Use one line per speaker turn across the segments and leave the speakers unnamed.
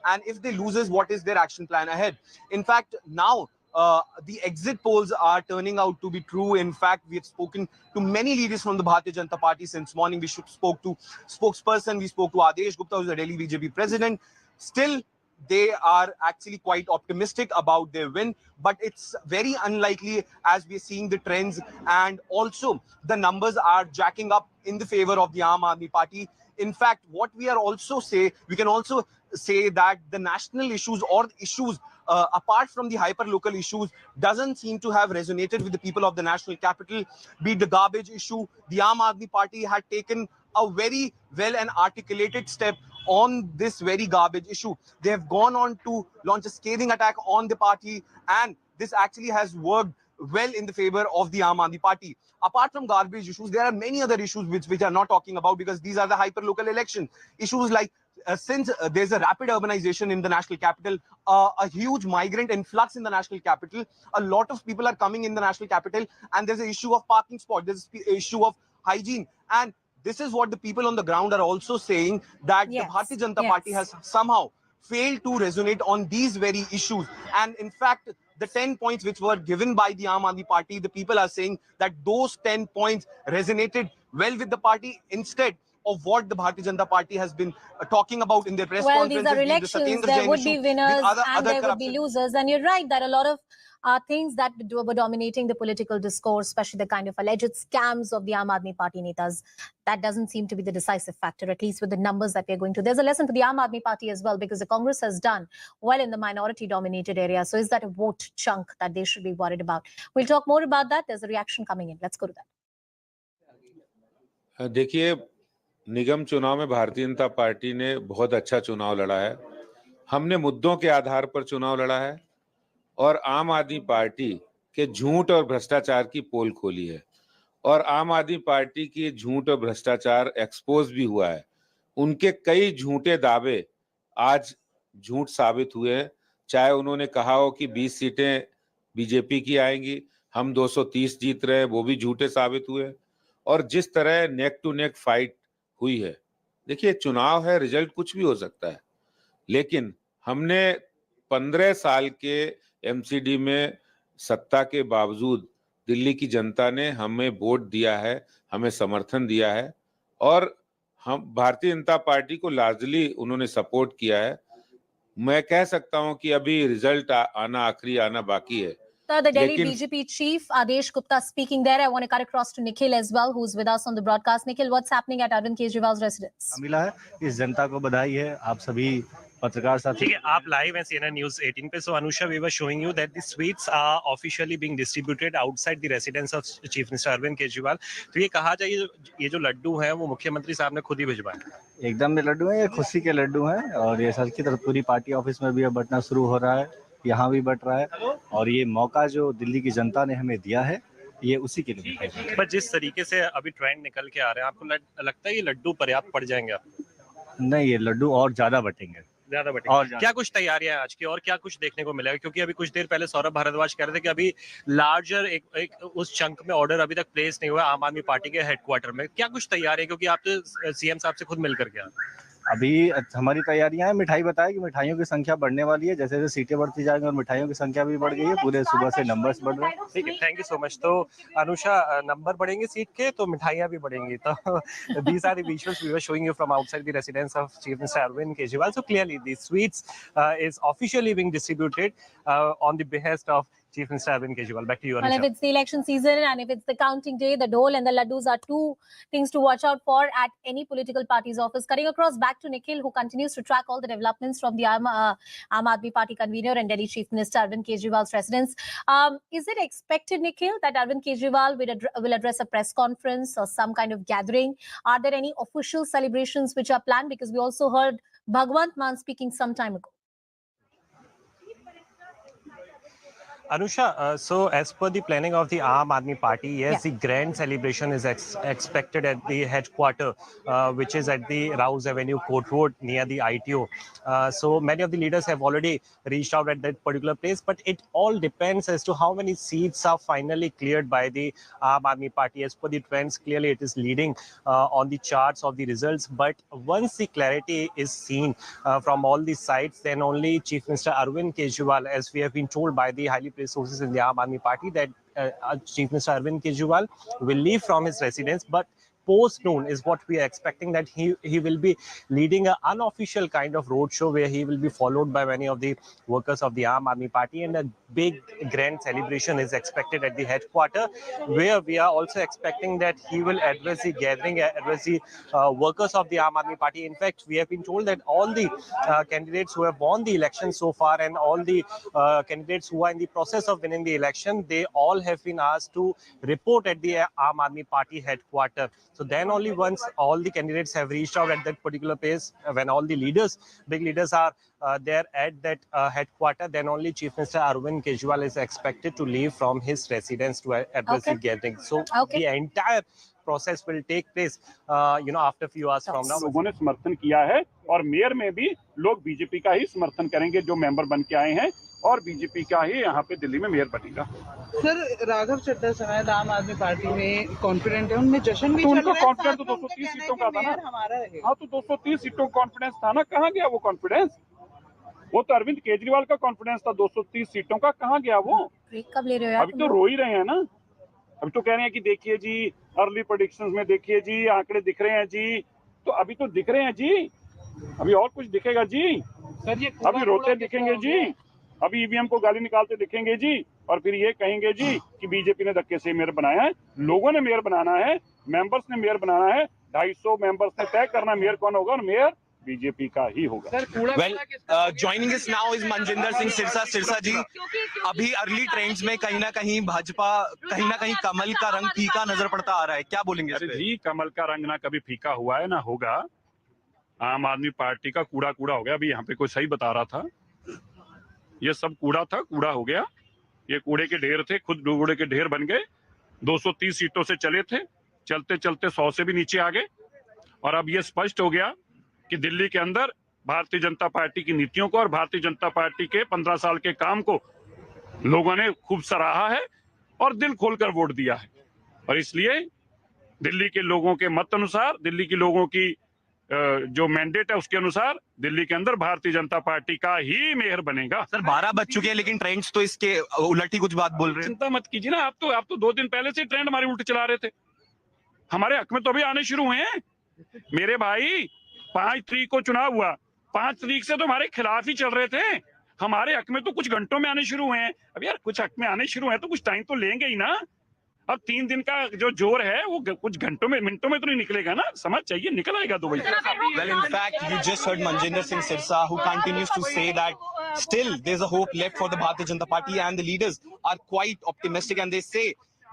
and if they loses, what is their action plan ahead? In fact, now the exit polls are turning out to be true. In fact, we have spoken to many leaders from the Bharatiya Janata Party since morning. We spoke to spokesperson, we spoke to Adesh Gupta, who's the Delhi BJP president. Still, they are actually quite optimistic about their win, but it's very unlikely as we're seeing the trends, and also the numbers are jacking up in the favor of the Aam Aadmi Party. In fact, what we can also say that the national issues or issues apart from the hyper-local issues doesn't seem to have resonated with the people of the national capital. Be it the garbage issue, the Aam Aadmi Party had taken a very well and articulated step on this very garbage issue. They have gone on to launch a scathing attack on the party, and this actually has worked well in the favor of the Aam Aadmi Party. Apart from garbage issues, there are many other issues which are not talking about, because these are the hyper-local election issues, like since there's a rapid urbanization in the national capital, a huge migrant influx in the national capital, a lot of people are coming in the national capital, and there's an issue of parking spot, there's an issue of hygiene, and this is what the people on the ground are also saying, that the Bharatiya Janata Party has somehow failed to resonate on these very issues. And in fact, the 10 points which were given by the Aam Aadmi Party, the people are saying that those 10 points resonated well with the party, instead of what the Bharatiya Janata Party has been talking about in their press conferences.
These are elections. There would be winners and there would be losers. And you're right that a lot of things that were dominating the political discourse, especially the kind of alleged scams of the Aam Aadmi Party netas, that doesn't seem to be the decisive factor, at least with the numbers that we're going to. There's a lesson for the Aam Aadmi Party as well, because the Congress has done well in the minority-dominated area. So is that a vote chunk that they should be worried about? We'll talk more about that. There's a reaction coming in. Let's go to that.
देखिए, निगम चुनाव में Bharatiya Janata party ने बहुत अच्छा चुनाव लड़ा है। हमने मुद्दों के आधार पर चुनाव लड़ा है और आम आदमी पार्टी के झूठ और भ्रष्टाचार की पोल खोली है, और आम आदमी पार्टी की झूठ और भ्रष्टाचार एक्सपोज भी हुआ है। उनके कई झूठे दावे आज झूठ साबित हुए हैं, चाहे उन्होंने कहा हो कि 20 सीटें बीजेपी की आएंगी, हम 230 जीत रहे हैं, वो भी झूठे साबित हुए। और जिस तरह नेक टू नेक फाइट हुई है, देखिए चुनाव है, रिजल्ट कुछ भी हो सकता है, लेकिन हमने 15 साल के एमसीडी में सत्ता के बावजूद दिल्ली की जनता ने हमें वोट दिया है, हमें समर्थन दिया है, और हम भारतीय जनता पार्टी को लार्जली उन्होंने सपोर्ट किया है। मैं कह सकता हूं कि अभी रिजल्ट आखिरी आना बाकी है।
The Delhi BJP chief Adesh Gupta speaking there. I want to cut across to Nikhil as well, who's with us on the broadcast. Nikhil, what's happening at Arvind Kejriwal's residence?
मिला है, इस जनता को बधाई है, आप सभी पत्रकार साथी।
ठीक है, आप लाइव हैं CNN News 18 पे। So Anusha, we were showing you that the sweets are officially being distributed outside the residence of Chief Minister Arvind Kejriwal. तो ये कहा जाए ये जो लड्डू हैं वो मुख्यमंत्री साहब ने खुद ही भिजवाए।
एकदम ये लड्डू हैं, ये खुशी के लड्डू हैं, और ये सर की तरफ पूरी पार्टी ऑफिस में भी अब बंटना शुरू हो रहा है, यहाँ भी बंट रहा है, और ये मौका जो दिल्ली की जनता ने हमें दिया है, ये उसी के लिए है।
पर जिस तरीके से अभी ट्रेंड निकल के आ रहे हैं, आपको लगता है ये लड्डू पर्याप्त पड़ जाएंगे?
नहीं, ये लड्डू और ज्यादा बटेंगे।
और क्या कुछ तैयारियां आज की, और क्या कुछ देखने को मिलेगा? क्योंकि अभी कुछ देर पहले सौरभ भारद्वाज कह रहे थे कि अभी लार्जर एक उस चंक में ऑर्डर अभी तक प्लेस नहीं हुआ आम आदमी पार्टी के हेडक्वार्टर में। क्या कुछ तैयारी है, क्योंकि आप तो सीएम साहब से खुद मिलकर गया?
अभी हमारी तैयारियां हैं, मिठाई बताया कि मिठाइयों की संख्या बढ़ने वाली है, जैसे जैसे सीटें बढ़ती जाएंगी और मिठाइयों की संख्या भी बढ़ गई है, पूरे सुबह से नंबर्स बढ़ रहे हैं।
ठीक है, थैंक यू सो मच। तो अनुषा, नंबर बढ़ेंगे सीट के तो मिठाइयां भी बढ़ेंगी। तो these are the visuals we were showing you from outside the residence of Chief Minister Arvind Kejriwal. So clearly the sweets is officially being distributed on the behest of Chief Minister Arvind Kejriwal. Back to you, Anusha.
Well, if it's the election season and if it's the counting day, the dole and the laddus are two things to watch out for at any political party's office. Cutting across back to Nikhil, who continues to track all the developments from the Aam Aadmi Party convener and Delhi Chief Minister Arvind Kejriwal's residence. Is it expected, Nikhil, that Arvind Kejriwal will address a press conference or some kind of gathering? Are there any official celebrations which are planned? Because we also heard Bhagwant Mann speaking some time ago.
Anusha, so as per the planning of the Aam Aadmi Party, yes,
Yeah.
the grand celebration is expected at the headquarters, which is at the Rouse Avenue Court Road near the ITO. So many of the leaders have already reached out at that particular place, but it all depends as to how many seats are finally cleared by the Aam Aadmi Party. As per the trends, clearly it is leading on the charts of the results. But once the clarity is seen from all the sides, then only Chief Minister Arvind Kejriwal, as we have been told by the highly placed sources in the Aam Aadmi Party, that Chief Minister Arvind Kejriwal will leave from his residence, but post noon is what we are expecting, that he will be leading an unofficial kind of roadshow where he will be followed by many of the workers of the Aam Aadmi Party, and a big grand celebration is expected at the headquarters, where we are also expecting that he will address the gathering, address the workers of the Aam Aadmi Party. In fact, we have been told that all the candidates who have won the election so far, and all the candidates who are in the process of winning the election, they all have been asked to report at the Aam Aadmi Party headquarters. So then only once all the candidates have reached out at that particular place, when all the leaders, big leaders are there at that headquarters, then only Chief Minister Arvind Kejriwal is expected to leave from his residence to address the gathering. So the entire process will take place, after a few hours from now.
लोगों ने समर्थन किया है और mayor में भी लोग BJP का ही समर्थन करेंगे, जो मेंबर बन के आए हैं, और बीजेपी का ही यहाँ पे दिल्ली में मेयर बनेगा।
सर, राघव चड्ढा समेत आम आदमी पार्टी में कॉन्फिडेंट है, उनमें जश्न भी
तो
चल
उनका
रहा है।
कॉन्फिडेंस तो 230 सीटों का था ना।
हमारा है।
हाँ, तो 230 सीटों का कॉन्फिडेंस था ना, कहाँ गया वो कॉन्फिडेंस? वो तो अरविंद केजरीवाल का कॉन्फिडेंस था 230 सीटों का, कहाँ गया वो?
कब ले रहे हो यार?
अभी तो रो ही रहे हैं ना, अभी तो कह रहे हैं कि देखिए जी अर्ली प्रेडिक्शंस में, देखिए जी आंकड़े दिख रहे हैं जी, तो अभी तो दिख रहे हैं जी, अभी और कुछ दिखेगा जी? सर, ये अभी रोते दिखेंगे जी, अभी ईवीएम को गाली निकालते दिखेंगे जी, और फिर ये कहेंगे जी कि बीजेपी ने धक्के से मेयर बनाया है। लोगों ने मेयर बनाना है, मेंबर्स ने मेयर बनाना है, 250 मेंबर्स ने तय करना मेयर कौन होगा, और मेयर बीजेपी का ही होगा।
Well, joining us now is Manjinder Singh Sirsa. Sirsa ji, अभी अर्ली ट्रेंड्स में कहीं ना कहीं भाजपा, कहीं ना कहीं कमल का रंग फीका नजर पड़ता आ रहा है, क्या बोलेंगे?
अरे जी, कमल का रंग ना कभी फीका हुआ है ना होगा। आम आदमी पार्टी का कूड़ा कूड़ा हो गया। अभी यहाँ पे कोई सही बता रहा था, ये सब कूड़ा था, कूड़ा हो गया। ये कूड़े के ढेर थे, खुद कूड़े के ढेर बन गए। 230 सीटों से चले थे, चलते चलते 100 से भी नीचे आ गए, और अब ये स्पष्ट हो गया कि दिल्ली के अंदर भारतीय जनता पार्टी की नीतियों को और भारतीय जनता पार्टी के 15 साल के काम को लोगों ने खूब सराहा है और दिल खोलकर वोट दिया है। और इसलिए दिल्ली के लोगों के मत अनुसार, दिल्ली के लोगों की जो मैंडेट है उसके अनुसार दिल्ली के अंदर भारतीय जनता पार्टी का ही मेयर बनेगा।
सर, 12 बज चुके हैं, लेकिन ट्रेंड्स तो इसके उलट ही कुछ बात बोल रहे हैं।
चिंता मत कीजिए ना, आप तो 2 दिन पहले से ट्रेंड हमारे उल्टे चला रहे थे। हमारे हक में तो अभी आने शुरू हुए हैं मेरे भाई। 5 तारीख को चुनाव हुआ, 5 तारीख से तो हमारे खिलाफ ही चल रहे थे। हमारे हक में तो कुछ घंटों में आने शुरू हुए हैं। अब यार, कुछ हक में आने शुरू हैं तो कुछ टाइम तो लेंगे ही ना। अब 3 दिन का जो जोर है वो कुछ घंटों में, मिनटों में तो नहीं निकलेगा ना, समझ चाहिए, निकल आएगा 2 बजे।
Well, in fact, you just heard Manjinder Singh Sirsa, who continues to say that still there's a hope left for the Bharatiya Janata Party, and the leaders are quite optimistic, and they say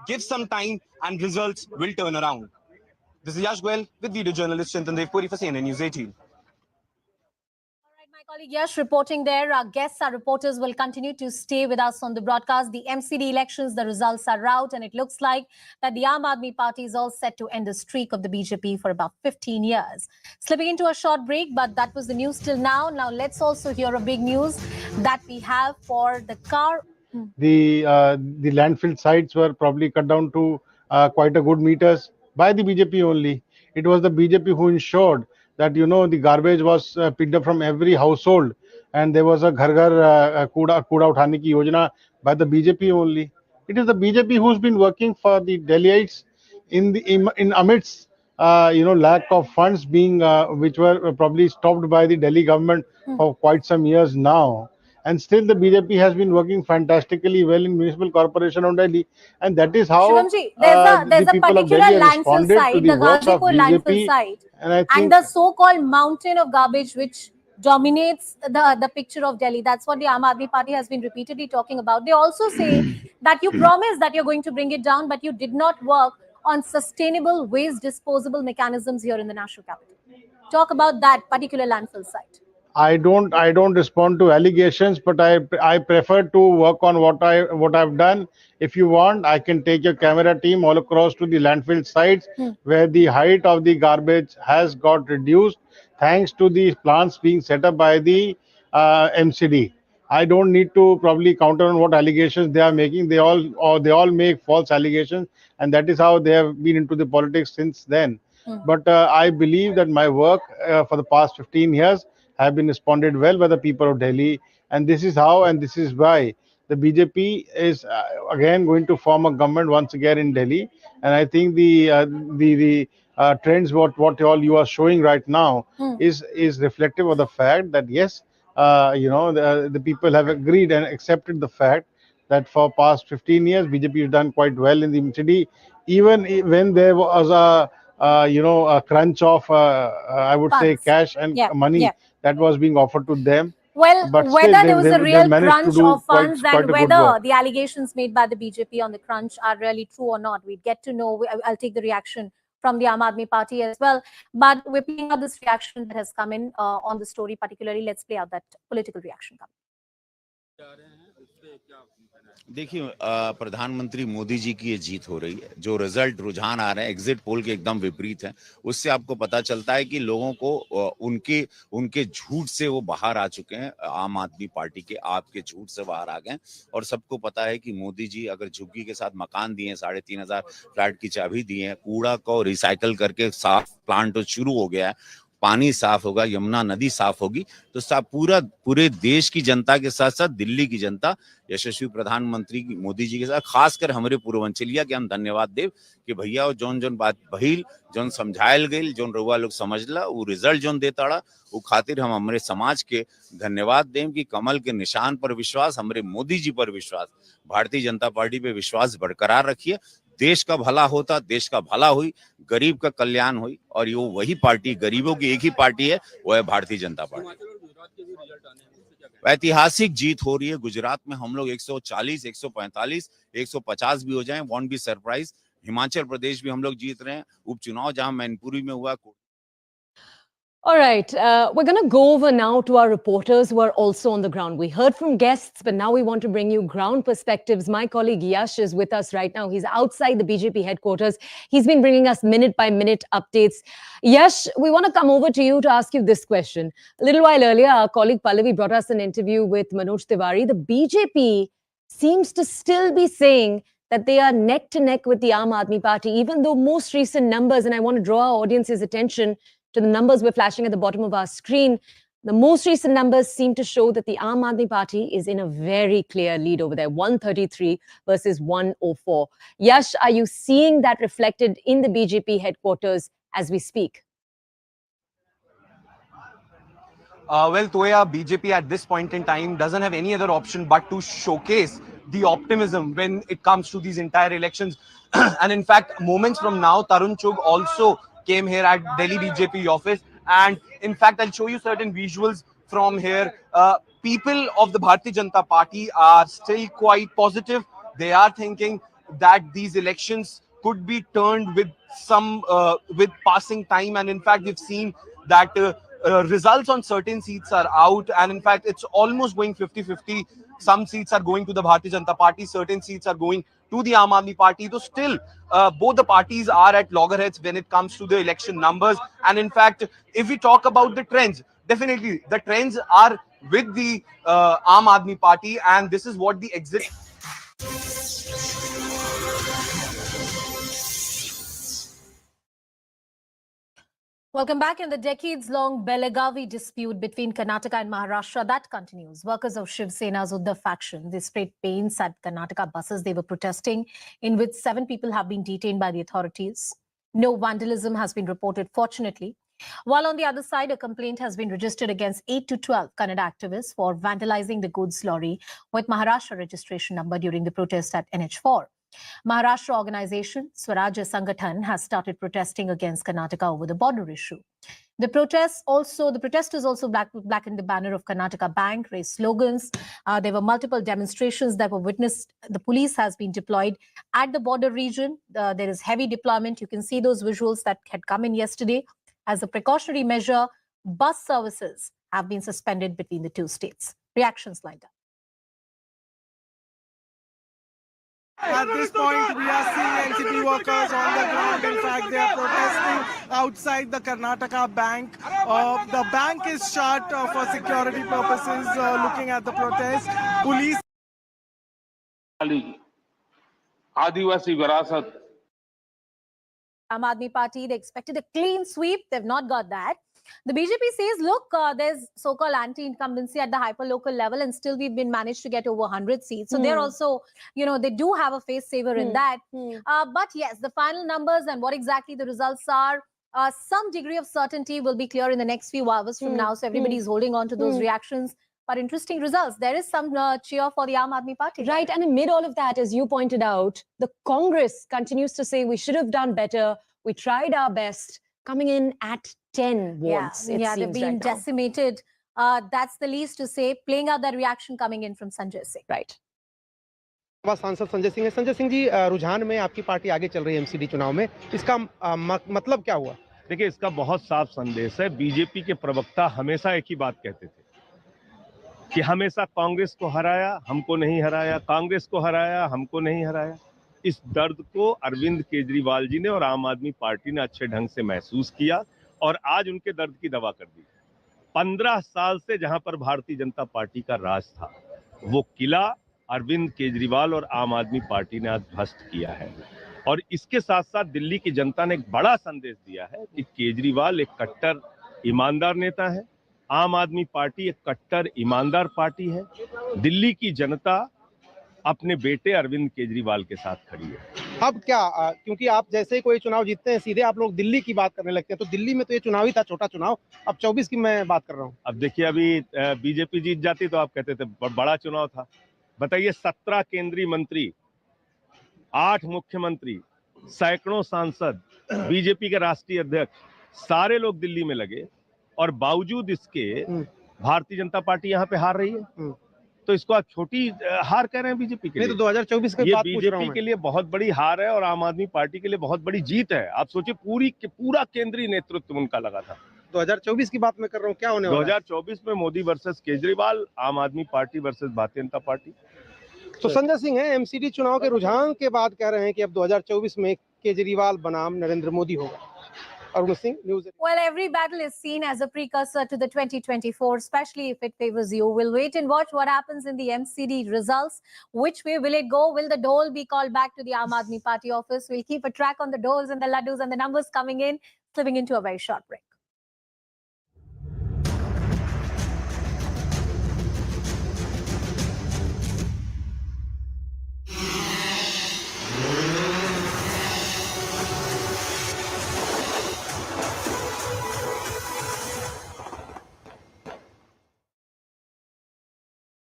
give some time and results will turn around. This is Yash Goel with video journalist Chintan Devpuri for CNN News 18.
My colleague Yash reporting there. Our guests, our reporters will continue to stay with us on the broadcast. The MCD elections, the results are out, and it looks like that the Aam Aadmi Party is all set to end the streak of the BJP for about 15 years. Slipping into a short break, but that was the news till now. Now let's also hear a big news that we have for the car.
The landfill sites were probably cut down to quite a good meters by the BJP only. It was the BJP who ensured that, you know, the garbage was picked up from every household, and there was a ghar ghar kuda uthane ki yojana by the BJP only. It is the BJP who's been working for the Delhiites in amidst lack of funds being which were probably stopped by the Delhi government for quite some years now. And still the BJP has been working fantastically well in municipal corporation of Delhi, and that is how
Shivamji, there's a
people of
particular
Delhi
landfill
responded
site,
to
the
the work of
Ghazipur landfill
BJP.
site,
And I think
and the so-called mountain of garbage which dominates the picture of Delhi. That's what the Aam Aadmi Party has been repeatedly talking about. They also say that you promised that you're going to bring it down, but you did not work on sustainable waste disposable mechanisms here in the national capital. Talk about that particular landfill site.
I don't respond to allegations, but I prefer to work on what I've done. If you want, I can take your camera team all across to the landfill sites where the height of the garbage has got reduced thanks to the plants being set up by the MCD. I don't need to probably counter on what allegations they are making. They all make false allegations, and that is how they have been into the politics since then. But I believe that my work for the past 15 years have been responded well by the people of Delhi, and this is how and this is why the BJP is again going to form a government once again in Delhi. And I think the trends what all you are showing right now is reflective of the fact that yes, the people have agreed and accepted the fact that for past 15 years BJP has done quite well in the MCD, even when there was a crunch of I would say
Funds.
cash and
Yeah,
money
yeah.
that was being offered to them.
Well,
But still,
whether there was a
they
real
managed to
crunch
do
of
quite
funds
quite
and
a good work.
whether the allegations made by the BJP on the crunch are really true or not, we'd get to know. I'll take the reaction from the Aam Aadmi Party as well. But we're playing out this reaction that has come in on the story particularly. Let's play out that political reaction.
देखिए प्रधानमंत्री मोदी जी की ये जीत हो रही है। जो result रुझान आ रहे हैं एग्जिट पोल के एकदम विपरीत है, उससे आपको पता चलता है कि लोगों को उनके झूठ से वो बाहर आ चुके हैं। आम आदमी पार्टी के आपके झूठ से बाहर आ गए और सबको पता है कि मोदी जी अगर झुग्गी के साथ मकान दिए, 3,500 फ्लैट की चाबी दी है, कूड़ा को रिसाइकल करके साफ प्लांट तो शुरू हो गया है, पानी साफ होगा, यमुना नदी साफ होगी, तो पूरे देश की जनता के साथ साथ दिल्ली की जनता यशस्वी प्रधानमंत्री मोदी जी के साथ खासकर हमारे पूर्वांचलिया के हम धन्यवाद देव कि भैया जोन बात बहिल जोन समझायल गई जोन रउआ लोग समझला वो रिजल्ट जोन देताड़ा वो खातिर हम हमारे समाज के धन्यवाद देव कि कमल के निशान पर विश्वास, हमारे मोदी जी पर विश्वास, भारतीय जनता पार्टी पे विश्वास बरकरार रखिए। देश का भला होता, देश का भला हुई, गरीब का कल्याण हुई और ये वही पार्टी, गरीबों की एक ही पार्टी है, वो है भारतीय जनता पार्टी। ऐतिहासिक जीत हो रही है गुजरात में। हम लोग 140, 145, 150 भी हो जाएं, want be surprise. Himachal Pradesh भी हम लोग जीत रहे हैं। उपचुनाव जहां मैनपुरी में हुआ।
All right, we're going to go over now to our reporters who are also on the ground. We heard from guests, but now we want to bring you ground perspectives. My colleague Yash is with us right now. He's outside the BJP headquarters. He's been bringing us minute-by-minute updates. Yash, we want to come over to you to ask you this question. A little while earlier, our colleague Pallavi brought us an interview with Manoj Tiwari. The BJP seems to still be saying that they are neck to neck with the Aam Aadmi Party, even though most recent numbers, and I want to draw our audience's attention to the numbers we're flashing at the bottom of our screen, the most recent numbers seem to show that the Aam Aadmi Party is in a very clear lead over there, 133 versus 104. Yash, are you seeing that reflected in the BJP headquarters as we speak?
Well, Toya, BJP at this point in time doesn't have any other option but to showcase the optimism when it comes to these entire elections. And in fact, moments from now, Tarun Chugh also came here at Delhi BJP office. And in fact, I'll show you certain visuals from here. People of the Bharatiya Janata Party are still quite positive. They are thinking that these elections could be turned with with passing time. And in fact, we've seen that results on certain seats are out. And in fact, it's almost going 50-50. Some seats are going to the Bharatiya Janata Party. Certain seats are going to the Aam Aadmi Party. So still, both the parties are at loggerheads when it comes to the election numbers. And in fact, if we talk about the trends, definitely the trends are with the Aam Aadmi Party. And this is what the exit.
Welcome back. In the decades-long Belagavi dispute between Karnataka and Maharashtra, that continues. Workers of Shiv Sena's Uddhav faction, they sprayed paints at Karnataka buses they were protesting, in which 7 people have been detained by the authorities. No vandalism has been reported, fortunately. While on the other side, a complaint has been registered against 8 to 12 Kannada activists for vandalizing the goods lorry with Maharashtra registration number during the protest at NH4. Maharashtra organization Swarajya Sangathan has started protesting against Karnataka over the border issue. The protesters also blackened the banner of Karnataka Bank, raised slogans. There were multiple demonstrations that were witnessed. The police has been deployed at the border region. There is heavy deployment. You can see those visuals that had come in yesterday. As a precautionary measure, bus services have been suspended between the two states. Reactions lined up.
At this point, we are seeing MCD workers on the ground. In fact, they are protesting outside the Karnataka bank. The bank is shut for security purposes. Looking at the protest, police.
आदिवासी विरासत
Aam Aadmi Party, they expected a clean sweep. They've not got that. The BJP says, look, there's so-called anti-incumbency at the hyper-local level, and still we've been managed to get over 100 seats. So they're also, they do have a face saver in that. But yes, the final numbers and what exactly the results are, some degree of certainty will be clear in the next few hours from now. So everybody is holding on to those reactions. But interesting results. There is some cheer for the Aam Aadmi Party.
Right, and amid all of that, as you pointed out, the Congress continues to say we should have done better. We tried our best, coming in at 10 votes.
Yeah, they've been decimated. That's the least to say. Playing out that reaction coming in from Sanjay Singh.
Right.
सांसद संजय सिंह है। संजय सिंह जी, रुझान में आपकी party आगे चल रही है MCD चुनाव में, इसका मतलब क्या हुआ?
देखिए, इसका बहुत साफ संदेश है। बीजेपी के प्रवक्ता हमेशा एक ही बात कहते थे कि हमेशा कांग्रेस को हराया, हमको नहीं हराया, कांग्रेस को हराया, हमको नहीं हराया। इस दर्द को अरविंद केजरीवाल जी ने और आम आदमी पार्टी ने अच्छे ढंग से महसूस किया और आज उनके दर्द की दवा कर दी। 15 साल से जहां पर भारतीय जनता पार्टी का राज था, वो किला अरविंद केजरीवाल और आम आदमी पार्टी ने आज ध्वस्त किया है। और इसके साथ साथ दिल्ली की जनता ने एक बड़ा संदेश दिया है कि केजरीवाल एक कट्टर ईमानदार नेता है, आम आदमी पार्टी एक कट्टर ईमानदार पार्टी है। दिल्ली की जनता अपने बेटे अरविंद केजरीवाल के साथ खड़ी है।
अब क्या, क्योंकि आप जैसे ही कोई चुनाव जीतते हैं सीधे आप लोग दिल्ली की बात करने लगते हैं, तो दिल्ली में तो ये चुनाव ही था, छोटा चुनाव। अब 24 की मैं बात कर रहा हूँ।
अब देखिए, अभी बीजेपी जीत जाती तो आप कहते थे बड़ा चुनाव था। बताइए, 17 केंद्रीय मंत्री, 8 मुख्यमंत्री, सैकड़ों सांसद, बीजेपी के राष्ट्रीय अध्यक्ष, सारे लोग दिल्ली में लगे और बावजूद इसके भारतीय जनता पार्टी यहाँ पे हार रही है। तो इसको आप छोटी हार कह रहे हैं बीजेपी के लिए?
तो 2024 की बात पूछ रहा हूं
बीजेपी के लिए बहुत बड़ी हार है और आम आदमी पार्टी के लिए बहुत बड़ी जीत है। आप सोचिए, पूरा केंद्रीय नेतृत्व उनका लगा था।
2024 की बात मैं कर रहा हूँ, क्या होने वाला है?
2024 में मोदी वर्सेस केजरीवाल, आम आदमी party versus Bharatiya Janata party.
तो संजय सिंह है, एमसीडी चुनाव के रुझान के बाद कह रहे हैं कि अब 2024 में केजरीवाल बनाम नरेंद्र मोदी होगा। Arvind Singh, News.
Well, every battle is seen as a precursor to the 2024, especially if it favors you. We'll wait and watch what happens in the MCD results. Which way will it go? Will the dole be called back to the Aam Aadmi Party office? We'll keep a track on the doles and the laddus and the numbers coming in, slipping into a very short break.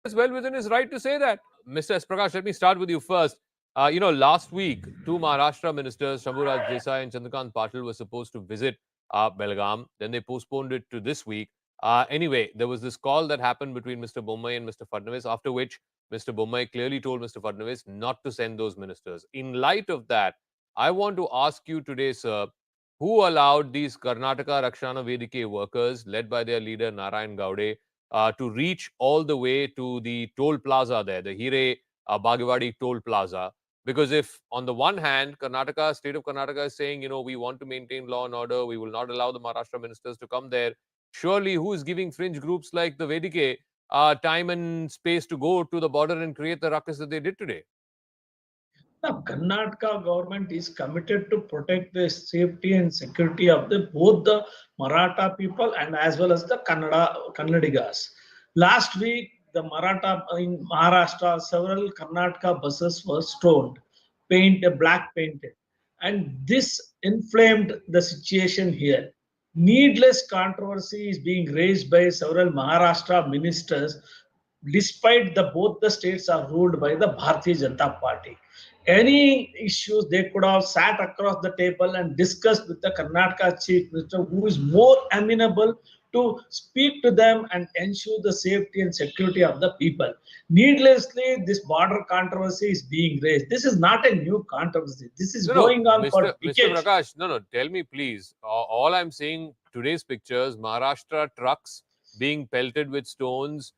Is well within his right to say that. Mr. S. Prakash, let me start with you first. Last week, 2 Maharashtra ministers, Shambhuraj Desai and Chandrakant Patil, were supposed to visit Belgaum. Then they postponed it to this week. Anyway, there was this call that happened between Mr. Bommai and Mr. Fadnavis, after which Mr. Bommai clearly told Mr. Fadnavis not to send those ministers. In light of that, I want to ask you today, sir, who allowed these Karnataka Rakshana Vedike workers, led by their leader Narayan Gowde, to reach all the way to the toll plaza there, the Hire Bagewadi toll plaza? Because if on the one hand, state of Karnataka is saying, we want to maintain law and order, we will not allow the Maharashtra ministers to come there, surely who is giving fringe groups like the Vedike time and space to go to the border and create the ruckus that they did today?
Now, Karnataka government is committed to protect the safety and security of both the Maratha people and as well as the Kannadigas. Last week, the Maratha in Maharashtra, several Karnataka buses were stoned, black painted, and this inflamed the situation here. Needless controversy is being raised by several Maharashtra ministers, despite both the states are ruled by the Bharatiya Janata Party. Any issues, they could have sat across the table and discussed with the Karnataka Chief Minister, who is more amenable to speak to them and ensure the safety and security of the people. Needlessly, this border controversy is being raised. This is not a new controversy. This is going on for decades.
Mr. Prakash, tell me please. All I'm seeing, today's pictures, Maharashtra trucks being pelted with stones,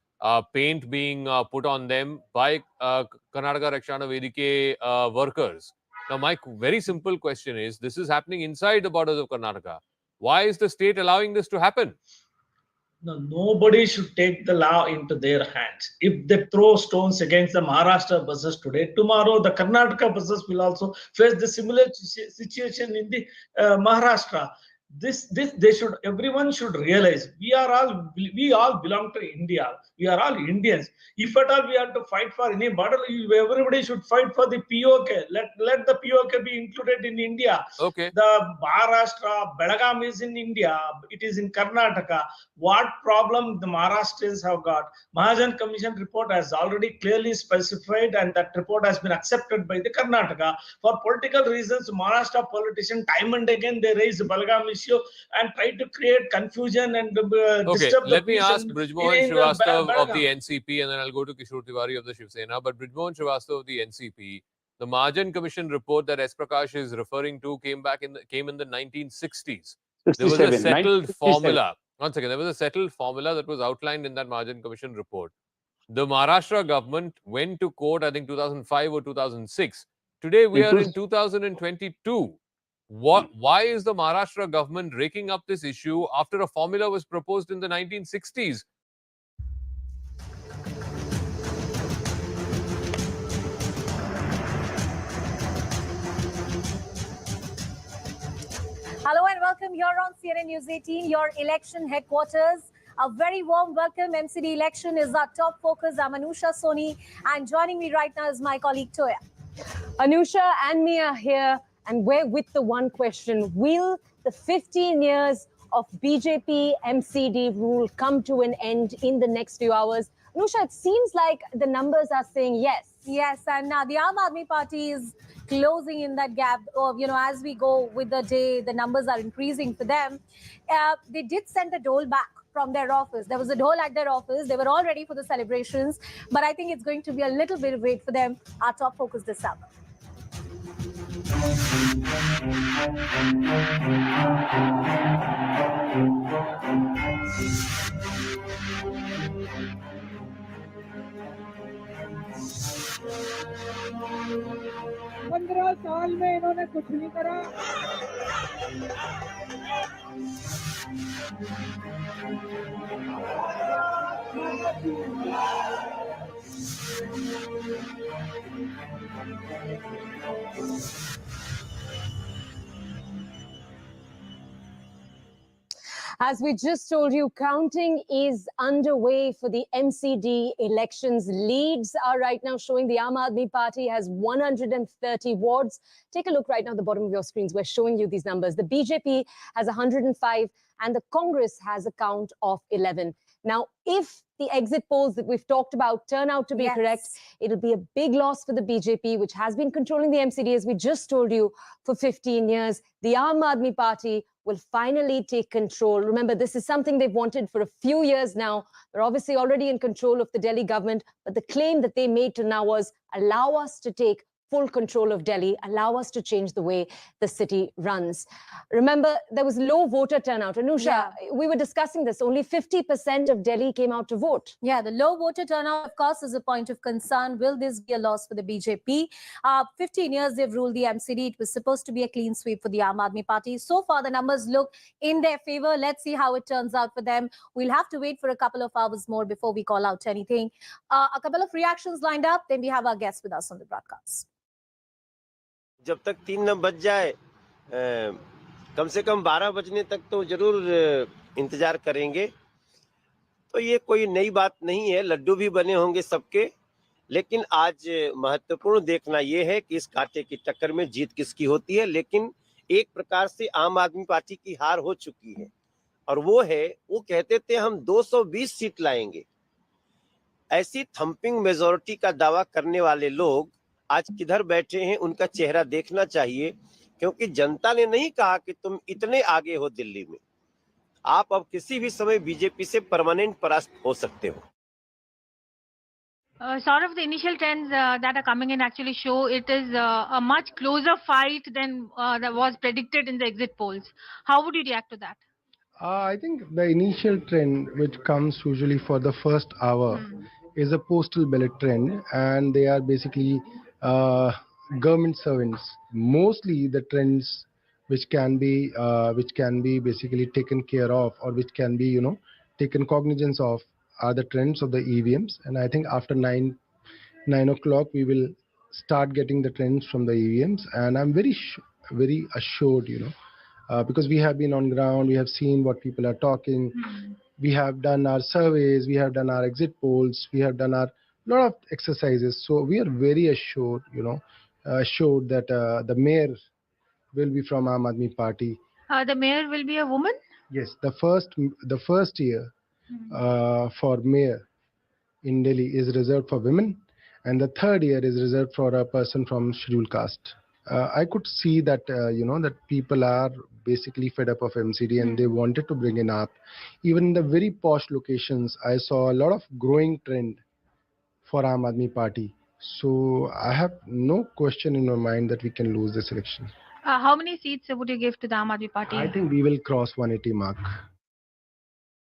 paint being put on them by Karnataka Rakshana Vedike workers. Now, my very simple question is, this is happening inside the borders of Karnataka. Why is the state allowing this to happen?
No, nobody should take the law into their hands. If they throw stones against the Maharashtra buses today, tomorrow the Karnataka buses will also face the similar situation in the Maharashtra. This everyone should realize we all belong to India. We are all Indians. If at all we have to fight for any border, everybody should fight for the POK. Let the POK be included in India.
Okay.
The Maharashtra, Belagaum is in India. It is in Karnataka. What problem the Maharashtrians have got? Mahajan Commission report has already clearly specified, and that report has been accepted by the Karnataka. For political reasons, Maharashtra politicians time and again they raise the Belagaum issue and try to create confusion and disturb the
let me
peace
ask
in
Brijmohan Srivastava of
Belagaum.
the NCP, and then I'll go to Kishore Tiwari of the Shiv Sena. But Brijmohan Srivastava of the NCP, the Mahajan Commission report that S. Prakash is referring to came in the 1960s. There was a settled formula. One second. There was a settled formula that was outlined in that Mahajan Commission report. The Maharashtra government went to court, I think 2005 or 2006. Today we are in 2022. Why is the Maharashtra government raking up this issue after a formula was proposed in the 1960s?
Hello and welcome here on CNN News 18, your election headquarters. A very warm welcome. MCD election is our top focus. I'm Anusha Soni, and joining me right now is my colleague Toya.
Anusha and me are here, and we're with the one question: will the 15 years of BJP MCD rule come to an end in the next few hours? Anusha, it seems like the numbers are saying yes.
Yes, and now the Aam Aadmi Party is closing in that gap. As we go with the day, the numbers are increasing for them. They did send a dole back from their office. There was a dole at their office. They were all ready for the celebrations, but I think it's going to be a little bit of wait for them. Our top focus this hour.
पंद्रह साल में इन्होंने कुछ नहीं करा।
As we just told you, counting is underway for the MCD elections. Leads are right now showing the Aam Aadmi Party has 130 wards. Take a look right now at the bottom of your screens. We're showing you these numbers. The BJP has 105 and the Congress has a count of 11. Now, if the exit polls that we've talked about turn out to be correct, it'll be a big loss for the BJP, which has been controlling the MCD, as we just told you, for 15 years. The Aam Aadmi Party will finally take control. Remember, this is something they've wanted for a few years now. They're obviously already in control of the Delhi government, but the claim that they made to now was, allow us to take full control of Delhi, allow us to change the way the city runs. Remember, there was low voter turnout. Anusha, we were discussing this. Only 50% of Delhi came out to vote.
Yeah, the low voter turnout, of course, is a point of concern. Will this be a loss for the BJP? 15 years they've ruled the MCD. It was supposed to be a clean sweep for the Aam Aadmi Party. So far, the numbers look in their favor. Let's see how it turns out for them. We'll have to wait for a couple of hours more before we call out anything. A couple of reactions lined up. Then we have our guests with us on the broadcast.
जब तक 3 न बज जाए कम से कम 12 बजने तक तो जरूर इंतजार करेंगे। तो ये कोई नई बात नहीं है, लड्डू भी बने होंगे सबके, लेकिन आज महत्वपूर्ण देखना ये है कि इस कांटे की टक्कर में जीत किसकी होती है। लेकिन एक प्रकार से आम आदमी पार्टी की हार हो चुकी है और वो कहते थे हम 220 सीट लाएंगे। ऐसी थंपिंग मेजॉरिटी का दावा करने वाले लोग आज किधर बैठे हैं, उनका चेहरा देखना चाहिए, क्योंकि जनता ने नहीं कहा कि तुम इतने आगे हो दिल्ली में। आप अब किसी भी समय बीजेपी से परमानेंट परास्त हो सकते हो।
Sort of the initial trends that are coming in actually show it is a much closer fight than that was predicted in the exit polls. How would you react to that?
I think the initial trend, which comes usually for the first hour, is a postal ballot trend, and they are basically government servants. Mostly the trends which can be basically taken care of, or which can be taken cognizance of, are the trends of the EVMs. And I think after 9 o'clock we will start getting the trends from the EVMs, and I'm very assured, because we have been on ground, we have seen what people are talking, we have done our surveys, we have done our exit polls, we have done our lot of exercises. So we are very assured, assured that the mayor will be from Aam Aadmi Party.
The mayor will be a woman?
Yes, the first year for mayor in Delhi is reserved for women, and the third year is reserved for a person from scheduled caste. I could see that that people are basically fed up of MCD, and they wanted to bring in AAP. Even in the very posh locations, I saw a lot of growing trend for Aam Aadmi Party. So I have no question in my mind that we can lose this election.
How many seats would you give to the Aam Aadmi Party?
I think we will cross 180 mark.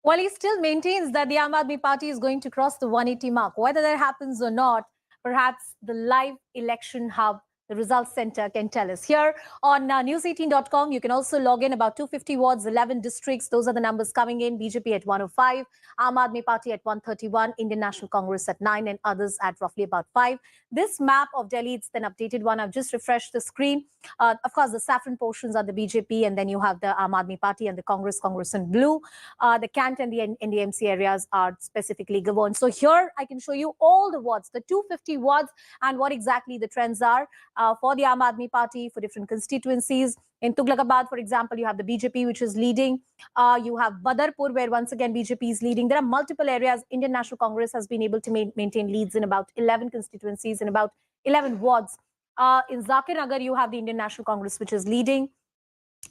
Well, he still maintains that the Aam Aadmi Party is going to cross the 180 mark. Whether that happens or not, perhaps the live election hub, the results center, can tell us. Here on news18.com, you can also log in. About 250 wards, 11 districts. Those are the numbers coming in. BJP at 105, Aam Aadmi Party at 131, Indian National Congress at 9, and others at roughly about 5. This map of Delhi, it's an updated one. I've just refreshed the screen. Of course, the saffron portions are the BJP, and then you have the Aam Aadmi Party and the Congress in blue. The Kant and the NDMC areas are specifically governed. So here I can show you all the wards, the 250 wards, and what exactly the trends are for the Aam Aadmi Party for different constituencies. In Tughlakabad, for example, you have the BJP, which is leading. You have Badarpur, where once again BJP is leading. There are multiple areas. Indian National Congress has been able to maintain leads in about 11 constituencies, in about 11 wards. In Zakir Nagar, you have the Indian National Congress, which is leading.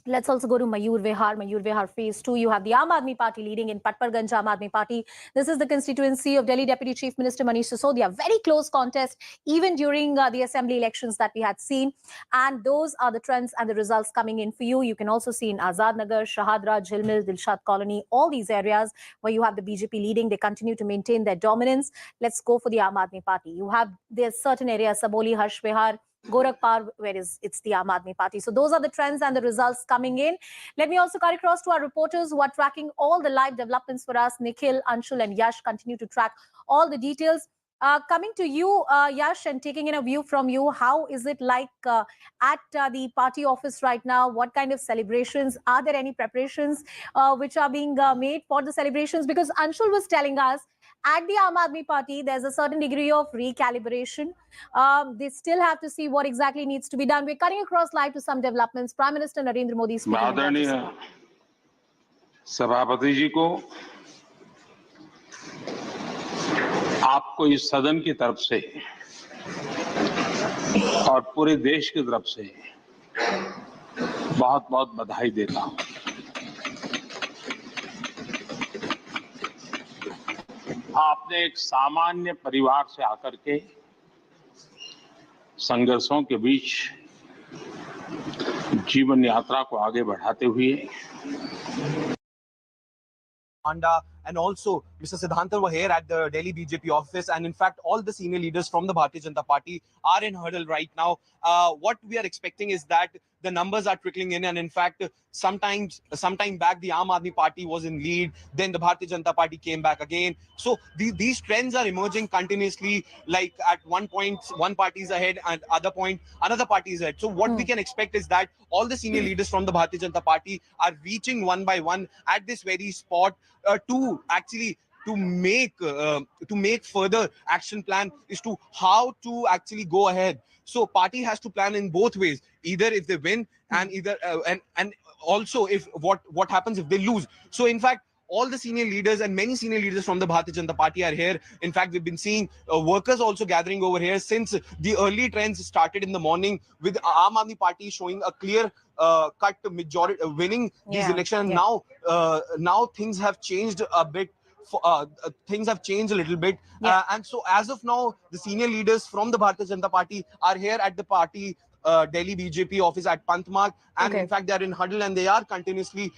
Let's also go to Mayur Vihar phase 2. You have the Aam Aadmi Party leading in Patparganj Aam Aadmi Party. This is the constituency of Delhi Deputy Chief Minister Manish Sisodia. Very close contest, even during the assembly elections that we had seen. And those are the trends and the results coming in for you. You can also see in Azad Nagar, Shahadra, Jhilmil, Dilshad Colony, all these areas where you have the BJP leading. They continue to maintain their dominance. Let's go for the Aam Aadmi Party. You have there's certain areas, Saboli, Harsh Vihar, Gorakhpur, where it's the Aam Aadmi Party. So those are the trends and the results coming in. Let me also cut across to our reporters who are tracking all the live developments for us. Nikhil, Anshul and Yash continue to track all the details. Coming to you, Yash, and taking in a view from you, how is it like at the party office right now? What kind of celebrations? Are there any preparations which are being made for the celebrations? Because Anshul was telling us at the Aam Aadmi Party, there's a certain degree of recalibration. They still have to see what exactly needs to be done. We're cutting across live to some developments. Prime Minister Narendra Modi speaking.
आदरणीय सभापति जी को, आपको इस सदन की तरफ से और पूरे देश की तरफ से बहुत बहुत बधाई देता हूं। आपने एक सामान्य परिवार से आकर के संघर्षों के बीच जीवन यात्रा को आगे बढ़ाते हुए
and also Mr. Siddhantan were here at the Delhi BJP office, and in fact all the senior leaders from the Bharatiya Janata Party are in hurdle right now. What we are expecting is that the numbers are trickling in, and in fact sometime back the Aam Aadmi Party was in lead, then the Bharatiya Janata Party came back again. So these trends are emerging continuously, like at one point one party is ahead and other point another party is ahead. So what we can expect is that all the senior leaders from the Bharatiya Janata Party are reaching one by one at this very spot to make further action plan is to how to actually go ahead. So party has to plan in both ways, either if they win and either and also if what happens if they lose. So in fact all the senior leaders and many senior leaders from the Bharatiya Janata Party are here. In fact, we've been seeing workers also gathering over here since the early trends started in the morning, with Aam Aadmi Party showing a clear cut majority winning these elections. Now things have changed a bit. Things have changed a little bit, and so as of now the senior leaders from the Bharatiya Janata Party are here at the party Delhi BJP office at Pantmarg, and in fact they are in huddle and they are continuously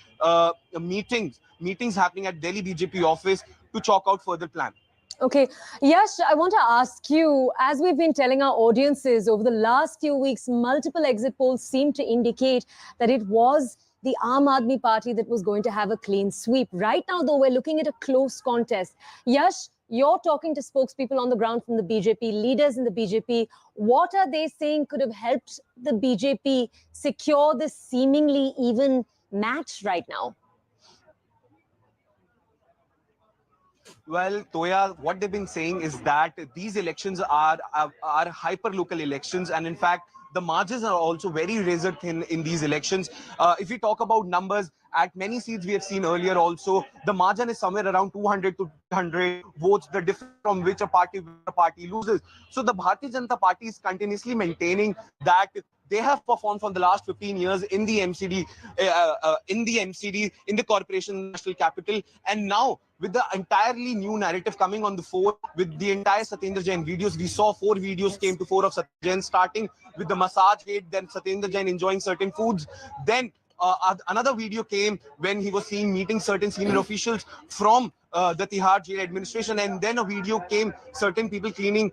meetings happening at Delhi BJP office to chalk out further plan.
Okay, Yash, I want to ask you, as we've been telling our audiences over the last few weeks, multiple exit polls seem to indicate that it was the Aam Aadmi Party that was going to have a clean sweep. Right now, though, we're looking at a close contest. Yash, you're talking to spokespeople on the ground from the BJP, leaders in the BJP. What are they saying could have helped the BJP secure this seemingly even match right now?
Well, Toya, what they've been saying is that these elections are hyper-local elections, and in fact, the margins are also very razor thin in these elections. If we talk about numbers, at many seats we have seen earlier also, the margin is somewhere around 200 to 300 votes, the difference from which a party loses. So the Bharatiya Janata Party is continuously maintaining that they have performed for the last 15 years in the MCD, in the corporation national capital, and now with the entirely new narrative coming on the fore, with the entire Satyendra Jain videos, we saw 4 videos came to fore of Satyendra Jain, starting with the massage aid, then Satyendra Jain enjoying certain foods, then another video came when he was meeting certain senior officials from the Tihar jail administration, and then a video came certain people cleaning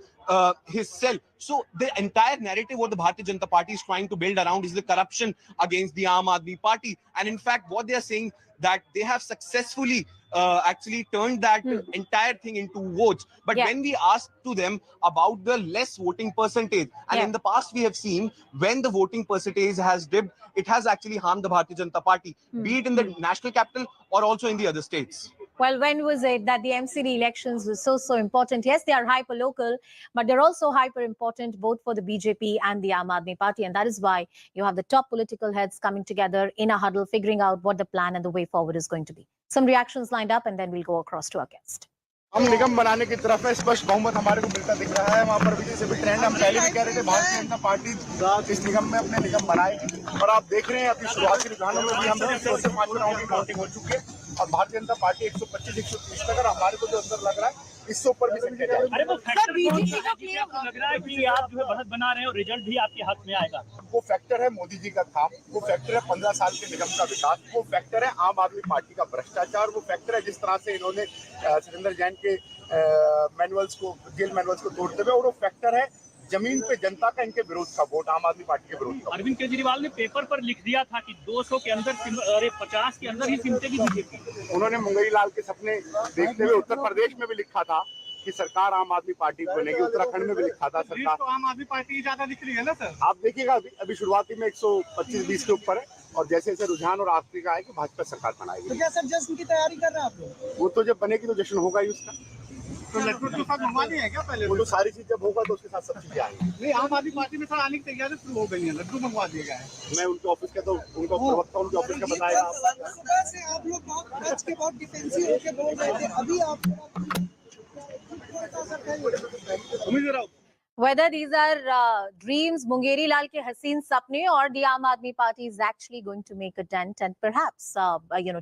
his cell. So the entire narrative what the Bharatiya Janata Party is trying to build around is the corruption against the Aam Aadmi Party, and in fact what they are saying that they have successfully actually turned that entire thing into votes. But when we asked to them about the less voting percentage, and in the past we have seen when the voting percentage has dipped, it has actually harmed the Bharatiya Janata Party, be it in the national capital or also in the other states.
Well, when was it that the MCD elections were so important? Yes, they are hyper-local, but they're also hyper-important both for the BJP and the Aam Aadmi Party. And that is why you have the top political heads coming together in a huddle, figuring out what the plan and the way forward is going to be. Some reactions lined up, and then we'll go across to our guest.
हम निगम बनाने की तरफ है, स्पष्ट बहुमत हमारे को मिलता दिख रहा है। वहाँ पर विजय से भी ट्रेंड हम पहले भी कह रहे थे, भारतीय जनता पार्टी इस निगम में अपने निगम बनाएगी, और आप देख रहे हैं अभी शुरुआती रुझानों में भी हम 5 चुनाव की काउंटिंग हो चुकी है और भारतीय जनता पार्टी 125-130 तक, और हमारे को जो असर लग रहा है इससे ऊपर भी संख्या जाएगी।
अरे वो फैक्टर बीजेपी का क्लियर लग रहा है कि आप जो है बढ़त बना रहे हो, रिजल्ट भी आपके हाथ में आएगा।
वो फैक्टर है मोदी जी का काम, वो फैक्टर है 15 साल के निगम का विकास, वो फैक्टर है आम आदमी पार्टी का भ्रष्टाचार, वो फैक्टर है जिस तरह से इन्होंने सत्येंद्र जैन के मैनुअल्स को, जेल मैनुअल्स को तोड़ते हुए, और वो फैक्टर है जमीन पे जनता का इनके विरोध का वोट, आम आदमी पार्टी के विरोध का।
अरविंद केजरीवाल ने पेपर पर लिख दिया था कि 200 के अंदर, अरे 50 के अंदर ही सिमटेगी बीजेपी।
उन्होंने मुंगई लाल के सपने देखते हुए उत्तर प्रदेश में भी लिखा था कि सरकार आम आदमी पार्टी बनेगी, उत्तराखंड में भी लिखा था सरकार।
तो आम आदमी पार्टी ज्यादा दिख रही है ना सर?
आप देखिएगा अभी शुरुआती में 125-20 के ऊपर है, और जैसे जैसे रुझान और आखिरी का है कि भाजपा सरकार बनाएगी।
तो क्या सर जश्न की तैयारी कर रहे हैं आप लोग?
वो तो जब बनेगी तो जश्न होगा ही उसका।
तो लड्डू के साथ मंगवा दिए हैं क्या पहले?
वो तो सारी चीज जब होगा तो उसके साथ सब चीजें आएंगी।
नहीं, आम आदमी पार्टी में सर आने की तैयारी शुरू हो गई है, लड्डू मंगवा दिए गए हैं।
मैं उनके ऑफिस का तो उनका प्रवक्ता उनके ऑफिस का बताएगा।
सुबह से आप लोग बहुत डिफेंसिव होकर बोल रहे थे, अभी आप
Whether these are dreams, Mungeri Lal ke Haseen Sapne, or the Aam Aadmi Party is actually going to make a dent and perhaps,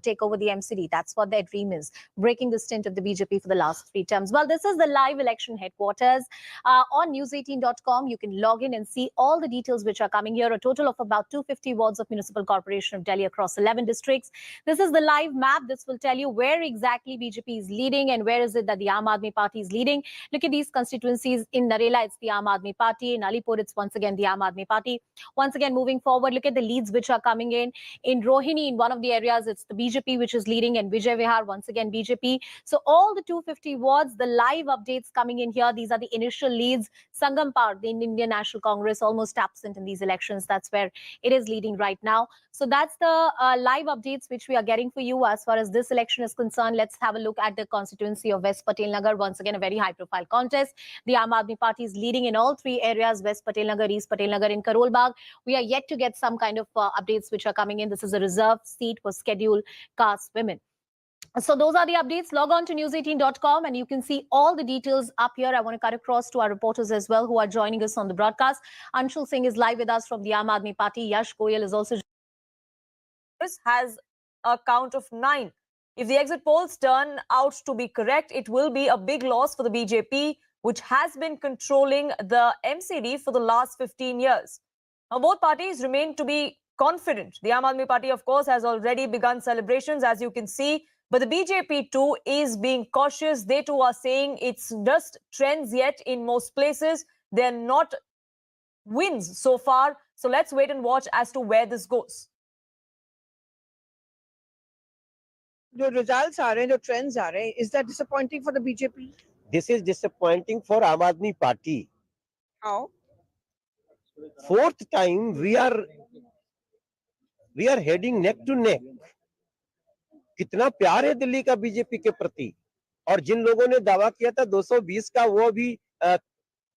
take over the MCD. That's what their dream is, breaking the stint of the BJP for the last 3 terms. Well, this is the live election headquarters. On news18.com, you can log in and see all the details which are coming here. A total of about 250 wards of Municipal Corporation of Delhi across 11 districts. This is the live map. This will tell you where exactly BJP is leading and where is it that the Aam Aadmi Party is leading. Look at these constituencies. In Narela, it's the Aam Aadmi Party. In Alipur, it's once again the Aam Aadmi Party. Once again, moving forward, look at the leads which are coming in. In Rohini, in one of the areas, it's the BJP which is leading, and Vijay Vihar, once again, BJP. So all the 250 wards, the live updates coming in here. These are the initial leads. Sangam Park, the Indian National Congress, almost absent in these elections. That's where it is leading right now. So that's the live updates which we are getting for you as far as this election is concerned. Let's have a look at the constituency of West Patel Nagar. Once again, a very high-profile contest. The Aam Aadmi Party is leading in all 3 areas: West Patel Nagar, East Patel Nagar, in Karol Bagh. We are yet to get some kind of updates which are coming in. This is a reserved seat for scheduled caste women. So those are the updates. Log on to news18.com and you can see all the details up here. I want to cut across to our reporters as well who are joining us on the broadcast. Anshul Singh is live with us from the Aam Aadmi Party. Yash Goyal is also
has a count of 9. If the exit polls turn out to be correct, it will be a big loss for the BJP, which has been controlling the MCD for the last 15 years. Now, both parties remain to be confident. The Aam Aadmi Party, of course, has already begun celebrations, as you can see. But the BJP too is being cautious. They too are saying it's just trends yet in most places. They're not wins so far. So let's wait and watch as to where this goes.
जो results आ रहे हैं, जो trends आ रहे हैं, is that disappointing for the BJP?
This is disappointing for Aam Aadmi Party.
How?
Fourth time we are heading neck to neck. कितना प्यार है दिल्ली का बीजेपी के प्रति, और जिन लोगों ने दावा किया था 220 का, वो भी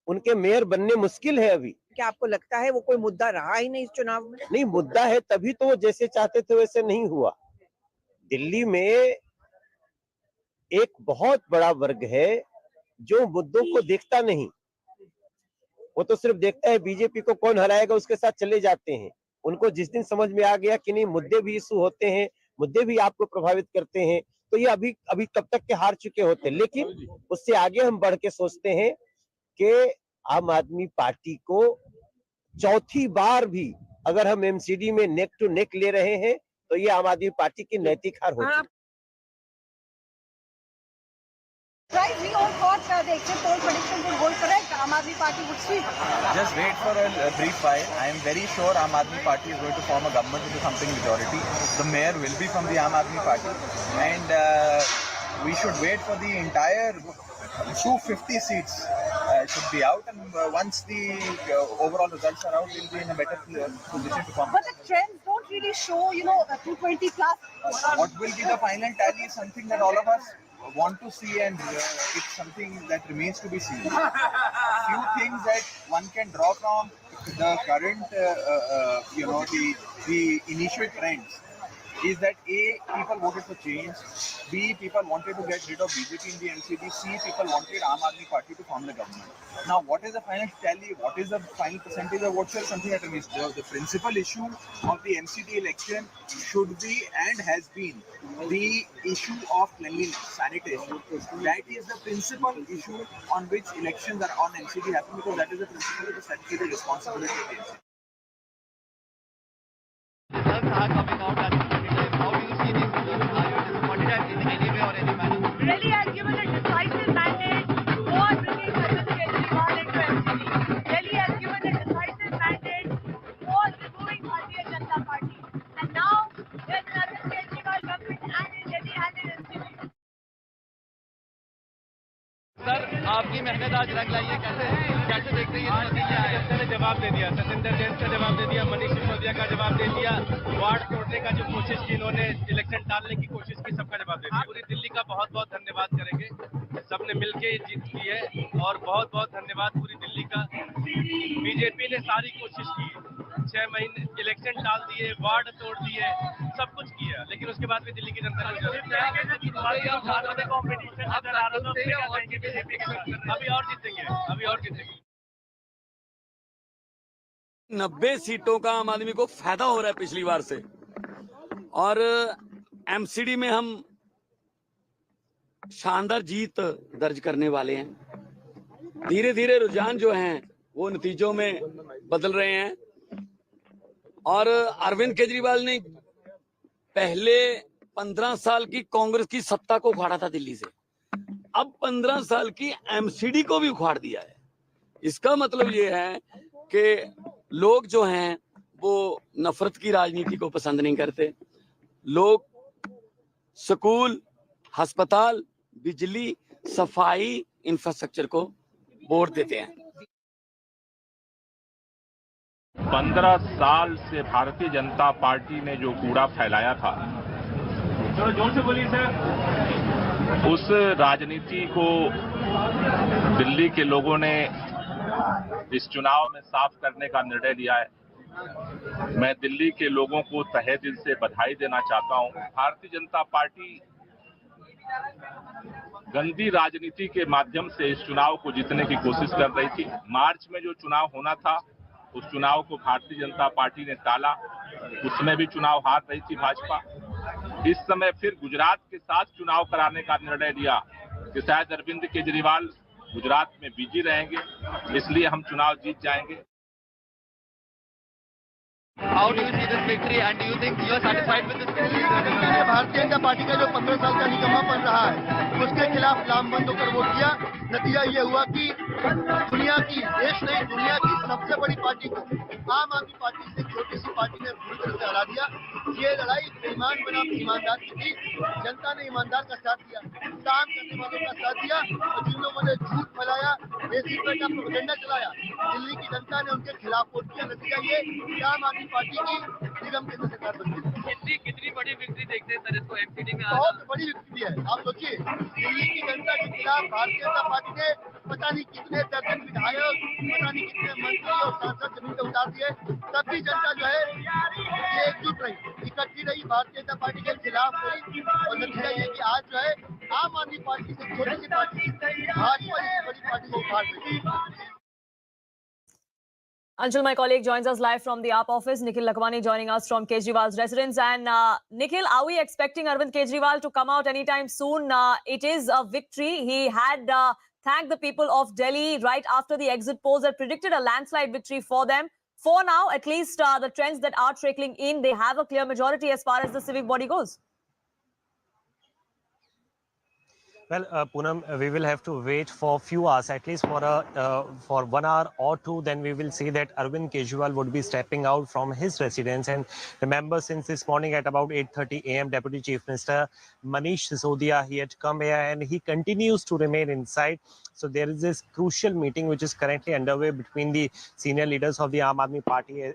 उनके मेयर बनने मुश्किल है अभी।
क्या आपको लगता है वो कोई मुद्दा रहा ही नहीं इस चुनाव में?
नहीं, मुद्दा है, तभी तो वो जैसे चाहते थे वैसे नहीं हुआ। दिल्ली में एक बहुत बड़ा वर्ग है जो मुद्दों को देखता नहीं, वो तो सिर्फ देखता है बीजेपी को कौन हराएगा, उसके साथ चले जाते हैं। उनको जिस दिन समझ में आ गया कि नहीं, मुद्दे भी इशू होते हैं, मुद्दे भी आपको प्रभावित करते हैं, तो ये अभी तब तक के हार चुके होते हैं। लेकिन उससे आगे हम बढ़ के सोचते हैं कि आम आदमी पार्टी को चौथी बार भी अगर हम एमसीडी में नेक टू नेक ले रहे हैं, तो ये आम आदमी पार्टी की नैतिक हार होती है।
Right, we all thought the exit poll prediction would hold correct. Aam Aadmi Party would sweep.
Just wait for a brief while. I am very sure Aam Aadmi Party is going to form a government with a something majority. The mayor will be from the Aam Aadmi Party, and we should wait for the entire 250 seats should be out, and once the overall results are out, we'll be in a better position to form.
But the trends don't really show, 220 plus.
What will be the final tally is something that all of us want to see, and it's something that remains to be seen. Few things that one can draw from the current, the initial trends is that A, people voted for change, B, people wanted to get rid of BJP in the MCD, C, people wanted Aam Aadmi Party to form the government. Now, what is the final tally, what is the final percentage of votes, something that remains. The principal issue of the MCD election should be and has been the issue of cleanliness, sanitation. That is the principal issue on which elections are on MCD happen, because that is the principal of the statutory responsibility of the MCD.
Results are coming out at the time. How do you see these results? Are you disappointed in any way or any manner?
Delhi has given a decisive mandate for bringing Arvind Kejriwal into MCD. Delhi has given a decisive mandate for removing Bharatiya Janata Party. And now there's an Arvind Kejriwal government and in Delhi and in MCD.
Sir, आपकी मेहनत आज रंग लाई है, कैसे देखते हैं? आज जनता ने जवाब दे दिया, सतेंद्र जैन का जवाब दे दिया, मनीष सिसोदिया का जवाब दे दिया, वार्ड तोड़ने का जो कोशिश की, इन्होंने इलेक्शन टालने की कोशिश की, सबका जवाब दे दिया। पूरी दिल्ली का बहुत बहुत धन्यवाद करेंगे, सबने मिलके ये जीत की है, और बहुत बहुत धन्यवाद पूरी दिल्ली का। बीजेपी ने सारी कोशिश की, 6 महीने इलेक्शन टाल दिए, वार्ड तोड़ दिए, सब कुछ किया, लेकिन उसके बाद भी दिल्ली की जनता ने अभी और जीतेंगे, अभी और जीतेंगे।
90 सीटों का आम आदमी को फायदा हो रहा है पिछली बार से, और एमसीडी में हम शानदार जीत दर्ज करने वाले हैं। धीरे धीरे रुझान जो हैं वो नतीजों में बदल रहे हैं, और अरविंद केजरीवाल ने पहले 15 साल की कांग्रेस की सत्ता को उखाड़ा था दिल्ली से, अब 15 साल की एमसीडी को भी उखाड़ दिया है। इसका मतलब ये है कि लोग जो हैं वो नफरत की राजनीति को पसंद नहीं करते। लोग स्कूल, अस्पताल, बिजली, सफाई, इंफ्रास्ट्रक्चर को वोट देते हैं।
15 साल से भारतीय जनता पार्टी ने जो कूड़ा फैलाया था, जोर से बोलिए सर, उस राजनीति को दिल्ली के लोगों ने इस चुनाव में साफ करने का निर्णय लिया है। मैं दिल्ली के लोगों को तहे दिल से बधाई देना चाहता हूं। भारतीय जनता पार्टी गंदी राजनीति के माध्यम से इस चुनाव को जीतने की कोशिश कर रही थी। मार्च में जो चुनाव होना था, उस चुनाव को भारतीय जनता पार्टी ने टाला, उसमें भी चुनाव हार रही थी भाजपा। इस समय फिर गुजरात के साथ चुनाव कराने का निर्णय लिया कि शायद अरविंद केजरीवाल गुजरात में बिजी रहेंगे, इसलिए हम चुनाव जीत जाएंगे।
How do you see this victory and do you think you are satisfied with this victory?
Bharatiya Janata party का जो 15 साल का निकम्मापन रहा है उसके खिलाफ लामबंद होकर वोट किया। नतीजा ये हुआ कि दुनिया की, देश नहीं दुनिया की सबसे बड़ी पार्टी को आम आदमी पार्टी से छोटी सी पार्टी ने पूरी तरह से हरा दिया। ये लड़ाई ईमान बनाम ईमानदार की थी। जनता ने ईमानदार का साथ दिया, काम करने वालों का साथ दिया और जिन लोगों ने झूठ फैलाया, बेसिकता का प्रोपेगेंडा चलाया, दिल्ली की जनता ने उनके खिलाफ वोट किया। नतीजा ये कि आम आदमी पार्टी की निगम केंद्र सरकार बन गई।
कितनी बड़ी विक्ट्री देखते हैं सर इसको एमसीडी में?
बहुत बड़ी विक्ट्री है। आप सोचिए, दिल्ली की जनता के खिलाफ भारतीय जनता पार्टी ने पता नहीं कितने दर्जन विधायक, पता नहीं कितने मंत्री और सांसद जमीन पर उतार दिए। तब भी जनता जो है ये एकजुट रही, इकट्ठी रही, भारतीय जनता पार्टी के खिलाफ रही और नतीजा ये कि आज जो है आम आदमी पार्टी से छोटी सी पार्टी भाजपा जैसी बड़ी पार्टी को उखाड़ रही।
Until my colleague joins us live from the AAP office, Nikhil Lakwani joining us from Kejriwal's residence. And Nikhil, are we expecting Arvind Kejriwal to come out anytime soon? It is a victory. He had thanked the people of Delhi right after the exit polls that predicted a landslide victory for them. For now, at least the trends that are trickling in, they have a clear majority as far as the civic body goes.
Well, Poonam, we will have to wait for a few hours, at least for 1 hour or two. Then we will see that Arvind Kejriwal would be stepping out from his residence. And remember, since this morning at about 8:30 a.m., Deputy Chief Minister Manish Sisodia, he had come here and he continues to remain inside. So there is this crucial meeting which is currently underway between the senior leaders of the Aam Aadmi Party,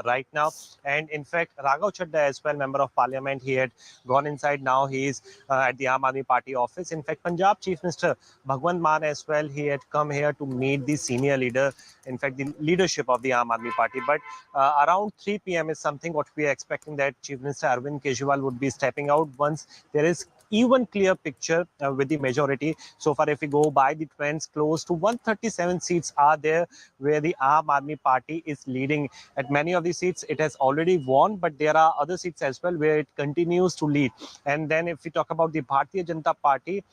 right now. And in fact, Raghav Chadha as well, Member of Parliament, he had gone inside. Now he is at the Aam Aadmi Party office. In fact, Punjab Chief Minister Bhagwant Mann as well, he had come here to meet the senior leader, in fact, the leadership of the Aam Aadmi Party. But around 3 p.m. is something what we are expecting, that Chief Minister Arvind Kejriwal would be stepping out once there is even clear picture with the majority. So far, if we go by the trends, close to 137 seats are there where the Aam Aadmi Party is leading. At many of the seats, it has already won, but there are other seats as well where it continues to lead. And then if we talk about the Bharatiya Janata Party,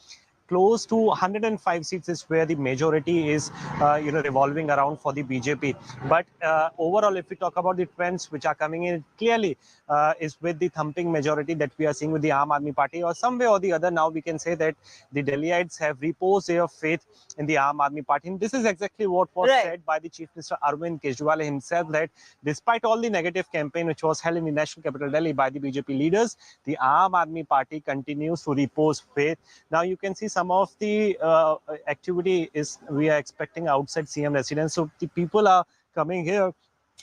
close to 105 seats is where the majority is, revolving around for the BJP. But overall, if we talk about the trends which are coming in, clearly is with the thumping majority that we are seeing with the Aam Aadmi Party, or some way or the other, now we can say that the Delhiites have reposed their faith in the Aam Aadmi Party. And this is exactly what was said by the Chief Minister Arvind Kejriwal himself, that despite all the negative campaign which was held in the national capital Delhi by the BJP leaders, the Aam Aadmi Party continues to repose faith. Now you can see some of the activity is we are expecting outside CM residence. So the people are coming here.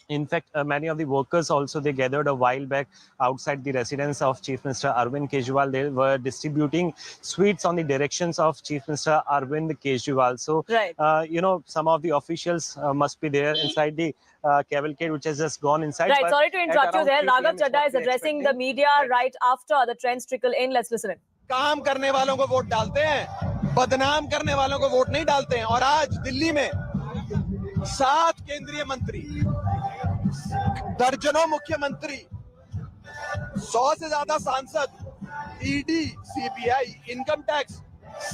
In fact, many of the workers also, they gathered a while back outside the residence of Chief Minister Arvind Kejriwal. They were distributing sweets on the directions of Chief Minister Arvind Kejriwal. So, some of the officials must be there inside the cavalcade which has just gone inside.
Right, sorry to interrupt you there. Raghav Chadha is addressing the media right after the trends trickle in. Let's listen in.
काम करने वालों को vote डालते हैं, बदनाम करने वालों को वोट नहीं डालते हैं। और आज दिल्ली में 7 केंद्रीय मंत्री, दर्जनों मुख्यमंत्री, 100 से ज्यादा सांसद, ईडी, सीबीआई, इनकम टैक्स,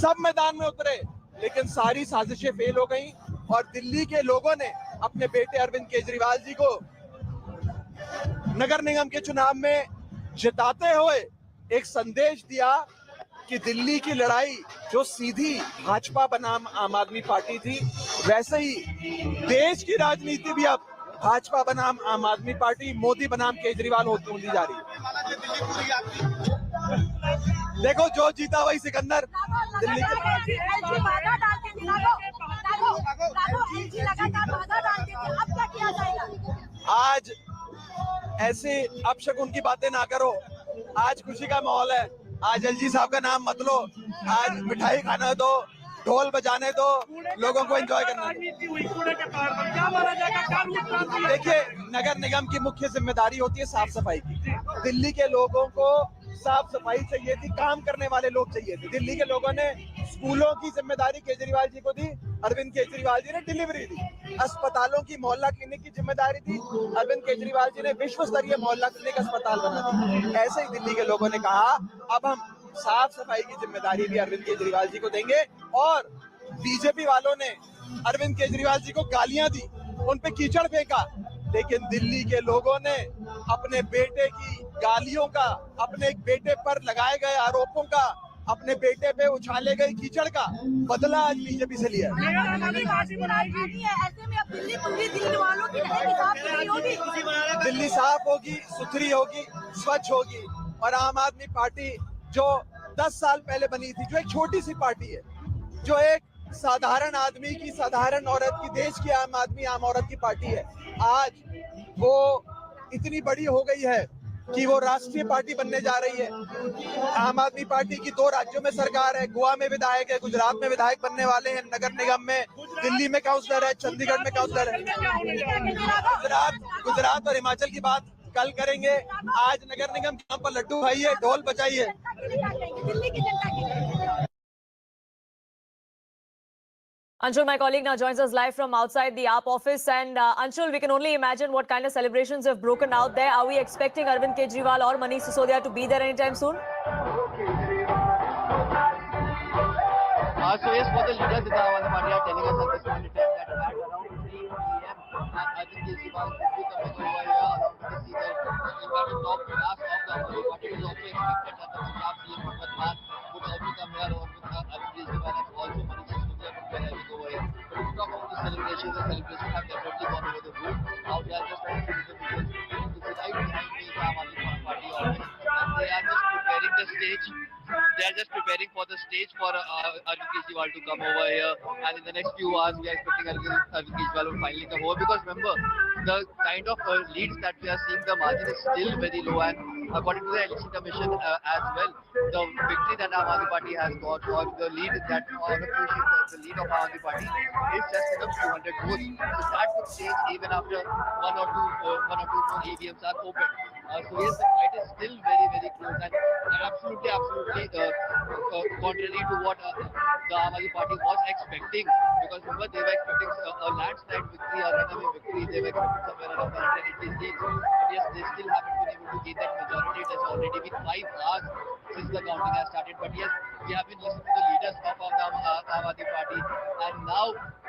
सब मैदान में उतरे, लेकिन सारी साजिशें फेल हो गई और दिल्ली के लोगों ने अपने बेटे अरविंद केजरीवाल जी को नगर निगम के चुनाव में जिताते हुए एक संदेश दिया कि दिल्ली की लड़ाई जो सीधी भाजपा बनाम आम आदमी पार्टी थी, वैसे ही देश की राजनीति भी अब भाजपा बनाम आम आदमी पार्टी, मोदी बनाम केजरीवाल होती जा रही है। देखो, जो जीता वही सिकंदर। दिल्ली आज ऐसे अपशगुन की बातें ना करो। आज खुशी का माहौल है। आज एलजी साहब का नाम मत लो। आज मिठाई खाना दो, ढोल बजाने दो, लोगों को एंजॉय करना दो। देखिए, नगर निगम की मुख्य जिम्मेदारी होती है साफ सफाई की। दिल्ली के लोगों को साफ सफाई चाहिए थी, काम करने वाले लोग चाहिए थे। दिल्ली के लोगों ने स्कूलों की जिम्मेदारी केजरीवाल जी को दी, अरविंद केजरीवाल जी ने डिलीवरी दी। अस्पतालों की मोहल्ला क्लिनिक की जिम्मेदारी दी, अरविंद केजरीवाल जी ने विश्व स्तरीय मोहल्ला क्लिनिक अस्पताल बना दी। ऐसे ही दिल्ली के लोगों ने कहा, अब हम साफ सफाई की जिम्मेदारी भी अरविंद केजरीवाल जी को देंगे। और बीजेपी वालों ने अरविंद केजरीवाल जी को गालियां दी, उन पे कीचड़ फेंका। लेकिन दिल्ली के लोगों ने अपने बेटे की गालियों का, अपने बेटे पर लगाए गए आरोपों का, अपने बेटे पे उछाले गए कीचड़ का बदला आज बीजेपी से लिया है।
ऐसे में अब दिल्ली वालों की साफ सुथरी होगी,
दिल्ली साफ होगी, सुथरी होगी, स्वच्छ होगी। और आम आदमी पार्टी जो 10 साल पहले बनी थी, जो एक छोटी सी पार्टी है, जो एक साधारण आदमी की, साधारण औरत की, देश की आम आदमी, आम औरत की पार्टी है, आज वो इतनी बड़ी हो गई है कि वो राष्ट्रीय पार्टी बनने जा रही है। आम आदमी पार्टी की 2 राज्यों में सरकार है, गोवा में विधायक है, गुजरात में विधायक बनने वाले हैं, नगर निगम में, दिल्ली में काउंसलर है, चंडीगढ़ में काउंसलर है। गुजरात और हिमाचल की बात कल करेंगे। आज नगर निगम के पर लड्डू खाइए, ढोल बजाइए।
Anshul, my colleague, now joins us live from outside the AAP office. And Anshul, we can only imagine what kind of celebrations have broken out there. Are we expecting Arvind Kejriwal or Manish Sisodia to be there anytime soon?
So yes, for the leaders in the Aam Aadmi Party are telling us at this point in time that at around 3 p.m. Arvind Kejriwal will be coming over here along with the senior. In fact, the top class of the Aam Aadmi Party is also expected that the Punjab CM Mohammad Khan would also come here along with Arvind Kejriwal and also Manish Sisodia would be arriving over here. But to talk about the celebrations have definitely gone over the roof. Now they are just trying to see the videos. You can see right behind me is the Aam Aadmi Party office, and they are just preparing the stage. They are just preparing for the stage for Arvind Kejriwal to come over here, and in the next few hours we are expecting Arvind Kejriwal will finally come over, because remember the kind of leads that we are seeing, the margin is still very low, and according to the election commission as well, the victory that Aam Aadmi Party has got, or the lead that, or the lead of Aam Aadmi Party is just in the 200 votes. So that could change even after one or two more EVMs are opened. So yes, the fight is still very, very close, and absolutely contrary to what the Aam Aadmi Party was expecting, because remember they were expecting a landslide victory, a runaway victory. They were expecting somewhere around 180 seats, but yes, they still haven't been able to gain that majority. It has already been 5 hours since the counting has started, but yes, we have been listening to the leaders of the Aam Aadmi Party, and now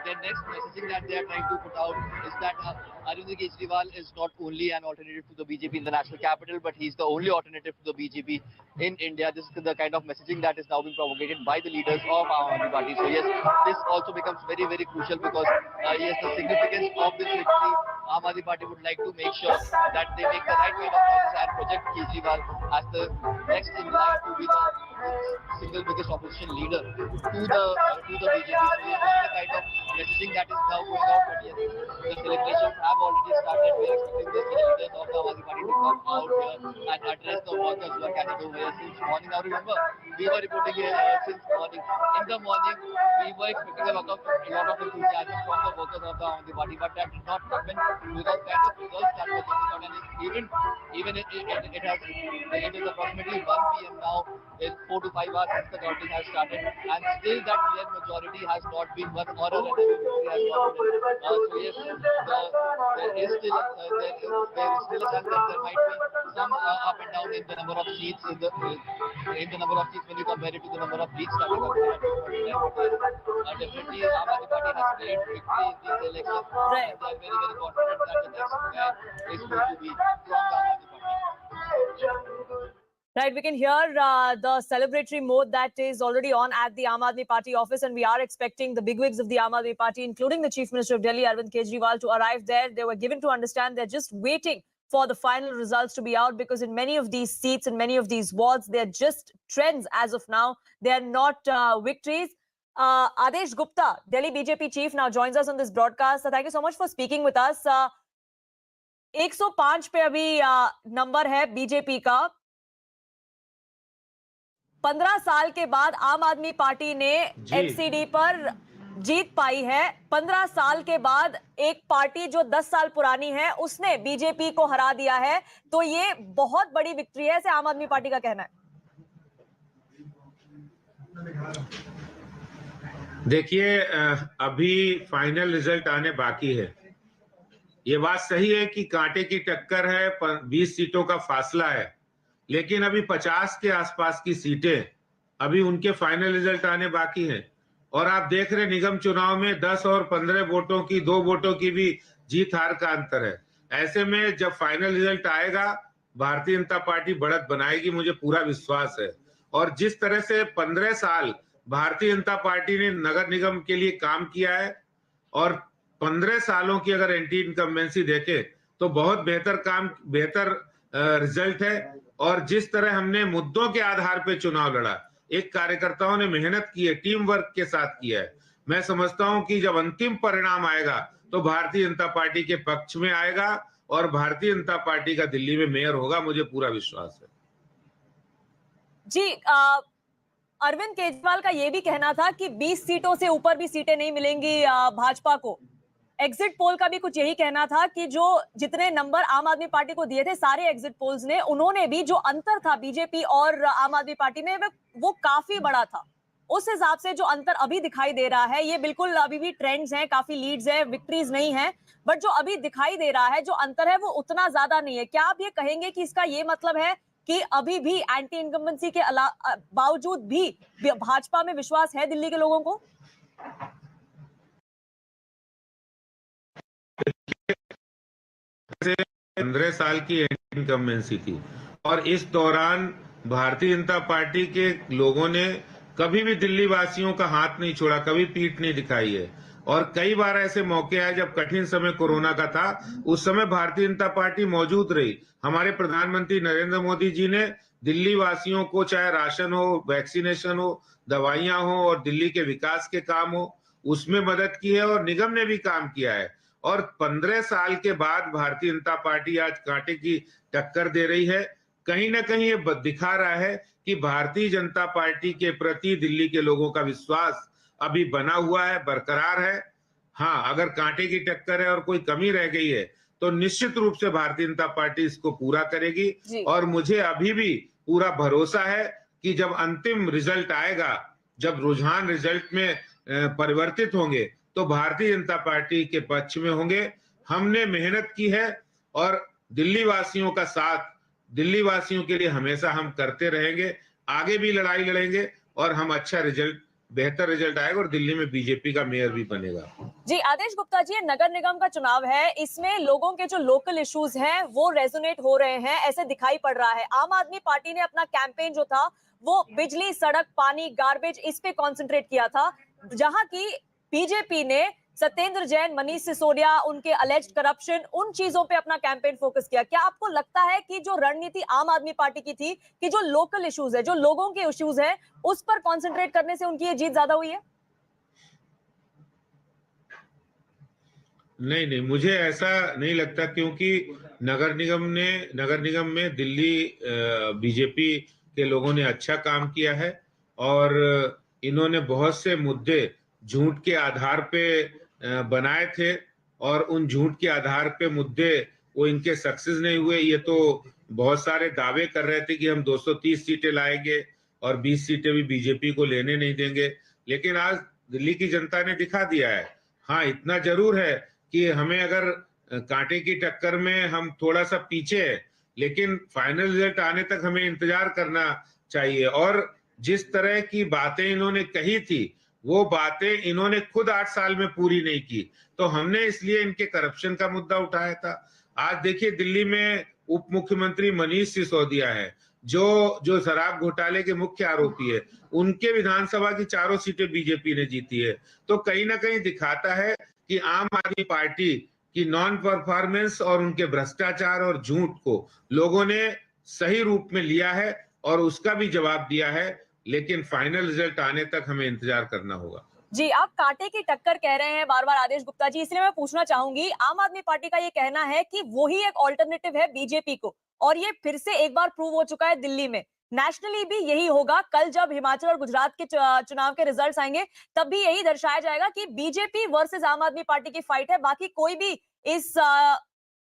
the next messaging that they are trying to put out is that Arvind Kejriwal is not only an alternative to the BJP in the national capital, but he's the only alternative to the BJP in India. This is the kind of messaging that is now being propagated by the leaders of Aam Aadmi Party. So yes, this also becomes very, very crucial, because yes, the significance of this victory, Aam Aadmi Party would like to make sure that they make the right kind of choices and project Kejriwal as the next in line to be the single biggest opposition leader to the BJP. So yes, this is the kind of messaging that is now going out. But yes, the celebrations have already started. We are expecting the senior leaders of the Aam Aadmi Party to come out here and address the workers who are gathered over here since morning. Now remember, we were reporting here since morning. In the morning, we were expecting a lot of enthusiasm from the workers of the Aam Aadmi Party, but that did not happen without kind of results that were coming out. And even it is approximately 1 p.m. now. In 4 to 5 hours since the counting has started, and still that clear majority has not been won, or a runaway victory has not been won. So yes, there is still a chance that there might be some up and down in the number of seats in the number of seats when you compare it to the number of leads that are coming at this point in time. But definitely Aam Aadmi Party has played victory in these elections, and they are very, very confident that the next guy is going to be from the Aam Aadmi Party.
Right, we can hear the celebratory mode that is already on at the Aam Aadmi Party office, and we are expecting the bigwigs of the Aam Aadmi Party, including the Chief Minister of Delhi, Arvind Kejriwal, to arrive there. They were given to understand they're just waiting for the final results to be out, because in many of these seats and many of these wards, they're just trends as of now. They are not victories. Adesh Gupta, Delhi BJP chief, now joins us on this broadcast. So thank you so much for speaking with us. 105 पे अभी number है BJP का. 15 साल के बाद आम आदमी party ने MCD पर जीत पाई है. 15 साल के बाद एक पार्टी जो 10 साल पुरानी है उसने बीजेपी को हरा दिया है, तो ये बहुत बड़ी विक्ट्री है, ऐसे आम आदमी पार्टी का कहना है.
देखिए, अभी फाइनल रिजल्ट आने बाकी है. ये बात सही है कि कांटे की टक्कर है, 20 सीटों का फासला है, लेकिन अभी 50 के आसपास की सीटें, अभी उनके फाइनल रिजल्ट आने बाकी हैं. और आप देख रहे निगम चुनाव में 10 और 15 वोटों की, 2 वोटों की भी जीत हार का अंतर है. ऐसे में जब फाइनल रिजल्ट आएगा भारतीय जनता पार्टी बढ़त बनाएगी, मुझे पूरा विश्वास है। और जिस तरह से 15 साल भारतीय जनता पार्टी ने नगर निगम के लिए काम किया है और 15 सालों की अगर एंटी इनकम्बेंसी देखे तो बहुत बेहतर रिजल्ट है। और जिस तरह हमने मुद्दों के आधार पे चुनाव लड़ा, एक कार्यकर्ताओं ने मेहनत की है, टीम वर्क के साथ किया है, मैं समझता हूं कि जब अंतिम परिणाम आएगा तो भारतीय जनता पार्टी के पक्ष में आएगा और भारतीय जनता पार्टी का दिल्ली में मेयर होगा, मुझे पूरा विश्वास है।
जी, अरविंद केजरीवाल का ये भी कहना था कि 20 सीटों से ऊपर भी सीटें नहीं मिलेंगी भाजपा को। एग्जिट पोल का भी कुछ यही कहना था कि जो जितने नंबर आम आदमी पार्टी को दिए थे सारे एग्जिट पोल्स ने, उन्होंने भी जो अंतर था बीजेपी और आम आदमी पार्टी में वो काफी बड़ा था। उस हिसाब से जो अंतर अभी दिखाई दे रहा है, ये बिल्कुल अभी भी ट्रेंड्स हैं, काफी लीड्स हैं, विक्ट्रीज नहीं है, बट जो अभी दिखाई दे रहा है जो अंतर है वो उतना ज्यादा नहीं है। क्या आप ये कहेंगे कि इसका ये मतलब है कि अभी भी एंटी इनकम्बेंसी के बावजूद भी भाजपा में विश्वास है दिल्ली के लोगों को?
15 साल की इनकम्बेंसी थी और इस दौरान भारतीय जनता पार्टी के लोगों ने कभी भी दिल्ली वासियों का हाथ नहीं छोड़ा, कभी पीठ नहीं दिखाई है। और कई बार ऐसे मौके आए जब कठिन समय कोरोना का था, उस समय भारतीय जनता पार्टी मौजूद रही। हमारे प्रधानमंत्री नरेंद्र मोदी जी ने दिल्ली वासियों को, चाहे राशन हो, वैक्सीनेशन हो, दवाइयां हो और दिल्ली के विकास के काम हो, उसमें मदद की है और निगम ने भी काम किया है। और 15 साल के बाद भारतीय जनता पार्टी आज कांटे की टक्कर दे रही है। कहीं ना कहीं ये दिखा रहा है कि भारतीय जनता पार्टी के प्रति दिल्ली के लोगों का विश्वास अभी बना हुआ है, बरकरार है। हाँ, अगर कांटे की टक्कर है और कोई कमी रह गई है तो निश्चित रूप से भारतीय जनता पार्टी इसको पूरा करेगी। और मुझे अभी भी पूरा भरोसा है कि जब अंतिम रिजल्ट आएगा, जब रुझान रिजल्ट में परिवर्तित होंगे तो भारतीय जनता पार्टी के पक्ष में होंगे। हमने मेहनत की है और दिल्ली वासियों का साथ, दिल्ली वासियों के लिए हमेशा हम करते रहेंगे, आगे भी लड़ाई लड़ेंगे और हम अच्छा रिजल्ट, बेहतर रिजल्ट आएगा और दिल्ली में बीजेपी का मेयर भी बनेगा।
जी, आदेश गुप्ता जी, नगर निगम का चुनाव है, इसमें लोगों के जो लोकल इश्यूज हैं वो रेजोनेट हो रहे हैं, ऐसे दिखाई पड़ रहा है। आम आदमी पार्टी ने अपना कैंपेन जो था वो बिजली, सड़क, पानी, गार्बेज, इस पे कॉन्सेंट्रेट किया था, जहां की बीजेपी ने सत्येंद्र जैन, मनीष सिसोदिया, उनके अलेज्ड करप्शन, उन चीजों पे अपना कैंपेन फोकस किया। क्या आपको लगता है कि जो रणनीति आम आदमी पार्टी की थी कि जो लोकल इश्यूज है, जो लोगों के इश्यूज है, उस पर कॉन्सेंट्रेट करने से उनकी ये जीत ज्यादा हुई है?
नहीं, मुझे ऐसा नहीं लगता, क्योंकि नगर निगम में दिल्ली बीजेपी के लोगों ने अच्छा काम किया है और इन्होंने बहुत से मुद्दे झूठ के आधार पे बनाए थे और उन झूठ के आधार पे मुद्दे वो इनके सक्सेस नहीं हुए। ये तो बहुत सारे दावे कर रहे थे कि हम 230 सीटें लाएंगे और 20 सीटें भी बीजेपी को लेने नहीं देंगे, लेकिन आज दिल्ली की जनता ने दिखा दिया है। हाँ, इतना जरूर है कि हमें अगर कांटे की टक्कर में हम थोड़ा सा पीछे है, लेकिन फाइनल रिजल्ट आने तक हमें इंतजार करना चाहिए। और जिस तरह की बातें इन्होंने कही थी, वो बातें इन्होंने खुद 8 साल में पूरी नहीं की, तो हमने इसलिए इनके करप्शन का मुद्दा उठाया था। आज देखिए, दिल्ली में उप मुख्यमंत्री मनीष सिसोदिया है, जो शराब घोटाले के मुख्य आरोपी है, उनके विधानसभा की 4 सीटें बीजेपी ने जीती है। तो कहीं ना कहीं दिखाता है कि आम आदमी पार्टी की नॉन परफॉर्मेंस और उनके भ्रष्टाचार और झूठ को लोगों ने सही रूप में लिया है और उसका भी जवाब दिया है, लेकिन फाइनल रिजल्ट आने तक हमें इंतजार करना होगा।
जी, आप कांटे की टक्कर कह रहे हैं बार बार आदेश गुप्ता जी, इसलिए मैं पूछना चाहूंगी, आम आदमी पार्टी का ये कहना है कि वही एक ऑल्टरनेटिव है बीजेपी को, और ये फिर से एक बार प्रूव हो चुका है दिल्ली में। नेशनली भी यही होगा, कल जब हिमाचल और गुजरात के चुनाव के रिजल्ट्स आएंगे तब भी यही दर्शाया जाएगा कि बीजेपी वर्सेस आम आदमी पार्टी की फाइट है, बाकी कोई भी इस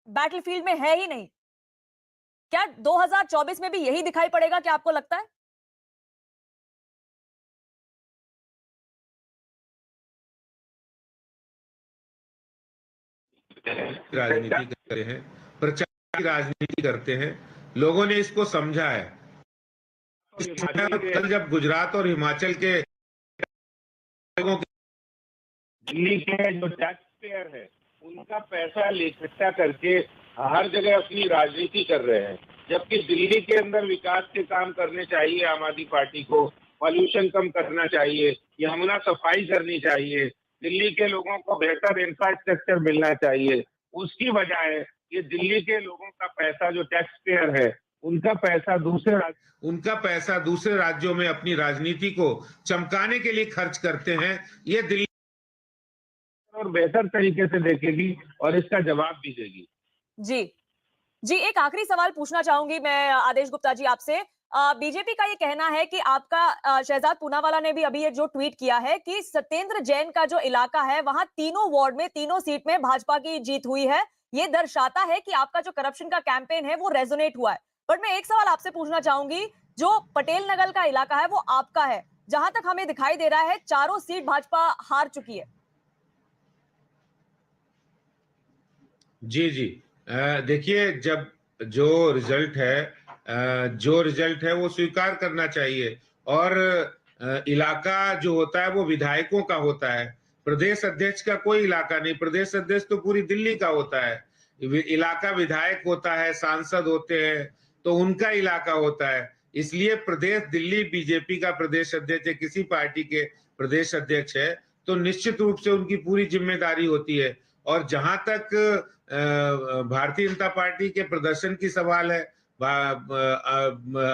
बैटलफील्ड में है ही नहीं। क्या 2024 में भी यही दिखाई पड़ेगा, क्या आपको लगता है?
राजनीति करते हैं, प्रचार की राजनीति करते हैं, लोगों ने इसको समझा है। कल जब गुजरात और हिमाचल के लोगों
दिल्ली के जो टैक्स पेयर है उनका पैसा इकट्ठा करके
हर जगह अपनी राजनीति कर रहे हैं, जबकि दिल्ली के अंदर विकास के काम करने चाहिए आम आदमी पार्टी को। पॉल्यूशन कम करना चाहिए, यमुना सफाई करनी चाहिए, दिल्ली के लोगों को बेहतर इंफ्रास्ट्रक्चर मिलना चाहिए। उसकी बजाय ये दिल्ली के लोगों का पैसा, जो टैक्स पेयर है, उनका पैसा दूसरे राज्यों में अपनी राजनीति को चमकाने के लिए खर्च करते हैं। ये दिल्ली और बेहतर तरीके से देखेगी और इसका जवाब भी देगी।
जी, एक आखिरी सवाल पूछना चाहूंगी मैं आदेश गुप्ता जी आपसे। बीजेपी का ये कहना है कि आपका शहजाद पूनावाला ने भी अभी ये जो ट्वीट किया है कि सत्येंद्र जैन का जो इलाका है वहां तीनों वार्ड में, तीनों सीट में भाजपा की जीत हुई है। ये दर्शाता है कि आपका जो करप्शन का कैंपेन है वो रेजोनेट हुआ है। बट मैं एक सवाल आपसे पूछना चाहूंगी, जो पटेल नगर का इलाका है वो आपका है, जहां तक हमें दिखाई दे रहा है चारों सीट भाजपा हार चुकी है।
जी। देखिए, जब जो रिजल्ट है वो स्वीकार करना चाहिए। और इलाका जो होता है वो विधायकों का होता है, प्रदेश अध्यक्ष का कोई इलाका नहीं। प्रदेश अध्यक्ष तो पूरी दिल्ली का होता है, इलाका विधायक होता है, सांसद होते हैं, तो उनका इलाका होता है। इसलिए प्रदेश दिल्ली बीजेपी का प्रदेश अध्यक्ष है, किसी पार्टी के प्रदेश अध्यक्ष है, तो निश्चित रूप से उनकी पूरी जिम्मेदारी होती है। और जहां तक भारतीय जनता पार्टी के प्रदर्शन की सवाल है,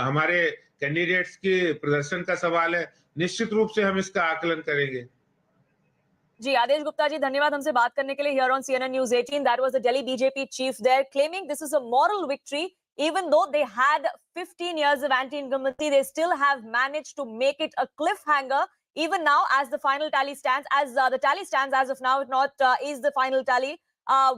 हमारे कैंडिडेट्स के प्रदर्शन का सवाल है, निश्चित रूप से हम इसका आकलन करेंगे।
जी, आदेश गुप्ता जी, धन्यवाद हमसे बात करने के लिए here on CNN News 18. That was the Delhi BJP chief there claiming this is a moral victory. Even though they had 15 years of anti-incumbency, they still have managed to make it a cliffhanger. Even now, as the final tally stands, the tally stands as of now, not is the final tally.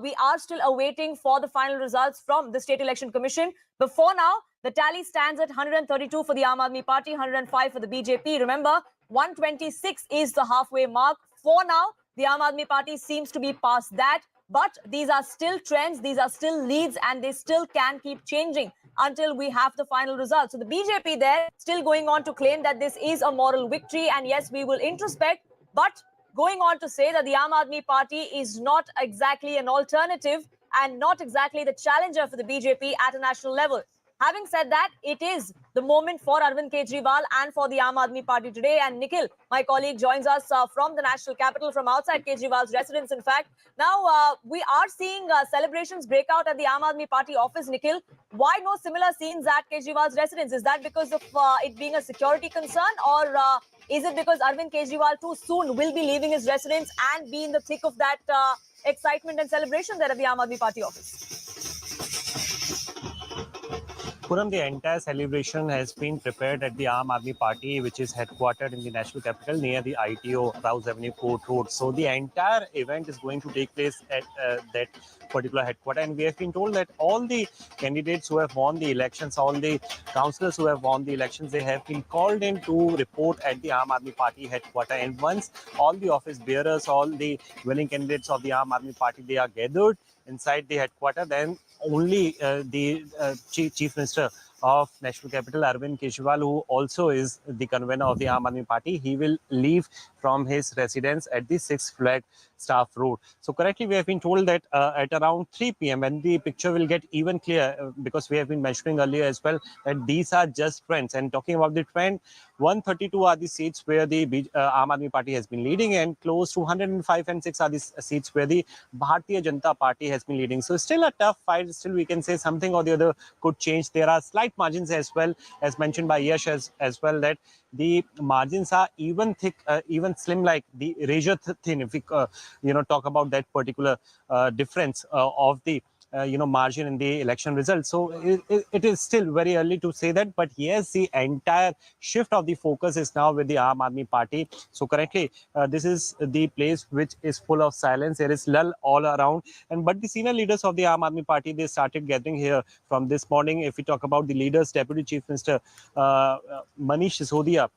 We are still awaiting for the final results from the State Election Commission. Before now, the tally stands at 132 for the Aam Aadmi Party, 105 for the BJP. Remember, 126 is the halfway mark. For now, the Aam Aadmi Party seems to be past that. But these are still trends, these are still leads, and they still can keep changing until we have the final result. So the BJP there still going on to claim that this is a moral victory, and yes, we will introspect, but going on to say that the Aam Aadmi Party is not exactly an alternative and not exactly the challenger for the BJP at a national level. Having said that, it is the moment for Arvind Kejriwal and for the Aam Aadmi Party today. And Nikhil, my colleague, joins us from the national capital, from outside Kejriwal's residence, in fact. Now, we are seeing celebrations break out at the Aam Aadmi Party office, Nikhil. Why no similar scenes at Kejriwal's residence? Is that because of it being a security concern, or is it because Arvind Kejriwal too soon will be leaving his residence and be in the thick of that excitement and celebration there at the Aam Aadmi Party office?
Puram, the entire celebration has been prepared at the Aam Aadmi Party, which is headquartered in the national capital near the ITO, Rouse Avenue, Court Road. So the entire event is going to take place at that particular headquarters. And we have been told that all the candidates who have won the elections, all the councillors who have won the elections, they have been called in to report at the Aam Aadmi Party headquarters. And once all the office bearers, all the winning candidates of the Aam Aadmi Party, they are gathered inside the headquarters, then only the Chief Minister of National Capital, Arvind Kejriwal, who also is the convener of the Aam Aadmi Party, he will leave from his residence at the 6th Flag Staff Road. So currently we have been told that at around 3 p.m. and the picture will get even clear, because we have been mentioning earlier as well that these are just trends. And talking about the trend, 132 are the seats where the Aam Aadmi Party has been leading, and close to 105 and 6 are the seats where the Bharatiya Janata Party has been leading. So still a tough fight. Still we can say something or the other could change. There are slight margins as well, as mentioned by Yash as well, that the margins are even thick, even slim, like the razor thin. If we talk about that particular difference of the margin in the election results. So it is still very early to say that, but yes, the entire shift of the focus is now with the Aam Aadmi Party. So currently this is the place which is full of silence. There is lull all around, but the senior leaders of the Aam Aadmi Party, they started gathering here from this morning. If we talk about the leaders, Deputy Chief Minister Manish Sisodia,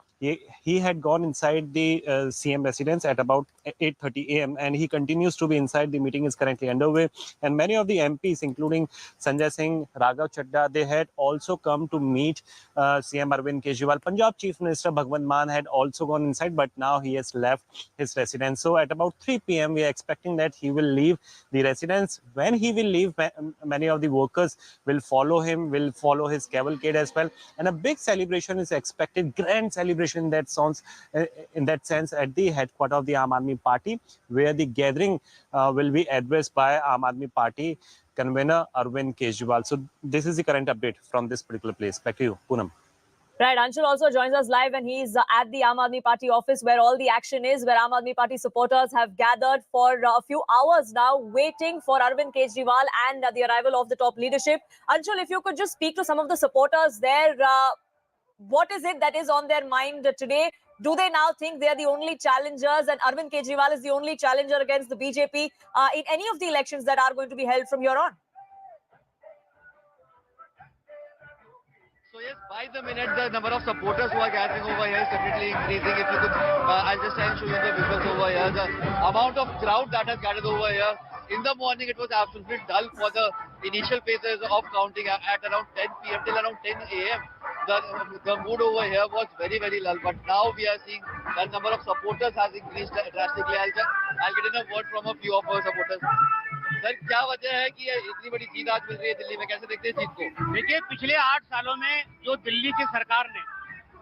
he had gone inside the CM residence at about 8:30 a.m. and he continues to be inside. The meeting is currently underway, and many of the MPs, including Sanjay Singh, Raghav Chadha, they had also come to meet CM Arvind Kejriwal. Punjab Chief Minister Bhagwant Mann had also gone inside, but now he has left his residence. So at about 3 p.m. we are expecting that he will leave the residence. When he will leave, many of the workers will follow him, will follow his cavalcade as well, and a big celebration is expected, grand celebration in that sense at the headquarters of the Aam Aadmi Party, where the gathering will be addressed by Aam Aadmi Party convener Arvind Kejriwal. So this is the current update from this particular place. Back to you, Poonam.
Right, Anshul also joins us live, and he's at the Aam Aadmi Party office where all the action is, where Aam Aadmi Party supporters have gathered for a few hours now, waiting for Arvind Kejriwal and the arrival of the top leadership. Anshul, if you could just speak to some of the supporters there, what is it that is on their mind today? Do they now think they are the only challengers and Arvind Kejriwal is the only challenger against the BJP in any of the elections that are going to be held from here on?
So yes, by the minute, the number of supporters who are gathering over here is definitely increasing. If you could, I'll just try and show you the visuals over here. The amount of crowd that has gathered over here. In the morning, it was absolutely dull for the initial phases of counting at around 10 p.m. till around 10 a.m. The mood over here was very, very lull. But now we are seeing the number of supporters has increased drastically. I'll get in a word from a few of our supporters. Sir क्या वजह है कि ये इतनी बड़ी जीत आज मिल रही है दिल्ली में, कैसे देखते हैं जीत को?
देखिए, पिछले 8 सालों में जो दिल्ली की सरकार ने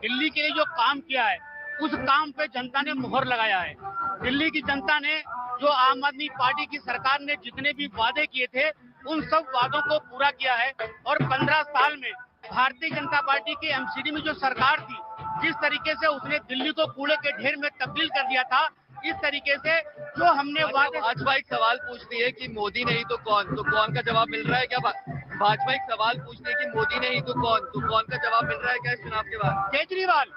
दिल्ली के लिए जो काम किया है, उस काम पे जनता ने मुहर लगाया है। दिल्ली की जनता ने जो आम आदमी पार्टी की सरकार ने जितने भी वादे किए थे, उन सब वादों को पूरा किया है। और 15 साल में भारतीय जनता पार्टी की MCD में जो सरकार थी, जिस तरीके से उसने दिल्ली को कूड़े के ढेर में तब्दील कर दिया था, इस तरीके से जो हमने
भाजपा एक सवाल पूछती है कि मोदी नहीं तो कौन का जवाब मिल रहा है क्या? भाजपा एक सवाल पूछती है कि मोदी नहीं तो कौन का जवाब मिल रहा है क्या इस चुनाव के बाद?
केजरीवाल,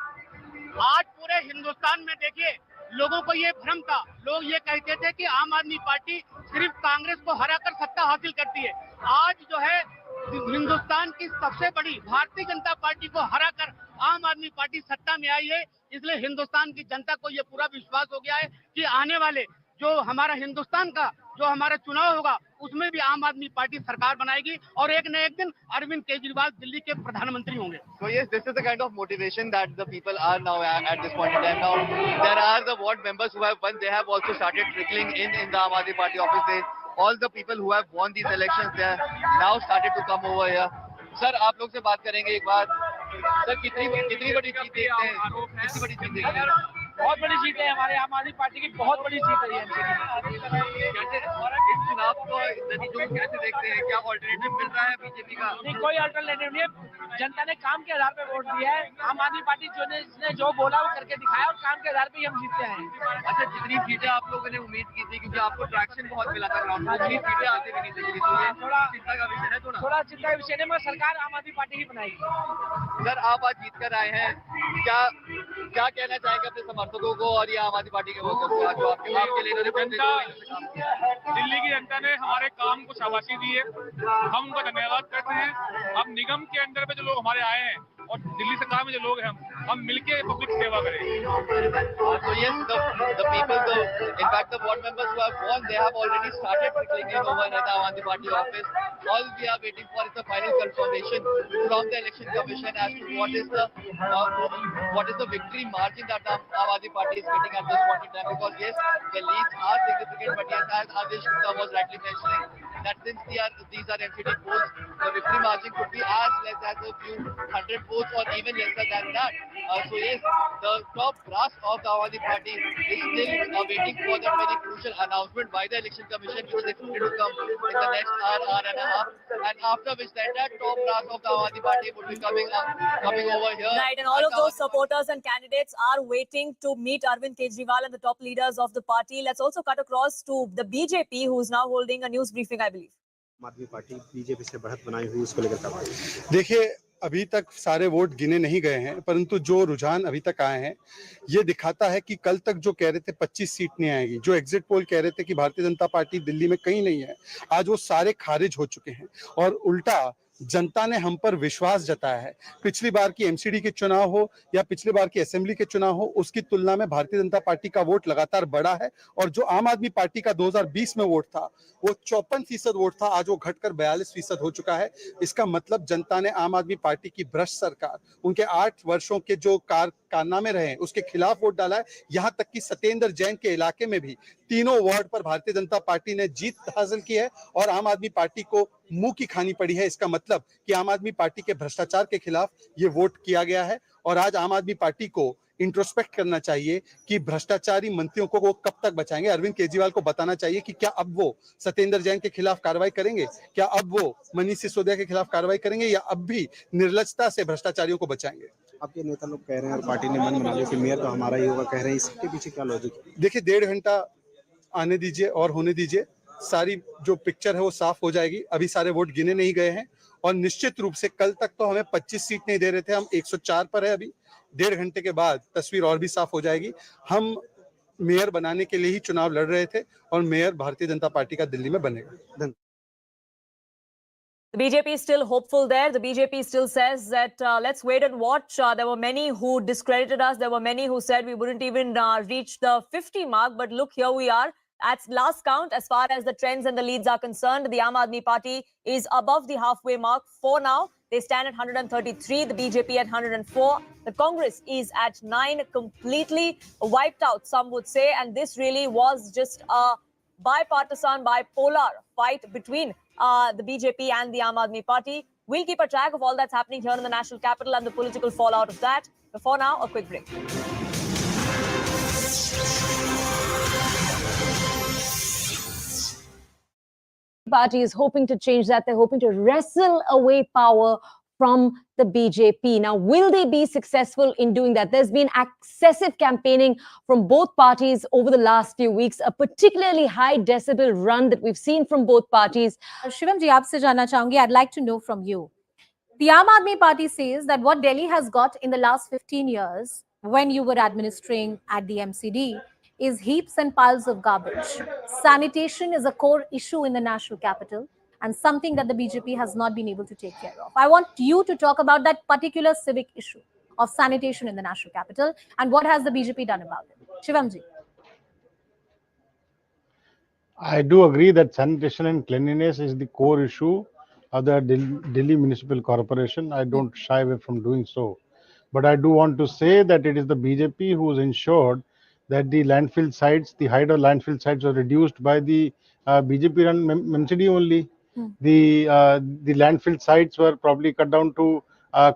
आज पूरे हिंदुस्तान में देखिए, लोगों को ये भ्रम था, लोग ये कहते थे कि आम आदमी पार्टी सिर्फ कांग्रेस को हराकर सत्ता हासिल करती है। आज जो है हिंदुस्तान की सबसे बड़ी भारतीय जनता पार्टी को हराकर आम आदमी पार्टी सत्ता में आई है। इसलिए हिंदुस्तान की जनता को ये पूरा विश्वास हो गया है कि आने वाले जो हमारा हिंदुस्तान का जो हमारा चुनाव होगा, उसमें भी आम आदमी पार्टी सरकार बनाएगी और एक न एक दिन अरविंद केजरीवाल दिल्ली के प्रधानमंत्री होंगे।
So yes, this is the kind of motivation that the people are now at this point in time. Now there are the ward members who have won. They have also started trickling in the Aam Aadmi Party office. All the people who have won these elections, they have now started to come over here. Sir आप लोग से बात करेंगे एक बार। Sir कितनी बड़ी जीत देखते हैं? कितनी बड़ी जीत देखते हैं?
बहुत बड़ी जीत है हमारे आम आदमी पार्टी की, बहुत बड़ी जीत है
कैसे इस चुनाव को नतीजों को कैसे देखते हैं? क्या ऑल्टरनेटिव मिल रहा है बीजेपी का?
नहीं, कोई अल्टरनेटिव नहीं है। जनता ने काम के आधार पर वोट दिया है। आम आदमी पार्टी ने जो बोला वो करके दिखाया और काम के आधार पर ही हम जीतते हैं।
अच्छा, जितनी सीटें आप लोगों ने उम्मीद की थी, क्योंकि आपको ट्रैक्शन बहुत मिला था ग्राउंड में, जितनी सीटें आते भी नहीं थे, तो ये थोड़ा चिंता का विषय है।
थोड़ा चिंता का विषय है, मगर सरकार आम आदमी पार्टी ही बनाएगी।
सर आप आज जीत कर आए हैं, क्या कहना चाहेंगे अपने समर्थकों को और ये आम आदमी पार्टी के वर्कर्स को जो आपके लिए
दिल्ली की जनता ने हमारे काम को शाबाशी दी है, हम उनका धन्यवाद करते हैं। अब निगम के अंदर में जो लोग हमारे आए हैं और दिल्ली सरकार में जो लोग हैं, हम मिलके पब्लिक सेवा करें।
So yes, the people, in fact the board members who have won, they have already started trickling in over at the Aam Aadmi Party office. All we are waiting for is the final confirmation from the election commission as to what is the victory margin that the Aam Aadmi Party is getting at this point in time. Because yes, the leads are significant, but yes, as Adesh Gupta was rightly mentioning, that since these are MCD polls, the victory margin could be as less as a few hundred votes or even lesser than that. So yes, the top brass of the Aam Aadmi Party is still waiting for that very crucial announcement by the election commission, which is expected to come in the next hour and a half, and after which the entire top brass of the Aam Aadmi Party would be coming over here.
Right, and all of those supporters and candidates are waiting to meet Arvind Kejriwal and the top leaders of the party. Let's also cut across to the BJP, who is now holding a news briefing, I believe.
आम आदमी party BJP से बढ़त बनाई हुई, उसको लेकर क्या?
देखिए, अभी तक सारे वोट गिने नहीं गए हैं, परंतु जो रुझान अभी तक आए हैं ये दिखाता है कि कल तक जो कह रहे थे 25 सीट नहीं आएगी, जो एग्जिट पोल कह रहे थे कि भारतीय जनता पार्टी दिल्ली में कहीं नहीं है, आज वो सारे खारिज हो चुके हैं और उल्टा
जनता ने हम पर विश्वास जताया है। पिछली बार की एमसीडी के चुनाव हो या पिछली बार की असेंबली के चुनाव हो, उसकी तुलना में भारतीय जनता पार्टी का वोट लगातार बढ़ा है और जो आम आदमी पार्टी का 2020 में वोट था वो 54% वोट था, आज वो घटकर 42% हो चुका है। इसका मतलब जनता ने आम आदमी पार्टी की भ्रष्ट सरकार, उनके 8 वर्षों के जो कारनामे रहे उसके खिलाफ वोट डाला है। यहाँ तक कि सत्येंद्र जैन के इलाके में भी तीनों वार्ड पर भारतीय जनता पार्टी ने जीत हासिल की है और आम आदमी पार्टी को मुंह की खानी पड़ी है। इसका मतलब कि आम आदमी पार्टी के भ्रष्टाचार के खिलाफ ये वोट किया गया है और आज आम आदमी पार्टी को इंट्रोस्पेक्ट करना चाहिए कि भ्रष्टाचारी मंत्रियों को वो कब तक बचाएंगे। अरविंद केजरीवाल को बताना चाहिए कि क्या अब वो सत्येंद्र जैन के खिलाफ कार्रवाई करेंगे, क्या अब वो मनीष सिसोदिया के खिलाफ कार्रवाई करेंगे या अब भी निर्लजता से भ्रष्टाचारियों को बचाएंगे।
आपके नेता लोग कह रहे हैं और पार्टी ने मन बना लिया कि मेयर तो हमारा ही होगा, कह रहे हैं, इसके पीछे क्या लॉजिक है?
देखिए 1.5 घंटा आने दीजिए और होने दीजिए, सारी जो पिक्चर है वो साफ हो जाएगी। अभी सारे वोट गिने नहीं गए हैं और निश्चित रूप से कल तक तो हमें 25 सीट नहीं दे रहे थे, हम 104 पर है अभी। 1.5 घंटे के बाद तस्वीर और भी साफ हो जाएगी। हम मेयर बनाने के लिए ही चुनाव लड़ रहे थे और मेयर भारतीय जनता पार्टी का दिल्ली में बनेगा।
The BJP is still hopeful there. The BJP still says that let's wait and watch. There were many who discredited us. There were many who said we wouldn't even reach the 50 mark. But look, here we are. At last count, as far as the trends and the leads are concerned, the Aam Aadmi Party is above the halfway mark for now. They stand at 133, the BJP at 104. The Congress is at 9, completely wiped out, some would say. And this really was just a bipartisan, bipolar fight between the BJP and the Aam Aadmi Party. We'll keep a track of all that's happening here in the national capital and the political fallout of that. But for now, a quick break.
Party is hoping to change that. They're hoping to wrestle away power from the BJP. Now, will they be successful in doing that? There's been excessive campaigning from both parties over the last few weeks, a particularly high decibel run that we've seen from both parties.
Shivam ji, aapse janna chahungi, I'd like to know from you. The Aam Aadmi Party says that what Delhi has got in the last 15 years, when you were administering at the MCD, is heaps and piles of garbage. Sanitation is a core issue in the national capital and something that the BJP has not been able to take care of. I want you to talk about that particular civic issue of sanitation in the national capital and what has the BJP done about it. Shivam ji.
I do agree that sanitation and cleanliness is the core issue of the Delhi Municipal Corporation. I don't shy away from doing so. But I do want to say that it is the BJP who has ensured that the landfill sites, the height of landfill sites, were reduced by the BJP run MCD only. The landfill sites were probably cut down to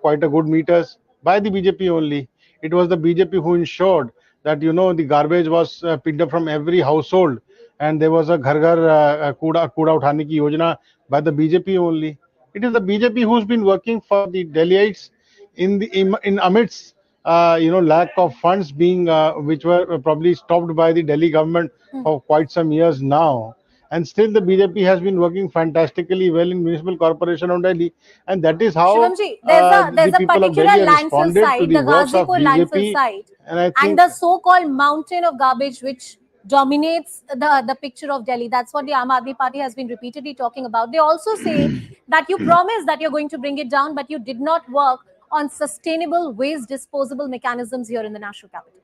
quite a good meters by the BJP only. It was the BJP who ensured that the garbage was picked up from every household, and there was a ghar ghar kuda uthane ki yojana by the BJP only. It is the BJP who's been working for the Delhiites in amidst lack of funds being which were probably stopped by the Delhi government for quite some years now. And still the BJP has been working fantastically well in Municipal Corporation of Delhi, and that is how
Shivamji, there's a
people of
particular
Delhi have
landfill
responded
site,
to
the
the works of
Ghazipur landfill
BJP.
site,
And I think
and the so-called mountain of garbage which dominates the picture of Delhi. That's what the Aam Aadmi Party has been repeatedly talking about. They also say that you promised that you're going to bring it down, but you did not work on sustainable waste disposable mechanisms here in the national capital.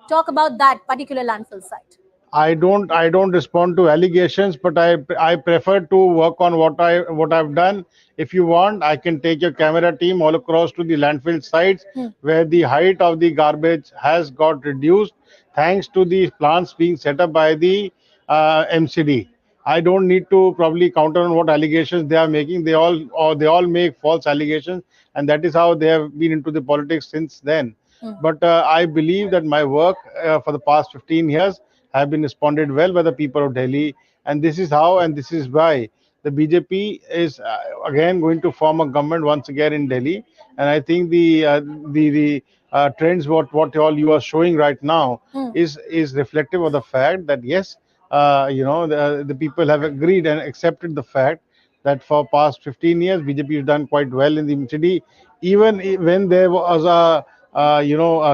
Talk about that particular landfill site.
I don't respond to allegations, but I prefer to work on what I've done. If you want, I can take your camera team all across to the landfill sites where the height of the garbage has got reduced thanks to the plants being set up by the MCD. I don't need to probably counter on what allegations they are making. They all make false allegations, and that is how they have been into the politics since then. But I believe that my work for the past 15 years have been responded well by the people of Delhi, and this is how and this is why the BJP is again going to form a government once again in Delhi. And I think the trends what all you are showing right now is reflective of the fact that yes, the people have agreed and accepted the fact that for past 15 years BJP has done quite well in the MCD, even when there was a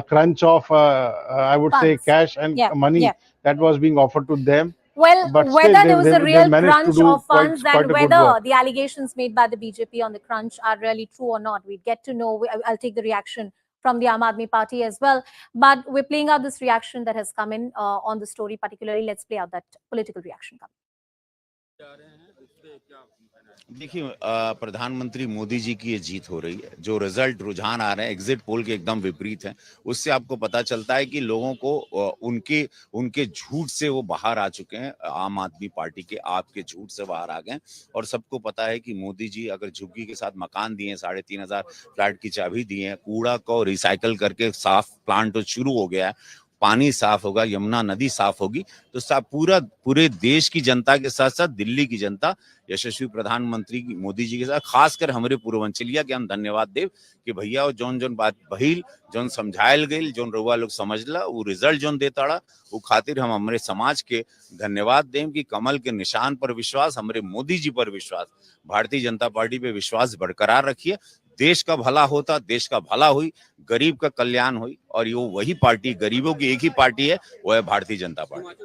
crunch of I would say cash and money that was being offered to them.
Well,
but still
whether there was a
they
real
managed to
crunch
do
of funds
quite
and
a good
whether
work.
the allegations made by the BJP on the crunch are really true or not, we'd get to know. I'll take the reaction from the Aam Aadmi Party as well. But we're playing out this reaction that has come in on the story particularly. Let's play out that political reaction.
देखिए प्रधानमंत्री मोदी जी की ये जीत हो रही है। जो result रुझान आ रहे हैं एग्जिट पोल के एकदम विपरीत हैं, उससे आपको पता चलता है कि लोगों को उनके झूठ से वो बाहर आ चुके हैं। आम आदमी पार्टी के आपके झूठ से बाहर आ गए और सबको पता है कि मोदी जी अगर झुग्गी के साथ मकान दिए, 3,500 फ्लैट की चाबी दी है, कूड़ा को रिसाइकल करके साफ प्लांट तो शुरू हो गया है, पानी साफ होगा, यमुना नदी साफ होगी, तो पूरे देश की जनता के साथ साथ दिल्ली की जनता यशस्वी प्रधानमंत्री मोदी जी के साथ, खासकर हमारे पूर्वांचलिया के हम धन्यवाद देव कि भैया जोन बात बहिल जोन समझायल गई, जोन रउआ लोग समझला, वो रिजल्ट जोन देताड़ा, वो खातिर हम हमारे समाज के धन्यवाद दें कि कमल के निशान पर विश्वास, हमारे मोदी जी पर विश्वास, भारतीय जनता पार्टी पे विश्वास बरकरार रखिए। देश का भला होता, देश का भला हुई, गरीब का कल्याण हुई, और ये वही पार्टी, गरीबों की एक ही पार्टी है, वो है भारतीय जनता पार्टी।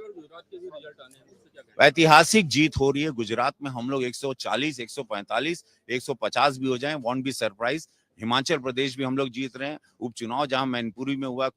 ऐतिहासिक जीत हो रही है गुजरात में। हम लोग 140, 145, 150 भी हो जाएं, want be surprise. Himachal Pradesh भी हम लोग जीत रहे हैं। उपचुनाव जहां मैनपुरी में हुआ।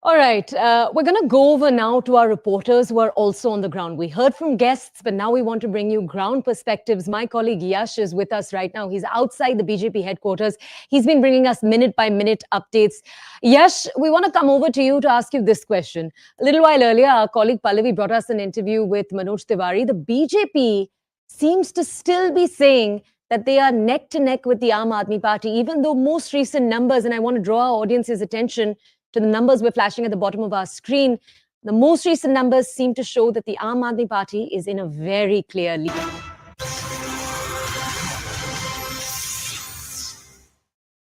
All right, we're going to go over now to our reporters who are also on the ground. We heard from guests, but now we want to bring you ground perspectives. My colleague Yash is with us right now. He's outside the BJP headquarters. He's been bringing us minute-by-minute updates. Yash, we want to come over to you to ask you this question. A little while earlier, our colleague Pallavi brought us an interview with Manoj Tiwari. The BJP seems to still be saying that they are neck to neck with the Aam Aadmi Party, even though most recent numbers, and I want to draw our audience's attention to the numbers we're flashing at the bottom of our screen, the most recent numbers seem to show that the Aam Aadmi Party is in a very clear lead.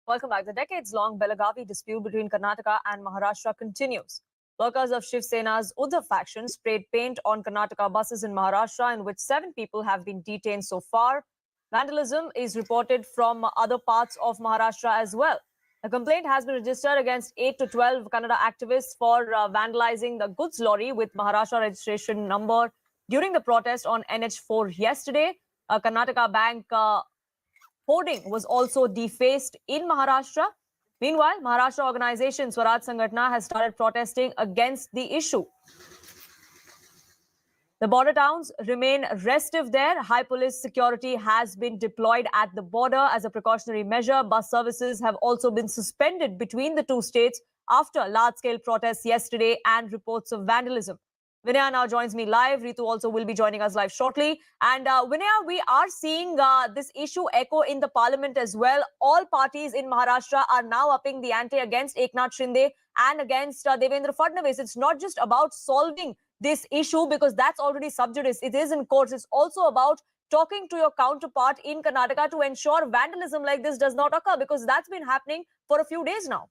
Welcome back. The decades-long Belagavi dispute between Karnataka and Maharashtra continues. Workers of Shiv Sena's Uddhav faction sprayed paint on Karnataka buses in Maharashtra, in which 7 people have been detained so far. Vandalism is reported from other parts of Maharashtra as well. A complaint has been registered against 8 to 12 Kannada activists for vandalizing the goods lorry with Maharashtra registration number during the protest on NH4 yesterday. A Karnataka bank hoarding was also defaced in Maharashtra. Meanwhile, Maharashtra organization Swaraj Sangatna has started protesting against the issue. The border towns remain restive there. High police security has been deployed at the border as a precautionary measure. Bus services have also been suspended between the two states after large-scale protests yesterday and reports of vandalism. Vinaya now joins me live. Ritu also will be joining us live shortly. And Vinaya, we are seeing this issue echo in the parliament as well. All parties in Maharashtra are now upping the ante against Eknath Shinde and against Devendra Fadnavis. It's not just about solving this issue because that's already sub judice. It is in courts. It's also about talking to your counterpart in Karnataka to ensure vandalism like this does not occur, because that's been happening for a few days now.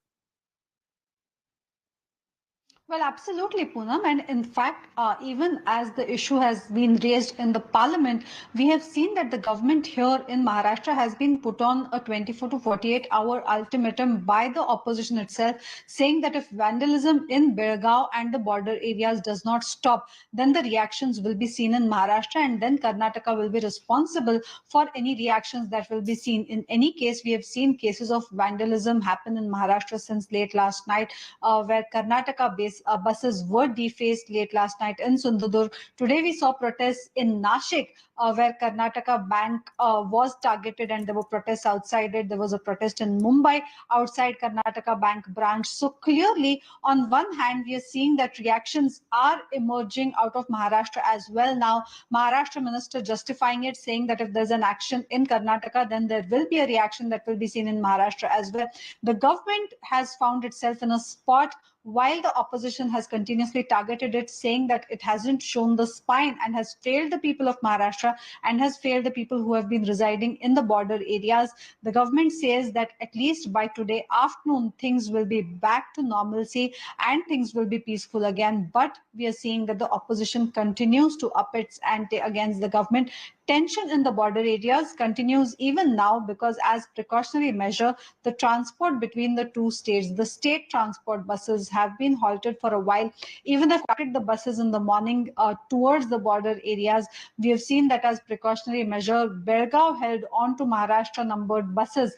Well, absolutely, Poonam. And in fact, even as the issue has been raised in the parliament, we have seen that the government here in Maharashtra has been put on a 24 to 48-hour ultimatum by the opposition itself, saying that if vandalism in Belgaum and the border areas does not stop, then the reactions will be seen in Maharashtra, and then Karnataka will be responsible for any reactions that will be seen. In any case, we have seen cases of vandalism happen in Maharashtra since late last night, where Karnataka-based buses were defaced late last night in Sundurdurg. Today we saw protests in Nashik, where Karnataka Bank was targeted and there were protests outside it. There was a protest in Mumbai outside Karnataka Bank branch. So clearly, on one hand, we are seeing that reactions are emerging out of Maharashtra as well now. Maharashtra minister justifying it, saying that if there's an action in Karnataka, then there will be a reaction that will be seen in Maharashtra as well. The government has found itself in a spot while the opposition has continuously targeted it, saying that it hasn't shown the spine and has failed the people of Maharashtra and has failed the people who have been residing in the border areas. The government says that at least by today afternoon, things will be back to normalcy and things will be peaceful again. But we are seeing that the opposition continues to up its ante against the government, tension in the border areas continues even now because as precautionary measure, the transport between the two states, the state transport buses have been halted for a while. Even if the buses in the morning towards the border areas, we have seen that as precautionary measure, Belgaum held on to Maharashtra numbered buses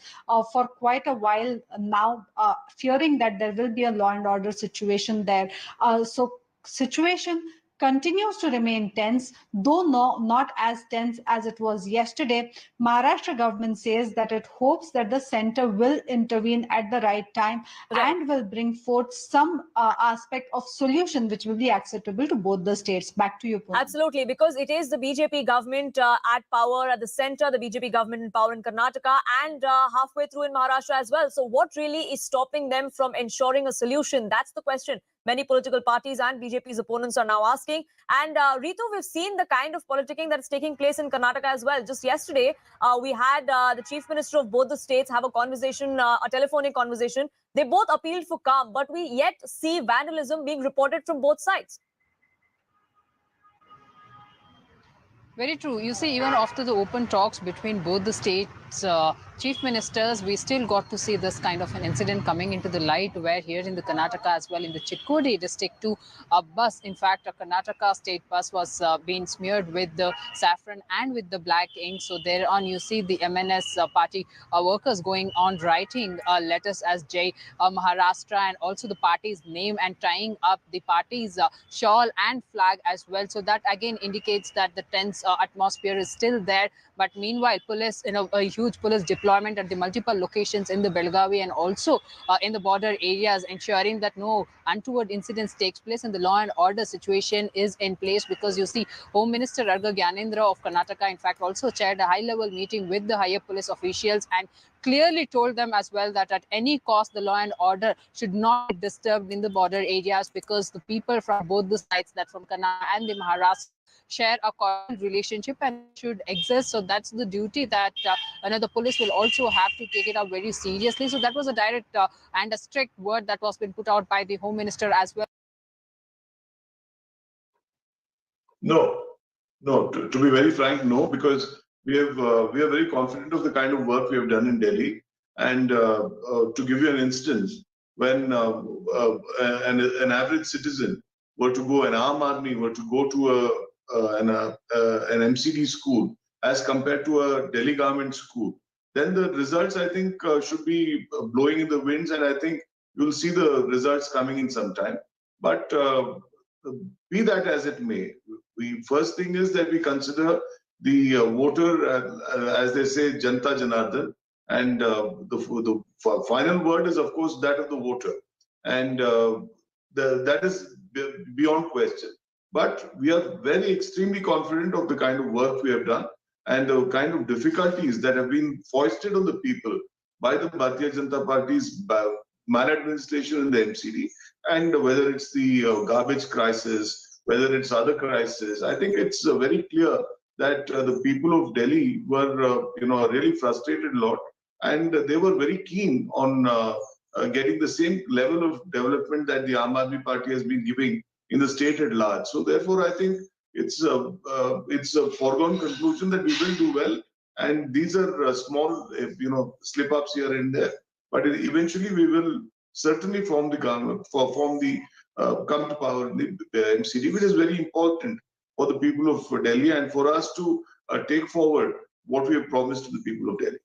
for quite a while now, fearing that there will be a law and order situation there. So situation continues to remain tense, though not as tense as it was yesterday. Maharashtra government says that it hopes that the center will intervene at the right time and will bring forth some aspect of solution which will be acceptable to both the states. Back to you, Poonam.
Absolutely, because it is the BJP government at power at the center, the BJP government in power in Karnataka and halfway through in Maharashtra as well. So what really is stopping them from ensuring a solution? That's the question many political parties and BJP's opponents are now asking. And Ritu, we've seen the kind of politicking that is taking place in Karnataka as well. Just yesterday, we had the chief minister of both the states have a conversation, a telephonic conversation. They both appealed for calm, but we yet see vandalism being reported from both sides.
Very true. You see, even after the open talks between both the states' chief ministers, we still got to see this kind of an incident coming into the light, where here in the Karnataka as well, in the Chikkodi district, a bus, in fact, a Karnataka state bus was being smeared with the saffron and with the black ink. So thereon, you see the MNS party workers going on writing letters as Jai Maharashtra and also the party's name and tying up the party's shawl and flag as well. So that again indicates that the tense atmosphere is still there. But meanwhile, police, a huge police deployment at the multiple locations in the Belgavi and also in the border areas, ensuring that no untoward incidents takes place and the law and order situation is in place. Because you see, Home Minister Arga Gyanendra of Karnataka, in fact, also chaired a high-level meeting with the higher police officials and clearly told them as well that at any cost, the law and order should not be disturbed in the border areas, because the people from both the sides, that from Karnataka and the Maharashtra, share a common relationship and should exist. So that's the duty that the police will also have to take it up very seriously. So that was a direct and a strict word that was been put out by the Home Minister as well.
No, to be very frank, no, because we are very confident of the kind of work we have done in Delhi. And to give you an instance, when an average citizen were to go, an Aam Aadmi were to go to an MCD school as compared to a Delhi government school, then the results, I think, should be blowing in the winds, and I think you'll see the results coming in some time. But be that as it may, the first thing is that we consider the voter, as they say, Janta Janardhan, and the final word is, of course, that of the voter, and that is beyond question. But we are very extremely confident of the kind of work we have done and the kind of difficulties that have been foisted on the people by the Bharatiya Janata Party's maladministration in the MCD, and whether it's the garbage crisis, whether it's other crises. I think it's very clear that the people of Delhi were, really frustrated a lot, and they were very keen on getting the same level of development that the Aam Aadmi Party has been giving in the state at large. So therefore, I think it's a foregone conclusion that we will do well. And these are small, slip-ups here and there. But eventually, we will certainly form the government, come to power in the MCD, which is very important for the people of Delhi and for us to take forward what we have promised to the people of Delhi.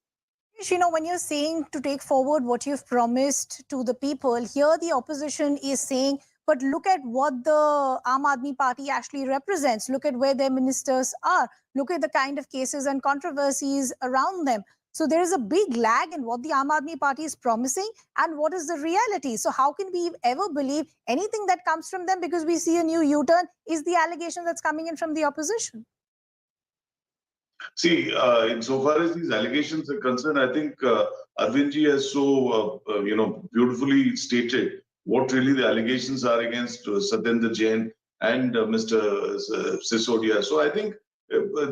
When you're saying to take forward what you've promised to the people, here the opposition is saying, but look at what the Aam Aadmi Party actually represents. Look at where their ministers are. Look at the kind of cases and controversies around them. So there is a big lag in what the Aam Aadmi Party is promising and what is the reality. So how can we ever believe anything that comes from them, because we see a new U-turn is the allegation that's coming in from the opposition?
See, insofar as these allegations are concerned, I think Arvindji has so, beautifully stated what really the allegations are against Satyendra Jain and Mr. Sisodia. So I think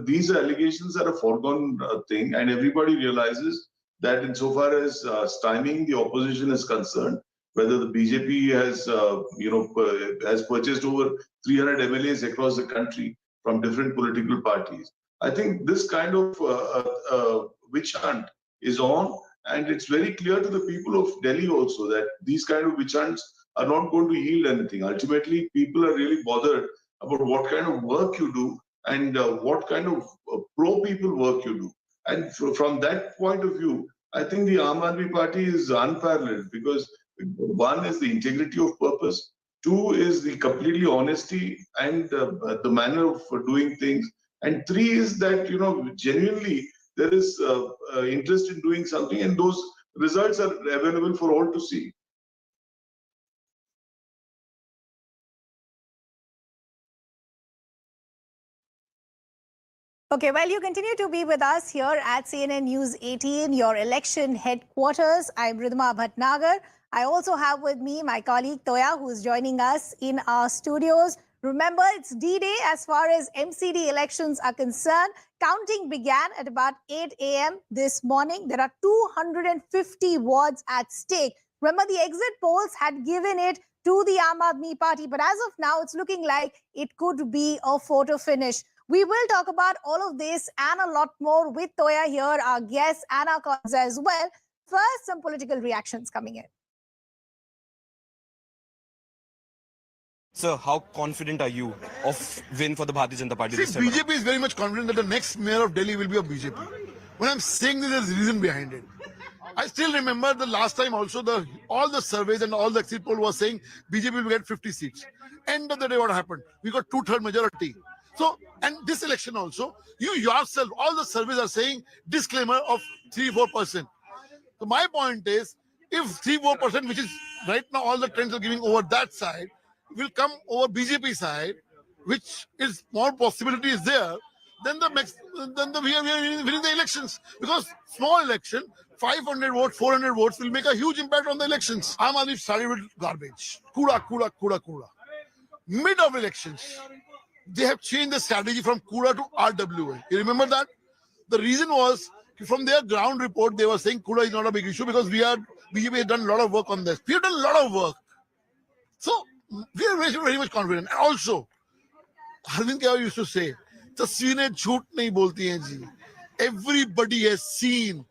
these allegations are a foregone thing, and everybody realizes that insofar as stymieing the opposition is concerned, whether the BJP has purchased over 300 MLAs across the country from different political parties. I think this kind of witch hunt is on, and it's very clear to the people of Delhi also that these kind of witch hunts are not going to yield anything. Ultimately, people are really bothered about what kind of work you do and what kind of pro-people work you do. And from that point of view, I think the Aam Aadmi Party is unparalleled because one is the integrity of purpose, two is the completely honesty and the manner of doing things, and three is that, you know, genuinely there is interest in doing something, and those results are available for all to see.
Okay, well, you continue to be with us here at CNN News 18, your election headquarters. I'm Ridhima Bhatnagar. I also have with me my colleague Toya, who is joining us in our studios. Remember, it's D-Day as far as MCD elections are concerned. Counting began at about 8 a.m. this morning. There are 250 wards at stake. Remember, the exit polls had given it to the Aam Aadmi Party, but as of now, it's looking like it could be a photo finish. We will talk about all of this and a lot more with Toya here, our guests and our colleagues as well. First, some political reactions coming in.
Sir, how confident are you of win for the Bharatiya Janata Party this time?
BJP is very much confident that the next mayor of Delhi will be of BJP. When I'm saying this, there's a reason behind it. I still remember the last time also all the surveys and all the exit poll was saying BJP will get 50 seats. End of the day, what happened? We got 2/3 majority. So, and this election also, you yourself, all the surveys are saying disclaimer of 3-4%. So my point is, if 3-4%, which is right now all the trends are giving over that side, will come over BJP side, which is more possibility is there, then we are winning the elections. Because small election, 500 votes, 400 votes will make a huge impact on the elections. Aam Aadmi started with garbage. Kuda. Mid of elections, they have changed the strategy from Kuda to RWA. You remember that? The reason was, from their ground report, they were saying Kuda is not a big issue because BJP has done a lot of work on this. We have done a lot of work. So, we are very much confident. And also, Arvind Kejriwal used to say, "Tasveerein jhoot nahi bolti hain ji." Everybody has seen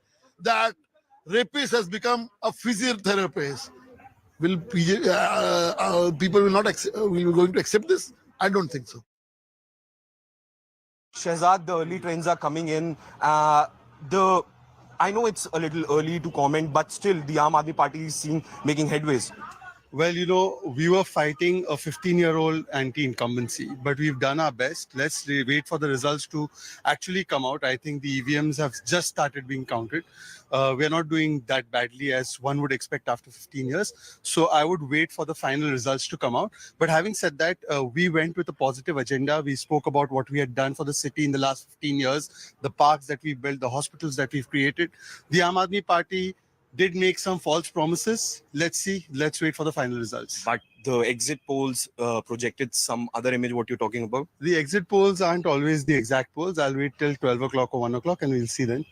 that rapist has become a physiotherapist. Will people will going to accept this? I don't think so.
Shehzad, the early trends are coming in. I know it's a little early to comment, but still the Aam Aadmi Party is making headways.
Well, you know, we were fighting a 15-year-old anti-incumbency, but we've done our best. Let's wait for the results to actually come out. I think the EVMs have just started being counted. We're not doing that badly as one would expect after 15 years. So I would wait for the final results to come out. But having said that, we went with a positive agenda. We spoke about what we had done for the city in the last 15 years, the parks that we built, the hospitals that we've created. The Aam Aadmi Party did make some false promises. Let's see. Let's wait for the final results.
But the exit polls projected some other image, what you're talking about?
The exit polls aren't always the exact polls. I'll wait till 12 o'clock or 1 o'clock and we'll see then.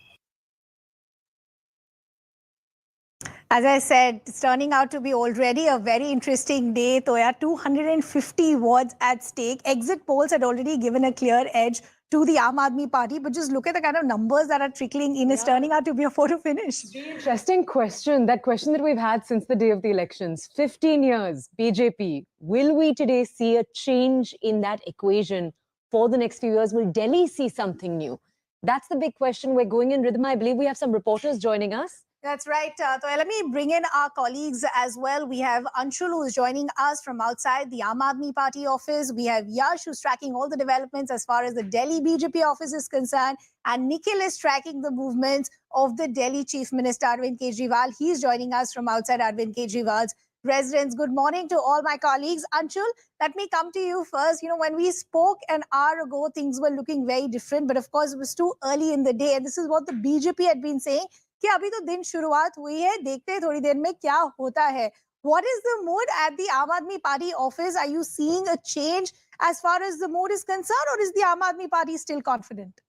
As I said, it's turning out to be already a very interesting day. Toya, 250 wards at stake. Exit polls had already given a clear edge to the Aam Aadmi Party, but just look at the kind of numbers that are trickling in. It's turning out to be a photo finish.
Interesting question. That question that we've had since the day of the elections. 15 years, BJP. Will we today see a change in that equation for the next few years? Will Delhi see something new? That's the big question. We're going in rhythm. I believe we have some reporters joining us.
That's right. Toya, let me bring in our colleagues as well. We have Anshul, who is joining us from outside the Aam Aadmi Party office. We have Yash, who's tracking all the developments as far as the Delhi BJP office is concerned. And Nikhil is tracking the movements of the Delhi Chief Minister, Arvind Kejriwal. He's joining us from outside Arvind Kejriwal's residence. Good morning to all my colleagues. Anshul, let me come to you first. You know, when we spoke an hour ago, things were looking very different. But of course, it was too early in the day. And this is what the BJP had been saying. कि अभी तो दिन शुरुआत हुई है, देखते हैं थोड़ी देर में क्या होता है. What is the mood at the Aam Aadmi Party office? Are you seeing a change as far as the mood is concerned, or is the Aam Aadmi Party still confident?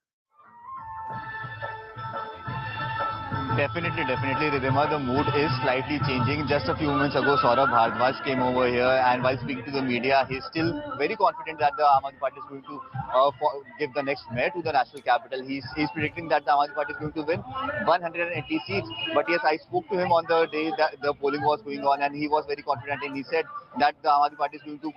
Definitely. Ridhima, the mood is slightly changing. Just a few moments ago, Saurabh Bhardwaj came over here, and while speaking to the media, he's still very confident that the Aam Aadmi Party is going to give the next mayor to the national capital. He's predicting that the Aam Aadmi Party is going to win 180 seats. But yes, I spoke to him on the day that the polling was going on, and he was very confident, and he said that the Aam Aadmi Party is going to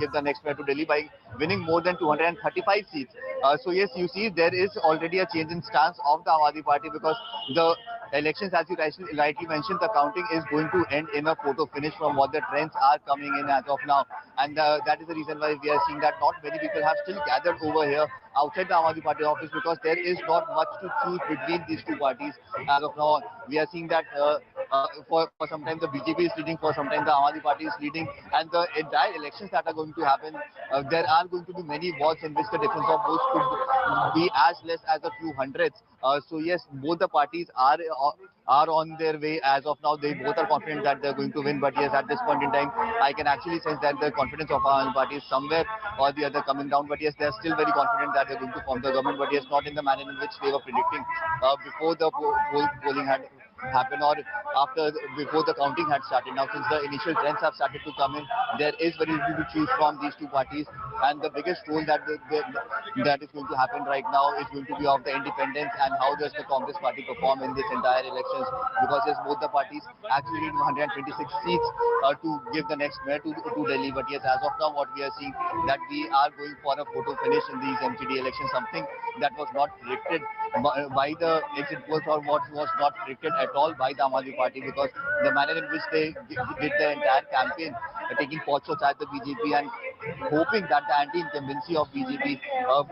give the next mayor to Delhi by winning more than 235 seats. So yes, you see, there is already a change in stance of the Aam Aadmi Party, because the elections, as you rightly mentioned, the counting is going to end in a photo finish from what the trends are coming in as of now. And that is the reason why we are seeing that not many people have still gathered over here outside the Aam Aadmi Party office, because there is not much to choose between these two parties as of now. We are seeing that for some time the BJP is leading, for some time the Aam Aadmi Party is leading, and the entire elections that are going to happen, there are going to be many votes in which the difference of votes could be as less as a few hundreds. So yes, both the parties are on their way as of now. They both are confident that they're going to win. But yes, at this point in time, I can actually sense that the confidence of our party is somewhere or the other coming down. But yes, they're still very confident that they're going to form the government. But yes, not in the manner in which they were predicting before the polling had happened, or before the counting had started. Now, since the initial trends have started to come in, there is very little to choose from these two parties, and the biggest role that is going to happen right now is going to be of the independents and how does the Congress party perform in this entire elections, because yes, both the parties actually need 126 seats to give the next mayor to Delhi. But yes, as of now, what we are seeing, that we are going for a photo finish in these MCD elections, something that was not predicted by the exit polls, or what was not predicted at all by the Aam Aadmi Party, because the manner in which they did the entire campaign, taking pot shots at the BJP and hoping that the anti-incumbency of BJP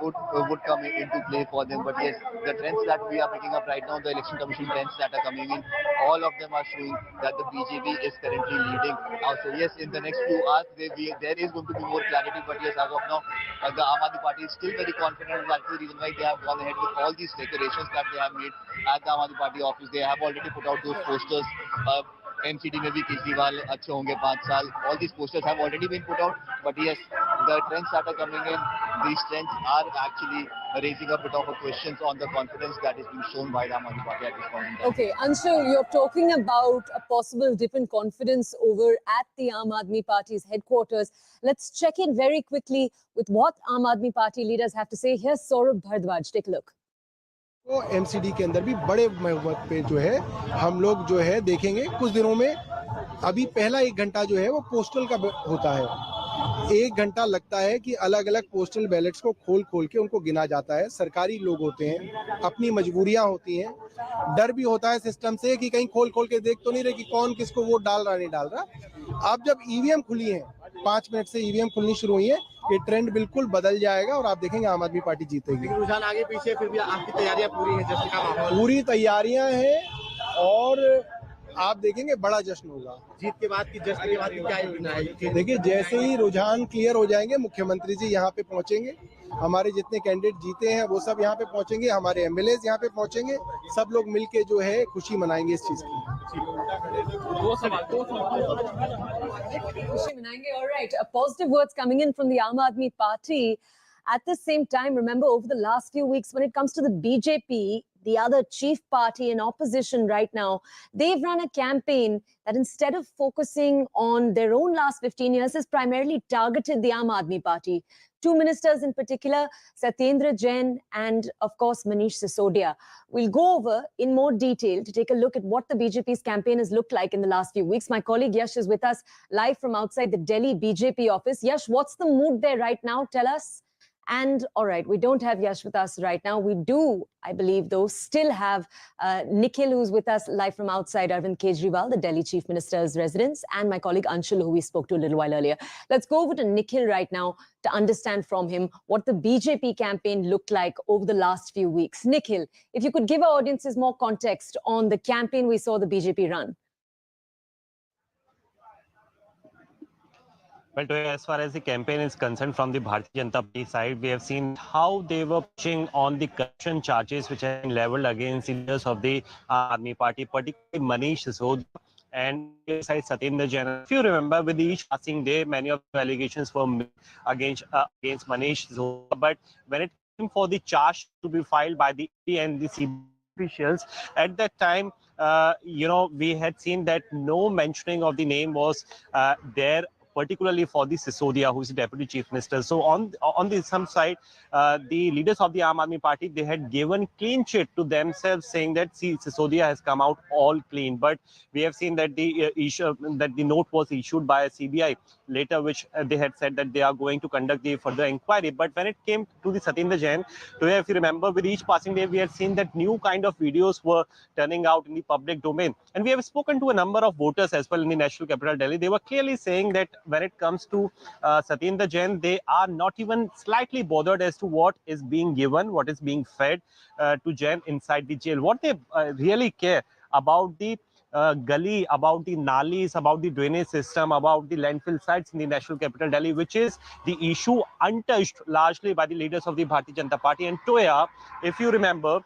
would come into play for them. But yes, the trends that we are picking up right now, the election commission trends that are coming in, all of them are showing that the BJP is currently leading. So yes, in the next few hours, there is going to be more clarity. But yes, as of now, the Aam Aadmi Party is still very confident. That's the reason why they have gone ahead with all these decorations that they have made at the Aam Aadmi Party office. They have already put out those posters. MCD में भी Kejriwal अच्छे होंगे 5 साल. All these posters have already been put out. But yes, the trends that are coming in, these trends are actually raising a bit of a questions on the confidence that is being shown by the Aam Aadmi Party at this point in time.
Okay, Anshul, you're talking about a possible dip in confidence over at the Aam Aadmi Party's headquarters. Let's check in very quickly with what Aam Aadmi Party leaders have to say. Here's Saurabh Bhardwaj. Take a look.
तो MCD के अंदर भी बड़े मत पे जो है हम लोग जो है देखेंगे कुछ दिनों में. अभी पहला 1 घंटा जो है वो पोस्टल का होता है. 1 घंटा लगता है कि अलग अलग पोस्टल बैलेट्स को खोल के उनको गिना जाता है. सरकारी लोग होते हैं, अपनी मजबूरियां होती हैं, डर भी होता है सिस्टम से कि कहीं खोल के देख तो नहीं रहे कि कौन किसको वोट डाल रहा नहीं डाल रहा. अब जब ईवीएम खुली है, 5 मिनट से ईवीएम खुलनी शुरू हुई है, ये ट्रेंड बिल्कुल बदल जाएगा और आप देखेंगे आम आदमी पार्टी जीतेगी.
रुझान आगे पीछे फिर भी आपकी तैयारियां पूरी हैं, जश्न का माहौल?
पूरी तैयारियां हैं और आप देखेंगे बड़ा जश्न होगा.
जीत के बाद की जश्न के बाद क्या योजना है?
देखिए, जैसे ही रुझान क्लियर हो जाएंगे, मुख्यमंत्री जी यहाँ पे पहुंचेंगे, हमारे जितने कैंडिडेट जीते हैं वो सब यहाँ पे पहुंचेंगे, हमारे एमएलएज यहाँ पे पहुंचेंगे, सब लोग मिलके जो है खुशी मनाएंगे इस चीज की.
खुशी मनाएंगे. All right, positive words coming in from the Aam Aadmi Party. At the same time, remember, over the last few weeks, when it comes to the BJP, the other chief party in opposition right now, they've run a campaign that instead of focusing on their own last 15 years, has primarily targeted the Aam Aadmi Party. 2 ministers in particular, Satyendra Jain and, of course, Manish Sisodia. We'll go over in more detail to take a look at what the BJP's campaign has looked like in the last few weeks. My colleague Yash is with us live from outside the Delhi BJP office. Yash, what's the mood there right now? Tell us. And all right, we don't have Yash with us right now. We do, I believe, though, still have Nikhil, who's with us live from outside Arvind Kejriwal, the Delhi Chief Minister's residence, and my colleague Anshul, who we spoke to a little while earlier. Let's go over to Nikhil right now to understand from him what the BJP campaign looked like over the last few weeks. Nikhil, if you could give our audiences more context on the campaign we saw the BJP run.
Well, as far as the campaign is concerned from the Bharatiya Janata Party side, we have seen how they were pushing on the corruption charges which have been leveled against leaders of the Aam Aadmi Party, particularly Manish Sisodia and Satyendra Jain. If you remember, with each passing day, many of the allegations were made against Manish Sisodia. But when it came for the charge to be filed by the ED and the CBI, officials. At that time, we had seen that no mentioning of the name was there, particularly for the Sisodia, who is the Deputy Chief Minister. So on the some side, the leaders of the Aam Aadmi Party, they had given clean sheet to themselves, saying that Sisodia has come out all clean. But we have seen that the note was issued by a CBI later, which they had said that they are going to conduct the further inquiry. But when it came to the Satyendra Jain, today, if you remember, with each passing day, we had seen that new kind of videos were turning out in the public domain. And we have spoken to a number of voters as well in the national capital, Delhi. They were clearly saying that when it comes to Satyendra Jain, they are not even slightly bothered as to what is being given, what is being fed to Jain inside the jail. What they really care about the gully, about the nalis, about the drainage system, about the landfill sites in the national capital Delhi, which is the issue untouched largely by the leaders of the Bharatiya Janata Party. And Toya, if you remember,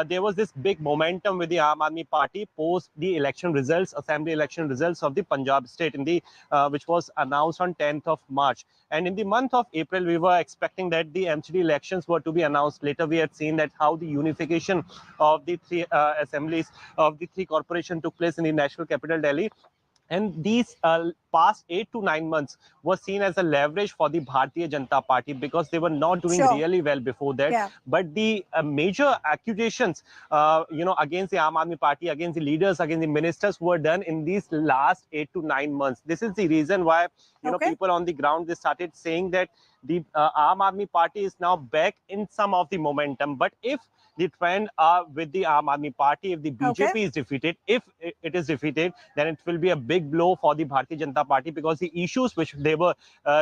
there was this big momentum with the Aam Aadmi Party post the election results, assembly election results of the Punjab state, in the which was announced on 10th of March. And in the month of April, we were expecting that the MCD elections were to be announced. Later, we had seen that how the unification of the three assemblies of the three corporations took place in the national capital Delhi. And these past 8 to 9 months were seen as a leverage for the Bharatiya Janata Party, because they were not doing really well before that.
Yeah.
But the major accusations, against the Aam Aadmi Party, against the leaders, against the ministers, were done in these last 8 to 9 months. This is the reason why people on the ground, they started saying that the Aam Aadmi Party is now back in some of the momentum. But if the trend with the Aam Aadmi Party, if the BJP is defeated, if it is defeated, then it will be a big blow for the Bharatiya Janata Party, because the issues which they were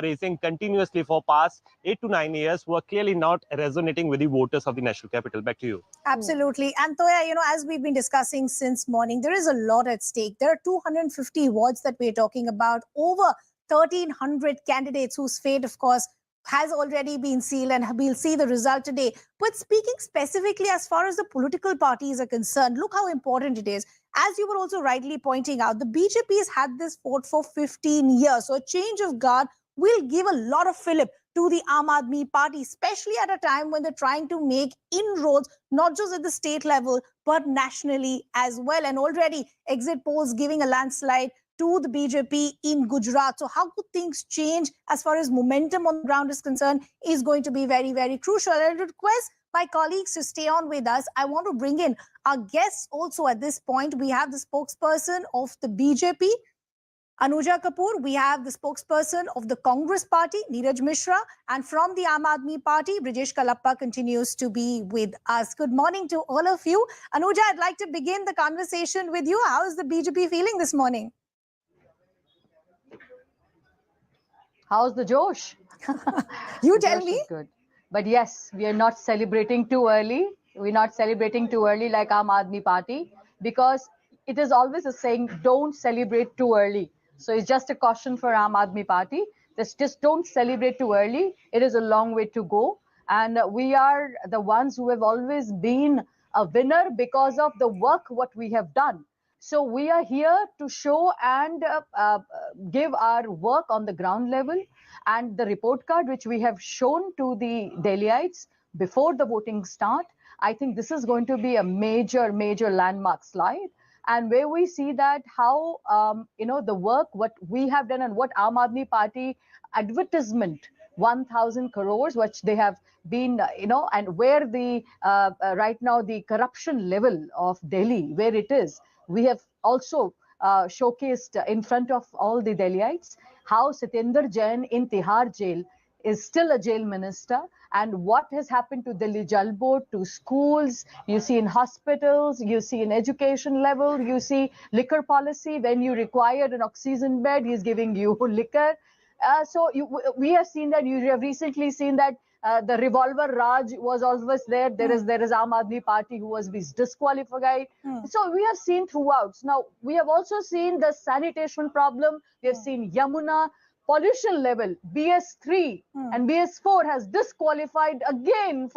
raising continuously for past 8 to 9 years were clearly not resonating with the voters of the national capital. Back to you.
Absolutely. And Toya, as we've been discussing since morning, there is a lot at stake. There are 250 wards that we're talking about, over 1,300 candidates whose fate, of course, has already been sealed, and we'll see the result today. But speaking specifically as far as the political parties are concerned, look how important it is. As you were also rightly pointing out, the BJP has had this fort for 15 years. So a change of guard will give a lot of fillip to the Aam Aadmi Party, especially at a time when they're trying to make inroads, not just at the state level, but nationally as well. And already exit polls giving a landslide to the BJP in Gujarat. So how could things change as far as momentum on the ground is concerned is going to be very, very crucial. And I request my colleagues to stay on with us. I want to bring in our guests also at this point. We have the spokesperson of the BJP, Anuja Kapoor. We have the spokesperson of the Congress Party, Neeraj Mishra. And from the Aam Aadmi Party, Brijesh Kalappa continues to be with us. Good morning to all of you. Anuja, I'd like to begin the conversation with you. How is the BJP feeling this morning?
How's the Josh?
You tell me.
Good. But yes, we are not celebrating too early. We're not celebrating too early like Aam Aadmi Party, because it is always a saying, don't celebrate too early. So it's just a caution for Aam Aadmi Party. Just don't celebrate too early. It is a long way to go. And we are the ones who have always been a winner because of the work what we have done. So we are here to show and give our work on the ground level, and the report card which we have shown to the Delhiites before the voting start. I think this is going to be a major, major landmark slide, and where we see that how the work what we have done and what Aam Aadmi Party advertisement 1,000 crores which they have been and where the right now the corruption level of Delhi, where it is. We have also showcased in front of all the Delhiites how Satyendra Jain in Tihar jail is still a jail minister, and what has happened to Delhi Jal Board, to schools, you see in hospitals, you see in education level, you see liquor policy. When you required an oxygen bed, he's giving you liquor. So we have seen that. You have recently seen that the revolver Raj was always there. There is Aam Aadmi Party who was disqualified. So we have seen throughout. Now we have also seen the sanitation problem. We have seen Yamuna. Pollution level, BS3 and BS4 has disqualified again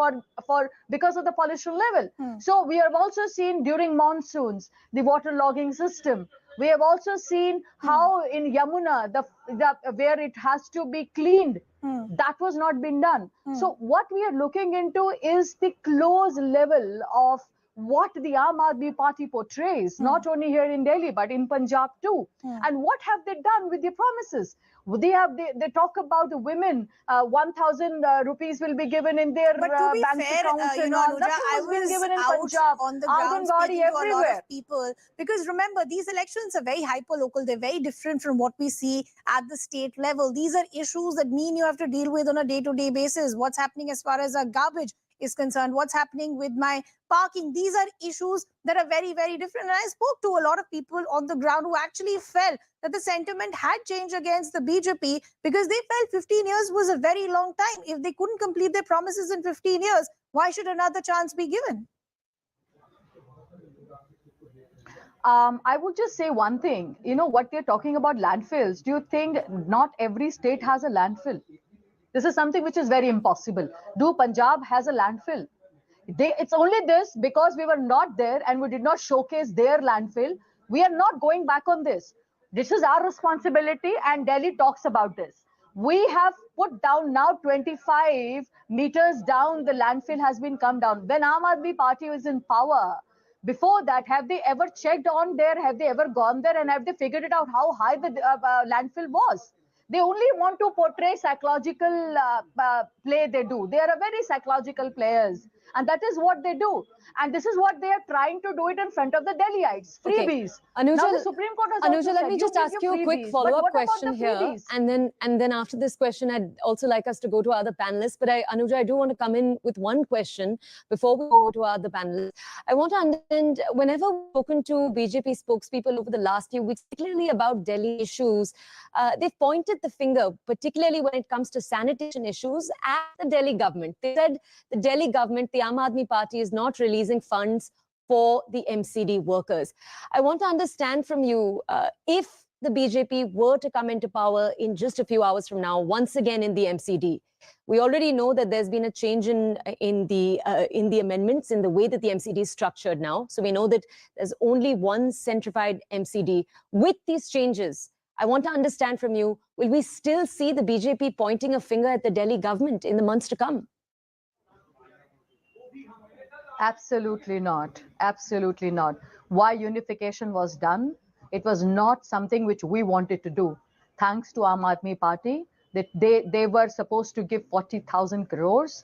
because of the pollution level. So we have also seen during monsoons the water logging system. We have also seen how in Yamuna where it has to be cleaned, that was not been done. So what we are looking into is the close level of what the Aam Aadmi Party portrays, not only here in Delhi, but in Punjab too. And what have they done with their promises? They talk about the women, 1,000 rupees will be given in their
But to be
bank
fair,
accounts and all.
Anuja,
Nothing
I
was being
was
given in
out
Punjab,
on the ground
Anganwadi
speaking to a lot
everywhere.
of people, because remember, these elections are very hyper-local. They're very different from what we see at the state level. These are issues that mean you have to deal with on a day-to-day basis. What's happening as far as our garbage is concerned, what's happening with my parking. These are issues that are very, very different. And I spoke to a lot of people on the ground who actually felt that the sentiment had changed against the BJP because they felt 15 years was a very long time. If they couldn't complete their promises in 15 years, why should another chance be given?
I would just say one thing. You know what they're talking about landfills. Do you think not every state has a landfill? This is something which is very impossible. Do Punjab has a landfill? It's only this because we were not there and we did not showcase their landfill. We are not going back on this. This is our responsibility and Delhi talks about this. We have put down now 25 meters down, the landfill has been come down. When Aam Aadmi Party was in power, before that, have they ever checked on there? Have they ever gone there and have they figured it out how high the landfill was? They only want to portray psychological play they do. They are a very psychological players. And that is what they do. And this is what they are trying to do it in front of the Delhiites. Freebies.
Anuja,
now the Supreme Court has also
let
said,
me just ask you a quick follow-up question here. And then after this question, I'd also like us to go to other panelists. But Anuja, I do want to come in with one question before we go to our other panelists. I want to understand, whenever we've spoken to BJP spokespeople over the last few weeks, particularly about Delhi issues, they've pointed the finger, particularly when it comes to sanitation issues, at the Delhi government. They said the Delhi government, the Aam Aadmi Party, is not releasing funds for the MCD workers. I want to understand from you, if the BJP were to come into power in just a few hours from now, once again in the MCD, we already know that there's been a change in the amendments, in the way that the MCD is structured now. So we know that there's only one centrified MCD. With these changes, I want to understand from you, will we still see the BJP pointing a finger at the Delhi government in the months to come?
Absolutely not. Absolutely not. Why unification was done? It was not something which we wanted to do. Thanks to Aam Aadmi Party, that they were supposed to give 40,000 crores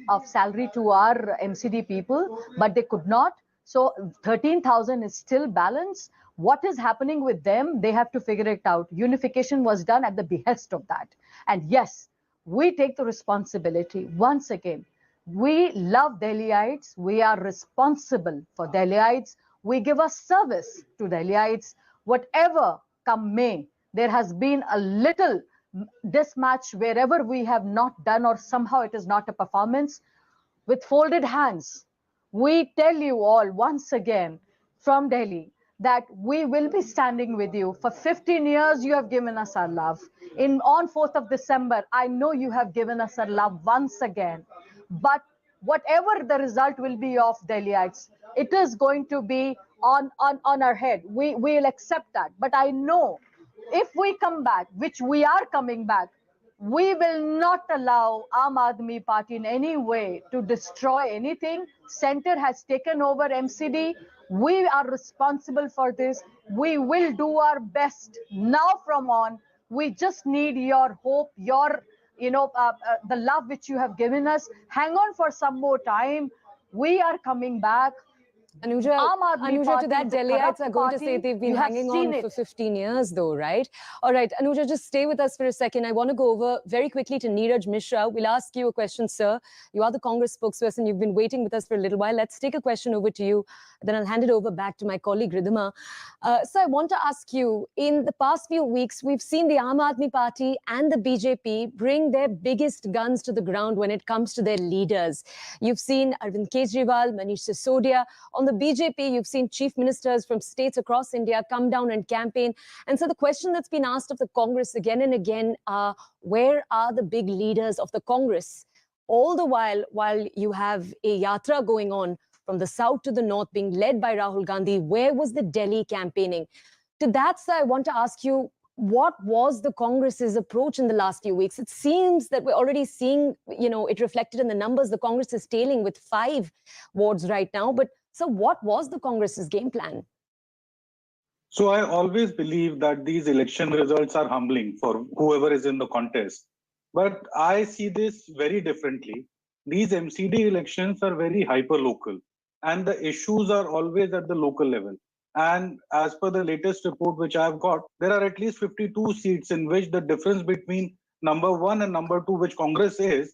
of salary to our MCD people, but they could not. So 13,000 is still balanced. What is happening with them? They have to figure it out. Unification was done at the behest of that. And yes, we take the responsibility once again. We love Delhiites. We are responsible for Delhiites. We give a service to Delhiites. Whatever come may, there has been a little mismatch wherever we have not done or somehow it is not a performance. With folded hands, we tell you all once again from Delhi that we will be standing with you. For 15 years, you have given us our love. On 4th of December, I know you have given us our love once again. But whatever the result will be of Delhiites, it is going to be on our head. We will accept that. But I know if we come back, which we are coming back, we will not allow Aam Aadmi Party in any way to destroy anything. Center has taken over MCD. We are responsible for this. We will do our best now from on. We just need your hope, your the love which you have given us. Hang on for some more time. We are coming back.
Anuja, to that, Delhiites are going to say they've been hanging on for 15 years though, right? All right, Anuja, just stay with us for a second. I want to go over very quickly to Neeraj Mishra. We'll ask you a question, sir. You are the Congress spokesperson. You've been waiting with us for a little while. Let's take a question over to you. Then I'll hand it over back to my colleague, Ridhima. So I want to ask you, in the past few weeks, we've seen the Aam Aadmi Party and the BJP bring their biggest guns to the ground when it comes to their leaders. You've seen Arvind Kejriwal, Manish Sisodia. On the BJP, you've seen chief ministers from states across India come down and campaign. And so the question that's been asked of the Congress again and again are, where are the big leaders of the Congress? All the while you have a yatra going on from the south to the north being led by Rahul Gandhi, where was the Delhi campaigning? To that, sir, I want to ask you, what was the Congress's approach in the last few weeks? It seems that we're already seeing, it reflected in the numbers. The Congress is tailing with 5 wards right now. But so what was the Congress's game plan?
So I always believe that these election results are humbling for whoever is in the contest. But I see this very differently. These MCD elections are very hyper-local, and the issues are always at the local level. And as per the latest report which I've got, there are at least 52 seats in which the difference between number 1 and number 2, which Congress is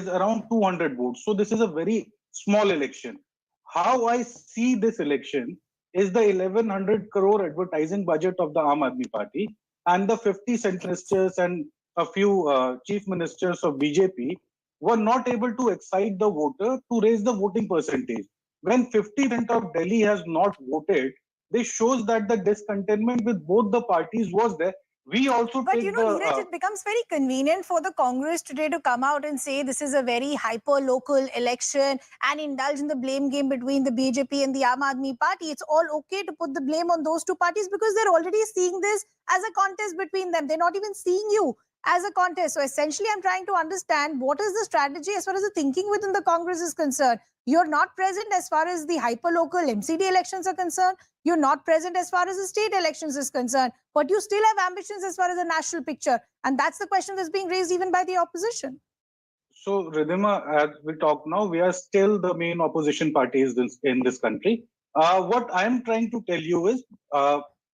around 200 votes. So this is a very small election. How I see this election is the 1100 crore advertising budget of the Aam Aadmi Party and the 50 central ministers and a few chief ministers of BJP were not able to excite the voter to raise the voting percentage. When 50% of Delhi has not voted, this shows that the discontentment with both the parties was there. We also
But
take
Neeraj, it becomes very convenient for the Congress today to come out and say this is a very hyper-local election and indulge in the blame game between the BJP and the Aam Aadmi Party. It's all okay to put the blame on those two parties because they're already seeing this as a contest between them. They're not even seeing you as a contest. So essentially, I'm trying to understand what is the strategy as far as the thinking within the Congress is concerned. You're not present as far as the hyper-local MCD elections are concerned. You're not present as far as the state elections is concerned. But you still have ambitions as far as the national picture. And that's the question that's being raised even by the opposition.
So, Ridhima, as we talk now, we are still the main opposition parties in this country. What I'm trying to tell you is,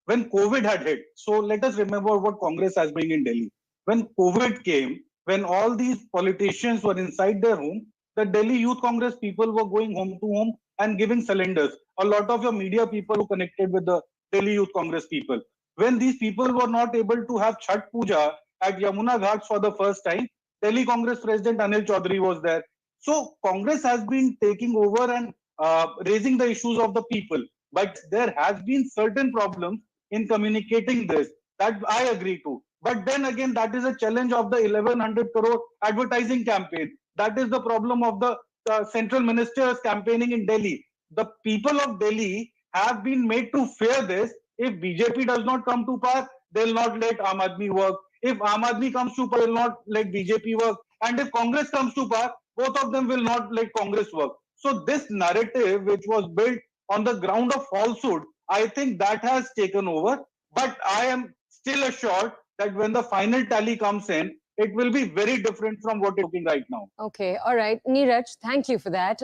when COVID had hit, so let us remember what Congress has been in Delhi. When COVID came, when all these politicians were inside their home, the Delhi Youth Congress people were going home to home and giving cylinders. A lot of your media people who connected with the Delhi Youth Congress people. When these people were not able to have Chhath Puja at Yamuna Ghats for the first time, Delhi Congress President Anil Chaudhary was there. So Congress has been taking over and raising the issues of the people. But there has been certain problems in communicating this that I agree to. But then again, that is a challenge of the 1100 crore advertising campaign. That is the problem of the central ministers campaigning in Delhi. The people of Delhi have been made to fear this. If BJP does not come to power, they'll not let Aam Aadmi work. If Aam Aadmi comes to power, they'll not let BJP work. And if Congress comes to power, both of them will not let Congress work. So this narrative, which was built on the ground of falsehood, I think that has taken over. But I am still assured that when the final tally comes in, it will be very different from what you're looking right now.
Okay, all right. Neeraj, thank you for that.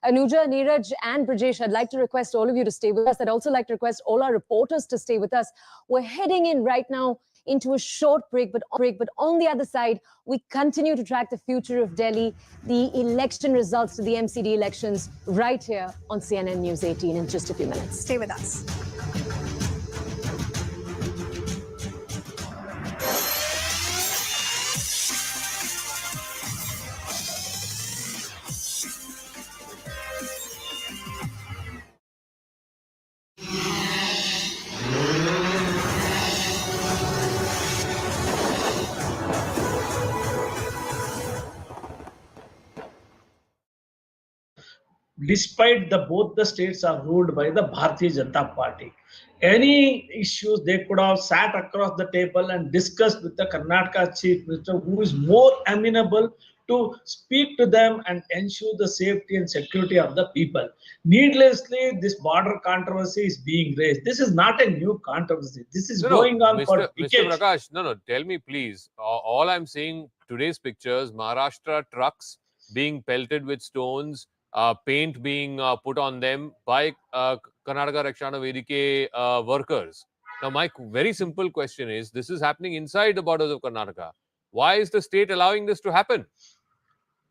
Anuja, Neeraj and Brajesh, I'd like to request all of you to stay with us. I'd also like to request all our reporters to stay with us. We're heading in right now into a short break, but on the other side, we continue to track the future of Delhi, the election results to the MCD elections right here on CNN News 18 in just a few minutes.
Stay with us.
Despite both the states are ruled by the Bharatiya Janata Party. Any issues they could have sat across the table and discussed with the Karnataka Chief Minister, who is more amenable to speak to them and ensure the safety and security of the people. Needlessly, this border controversy is being raised. This is not a new controversy. This is going on for decades.
Mr. Prakash, no, tell me please. All I'm seeing today's pictures, Maharashtra trucks being pelted with stones, paint being put on them by Karnataka Rakshana Vedike workers. Now, my very simple question is, this is happening inside the borders of Karnataka. Why is the state allowing this to happen?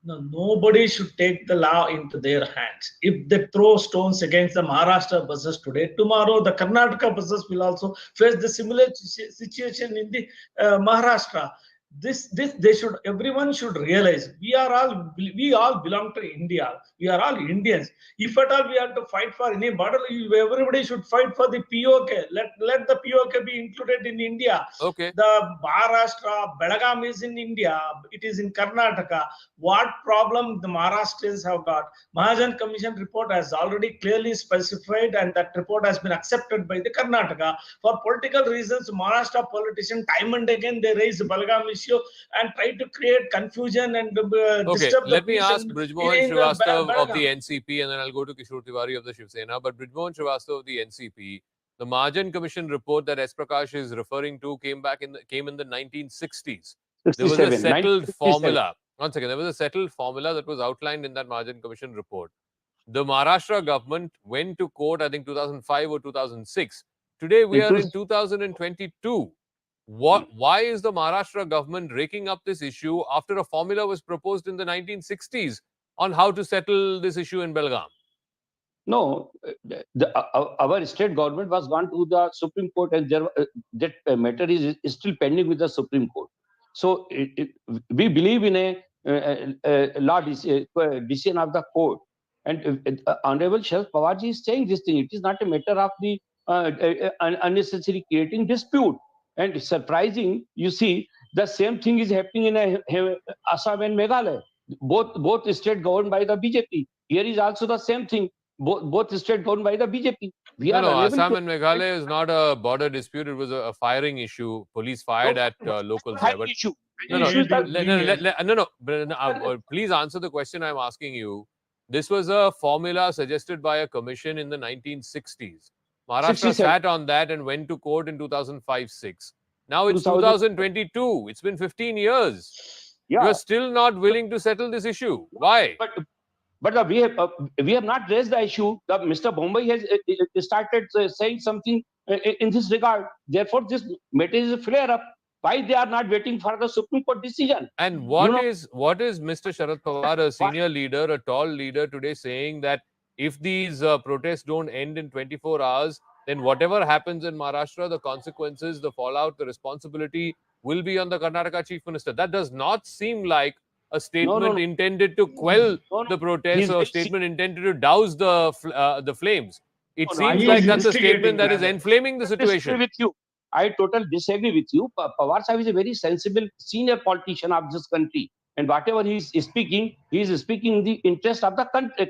No, nobody should take the law into their hands. If they throw stones against the Maharashtra buses today, tomorrow the Karnataka buses will also face the similar situation in the Maharashtra. This they should, everyone should realize we all belong to India. We are all Indians. If at all we have to fight for any border, everybody should fight for the POK. Let the POK be included in India.
Okay.
The Maharashtra, Belgaum is in India. It is in Karnataka. What problem the Maharashtrians have got? Mahajan Commission report has already clearly specified, and that report has been accepted by the Karnataka. For political reasons, Maharashtra politicians time and again they raise the Belgaum issue and try to create confusion and disturb the
Let me
peace
ask
in
Brijmohan Srivastava of the
Belgaum.
NCP, and then I'll go to Kishore Tiwari of the Shiv Sena. But Brijmohan Srivastava of the NCP, the Mahajan Commission report that S. Prakash is referring to came in the 1960s. There was a settled formula. One second. There was a settled formula that was outlined in that Mahajan Commission report. The Maharashtra government went to court, I think 2005 or 2006. Today we are in 2022. Why is the Maharashtra government raking up this issue after a formula was proposed in the 1960s on how to settle this issue in Belgaum?
No, our state government was gone to the Supreme Court, and that matter is still pending with the Supreme Court. So we believe in a law decision of the court. And Honorable Sharad Pawar ji is saying this thing. It is not a matter of the unnecessary creating dispute. And surprising, you see, the same thing is happening in Assam and Meghalaya. Both state governed by the BJP. Here is also the same thing. Both state governed by the BJP.
Assam and Meghalaya is not a border dispute. It was a firing issue. Police fired at locals there. But please answer the question I'm asking you. This was a formula suggested by a commission in the 1960s. Maharashtra sat on that and went to court in 2005-06. Now it's 2022. It's been 15 years.
Yeah.
You're still not willing to settle this issue. Why?
But we have not raised the issue. Mr. Bombay has started saying something in this regard. Therefore, this matter is a flare-up. Why they are not waiting for the Supreme Court decision?
And what is Mr. Sharad Pawar, a senior leader, a tall leader today, saying that if these protests don't end in 24 hours, then whatever happens in Maharashtra, the consequences, the fallout, the responsibility will be on the Karnataka Chief Minister. That does not seem like a statement intended to quell the protests or a statement intended to douse the flames. It seems like that's a statement that is enflaming the situation.
With you. I totally disagree with you. Pawar Sahib is a very sensible senior politician of this country. And whatever he is speaking in the interest of the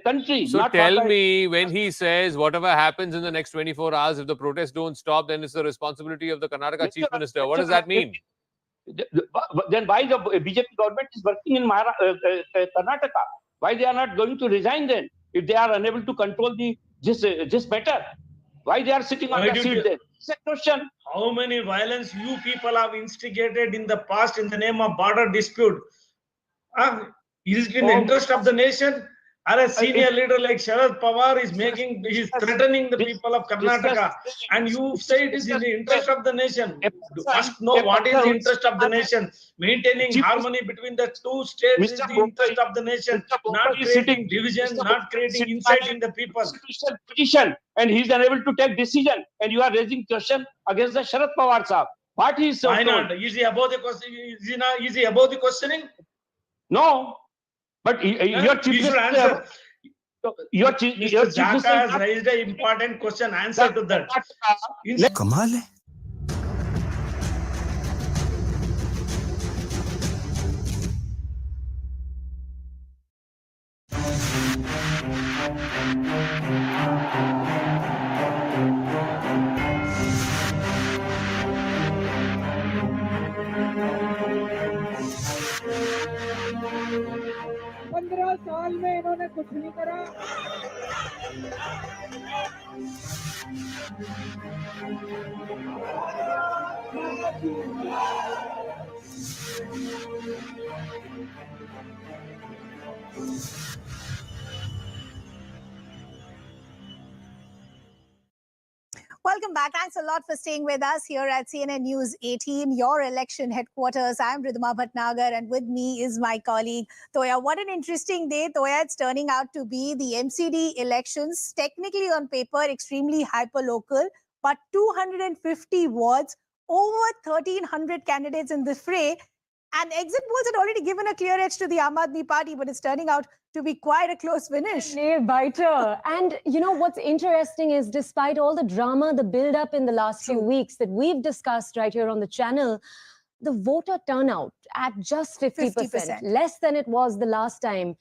country.
So tell me, when he says whatever happens in the next 24 hours, if the protests don't stop, then it's the responsibility of the Karnataka Chief Minister. What does that mean?
Then why the BJP government is working in Karnataka? Why they are not going to resign then? If they are unable to control this matter? Why they are sitting on the seat there? It's a question.
How many violence you people have instigated in the past in the name of border dispute? Is it in the interest of the nation? Or a senior leader like Sharad Pawar is threatening the people of Karnataka, and you say it is in the interest of the nation. You must know what is the interest of the nation. Maintaining harmony between the two states is the interest of the nation. Not creating division, not creating insight in the people.
Petition, and he is unable to take decision, and you are raising question against the Sharad Pawar Sahib. What he is
Why not? Is he above the question? Is he above the questioning?
No. But your chief
should answer.
Mr.
Jaka has raised an important question. Answer to that.
कमाल है.
साल में इन्होंने कुछ नहीं करा.
Welcome back. Thanks a lot for staying with us here at CNN News 18, your election headquarters. I'm Ridhima Bhatnagar, and with me is my colleague Toya. What an interesting day, Toya. It's turning out to be the MCD elections, technically on paper, extremely hyper-local, but 250 wards, over 1,300 candidates in the fray. And exit polls had already given a clear edge to the Aam Aadmi Party, but it's turning out to be quite a close finish.
Nail biter. And you know what's interesting is, despite all the drama, the build-up in the last few weeks that we've discussed right here on the channel, the voter turnout at just 50%, less than it was the last time.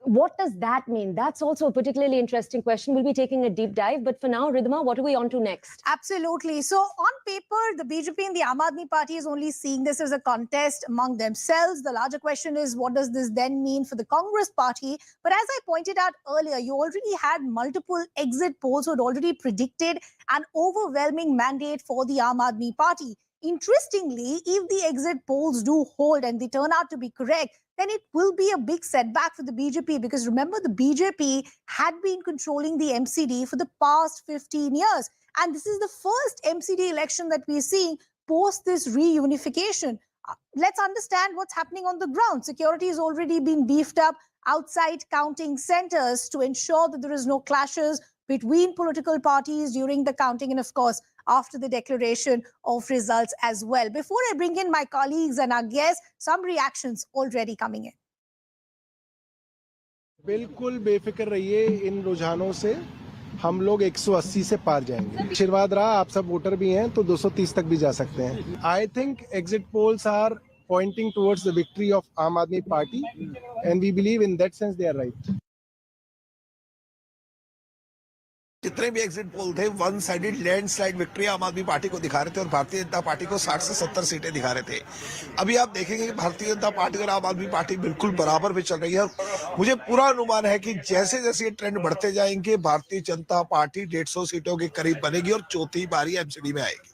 What does that mean? That's also a particularly interesting question. We'll be taking a deep dive. But for now, Ridhima, what are we on to next?
Absolutely. So on paper, the BJP and the Aam Aadmi Party is only seeing this as a contest among themselves. The larger question is, what does this then mean for the Congress party? But as I pointed out earlier, you already had multiple exit polls who had already predicted an overwhelming mandate for the Aam Aadmi Party. Interestingly, if the exit polls do hold and they turn out to be correct, then it will be a big setback for the BJP, because remember, the BJP had been controlling the MCD for the past 15 years. And this is the first MCD election that we're seeing post this reunification. Let's understand what's happening on the ground. Security has already been beefed up outside counting centers to ensure that there is no clashes between political parties during the counting, and of course, after the declaration of results as well. Before I bring in my colleagues and our guests, some reactions already coming in.
बिल्कुल बेफिक्र रहिए, इन रुझानों से हम लोग 180 से पार जाएंगे। आशीर्वाद रहा, आप सब वोटर भी हैं तो 230 तक भी जा सकते हैं। I think exit polls are pointing towards the victory of Aam Aadmi Party, and we believe in that sense they are right.
जितने भी एग्जिट पोल थे, वन साइडेड लैंडस्लाइड विक्ट्री आम आदमी पार्टी को दिखा रहे थे और भारतीय जनता पार्टी को 60 से 70 सीटें दिखा रहे थे। अभी आप देखेंगे कि भारतीय जनता पार्टी और आम आदमी पार्टी बिल्कुल बराबर पे चल रही है। मुझे पूरा अनुमान है कि जैसे जैसे ये ट्रेंड बढ़ते जाएंगे, भारतीय जनता पार्टी 150 सीटों के करीब बनेगी और चौथी बारी एमसीडी में आएगी।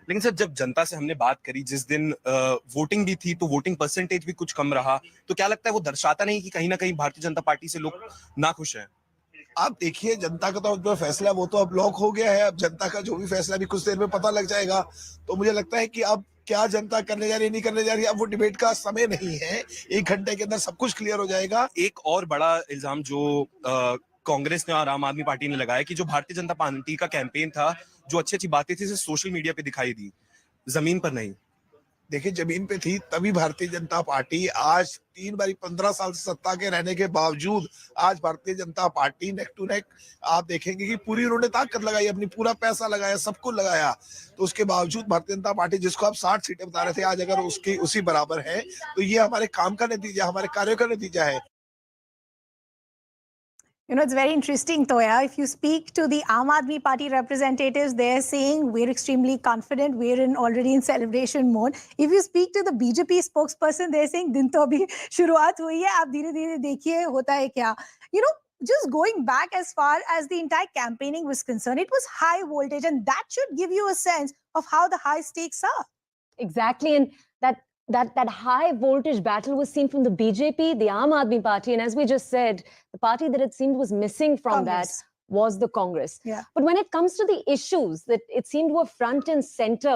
लेकिन सर, जब जनता से हमने बात करी, जिस दिन वोटिंग भी थी, तो वोटिंग परसेंटेज भी कुछ कम रहा, तो क्या लगता है वो दर्शाता नहीं कि कहीं ना कहीं भारतीय जनता पार्टी से लोग नाखुश हैं?
आप देखिए, जनता का तो जो फैसला वो तो अब लॉक हो गया है। अब जनता का जो भी फैसला भी कुछ देर में पता लग जाएगा। तो मुझे लगता है कि अब क्या जनता करने जा रही है, नहीं करने जा रही है, अब वो डिबेट का समय नहीं है। 1 घंटे के अंदर सब कुछ क्लियर हो जाएगा।
एक और बड़ा इल्जाम जो कांग्रेस ने और आम आदमी पार्टी ने लगाया कि जो भारतीय जनता पार्टी का कैंपेन था, जो अच्छी अच्छी बातें थी, सोशल मीडिया पे दिखाई दी, जमीन पर नहीं।
देखिए, जमीन पे थी तभी भारतीय जनता पार्टी आज 3 बारी 15 साल से सत्ता के रहने के बावजूद आज Bharatiya Janata party neck to neck, आप देखेंगे कि पूरी उन्होंने ताकत लगाई, अपनी पूरा पैसा लगाया, सब कुछ लगाया। तो उसके बावजूद भारतीय जनता पार्टी, जिसको आप 60 सीटें बता रहे थे, आज अगर उसकी उसी बराबर है, तो ये हमारे काम का नतीजा, हमारे कार्यों का नतीजा है।
You know, it's very interesting, Toya. If you speak to the Aam Aadmi Party representatives, they're saying we're extremely confident. We're already in celebration mode. If you speak to the BJP spokesperson, they're saying दिन तो अभी शुरुआत हुई है, आप धीरे-धीरे देखिए होता है क्या. You know, just going back as far as the entire campaigning was concerned, it was high voltage, and that should give you a sense of how the high stakes are.
Exactly, and that high voltage battle was seen from the BJP, the Aam Aadmi Party, and as we just said, the party that it seemed was missing from
Congress.
that was the Congress.
Yeah.
But when it comes to the issues that it seemed were front and center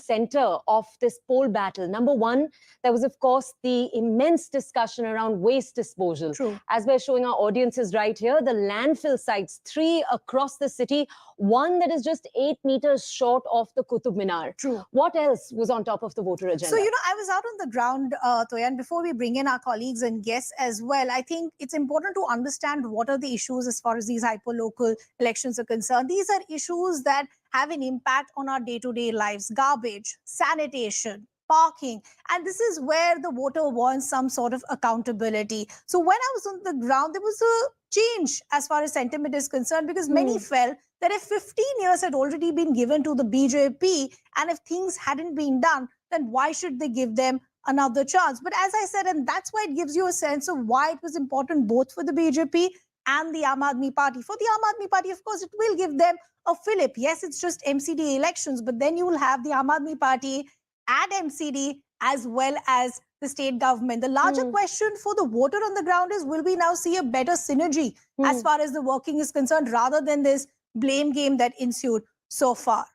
of this poll battle, number one, there was of course the immense discussion around waste disposal.
True.
As we're showing our audiences right here, the landfill sites, 3 across the city, one that is just 8 meters short of the Qutub Minar.
True.
What else was on top of the voter agenda?
So, you know, I was out on the ground, Toya, and before we bring in our colleagues and guests as well, I think it's important to understand what are the issues as far as these hyper-local elections are concerned. These are issues that have an impact on our day-to-day lives. Garbage, sanitation, parking, and this is where the voter wants some sort of accountability. So when I was on the ground, there was a change as far as sentiment is concerned, because many felt that if 15 years had already been given to the BJP and if things hadn't been done, then why should they give them another chance? But as I said, and that's why it gives you a sense of why it was important both for the BJP and the Aam Aadmi Party. For the Aam Aadmi Party, of course, it will give them a fillip. Yes, it's just MCD elections, but then you will have the Aam Aadmi Party at MCD as well as the state government. The larger question for the voter on the ground is, will we now see a better synergy as far as the working is concerned, rather than this blame game that ensued so far?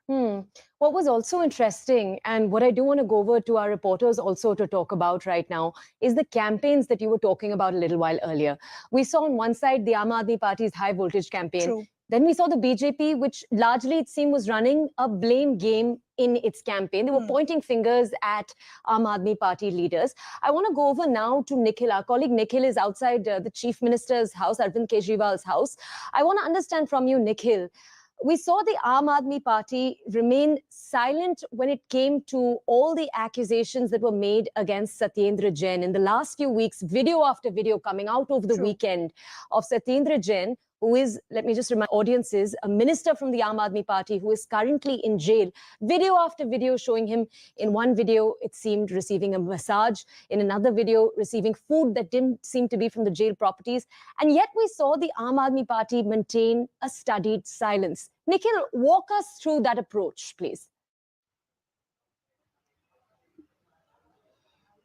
What was also interesting, and what I do want to go over to our reporters also to talk about right now, is the campaigns that you were talking about a little while earlier. We saw on one side the Aam Aadmi Party's high voltage campaign.
True.
Then we saw the BJP, which largely it seemed was running a blame game in its campaign. They were pointing fingers at Aam Aadmi Party leaders. I want to go over now to Nikhil. Our colleague Nikhil is outside the Chief Minister's house, Arvind Kejriwal's house. I want to understand from you, Nikhil. We saw the Aam Aadmi Party remain silent when it came to all the accusations that were made against Satyendra Jain. In the last few weeks, video after video coming out over the weekend of Satyendra Jain, who is, let me just remind audiences, a minister from the Aam Aadmi Party who is currently in jail. Video after video showing him, in one video, it seemed receiving a massage. In another video, receiving food that didn't seem to be from the jail properties. And yet we saw the Aam Aadmi Party maintain a studied silence. Nikhil, walk us through that approach, please.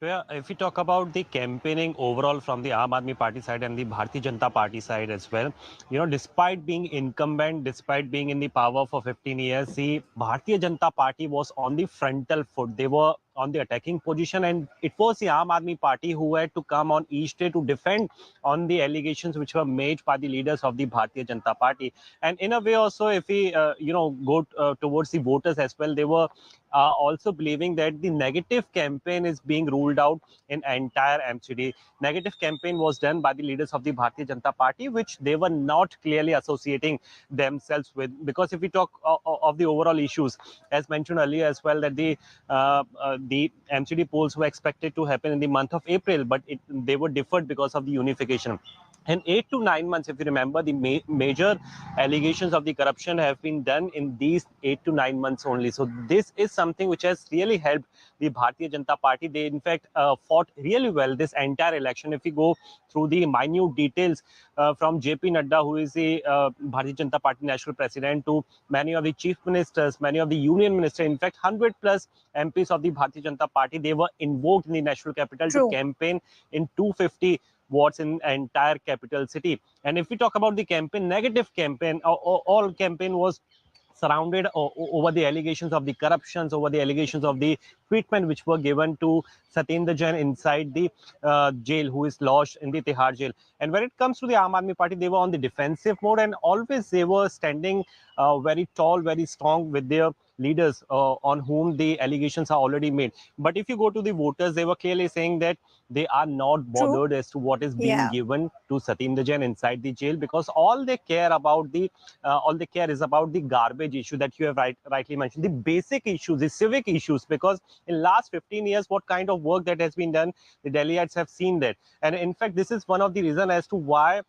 If we talk about the campaigning overall from the Aam Aadmi Party side and the Bharatiya Janata Party side as well, despite being incumbent, despite being in the power for 15 years, the Bharatiya Janata Party was on the frontal foot. They were on the attacking position, and it was the Aam Aadmi Party who had to come on each day to defend on the allegations which were made by the leaders of the Bharatiya Janata Party. And in a way also, if we go towards the voters as well, they were also believing that the negative campaign is being ruled out in entire MCD. Negative campaign was done by the leaders of the Bharatiya Janata Party, which they were not clearly associating themselves with. Because if we talk of the overall issues, as mentioned earlier as well, that the MCD polls were expected to happen in the month of April, but they were deferred because of the unification. And 8 to 9 months, if you remember, the major allegations of the corruption have been done in these 8 to 9 months only. So this is something which has really helped the Bharatiya Janata Party. They, in fact, fought really well this entire election. If we go through the minute details from JP Nadda, who is the Bharatiya Janata Party national president, to many of the chief ministers, many of the union ministers, in fact, 100 plus MPs of the Bharatiya Janata Party, they were invoked in the national capital to campaign in 250 wards in entire capital city. And if we talk about the campaign, negative campaign, all campaign was surrounded over the allegations of the corruptions, over the allegations of the treatment which were given to Satyendra Jain inside the jail, who is lodged in the Tihar jail. And when it comes to the Aam Aadmi Party, they were on the defensive mode, and always they were standing very tall, very strong with their leaders on whom the allegations are already made. But if you go to the voters, they were clearly saying that they are not bothered as to what is being given to Satyendra Jain inside the jail, because all they care about is about the garbage issue that you have rightly mentioned, the basic issues, the civic issues. Because in last 15 years, what kind of work that has been done, the Delhiites have seen that. And in fact, this is one of the reasons as to why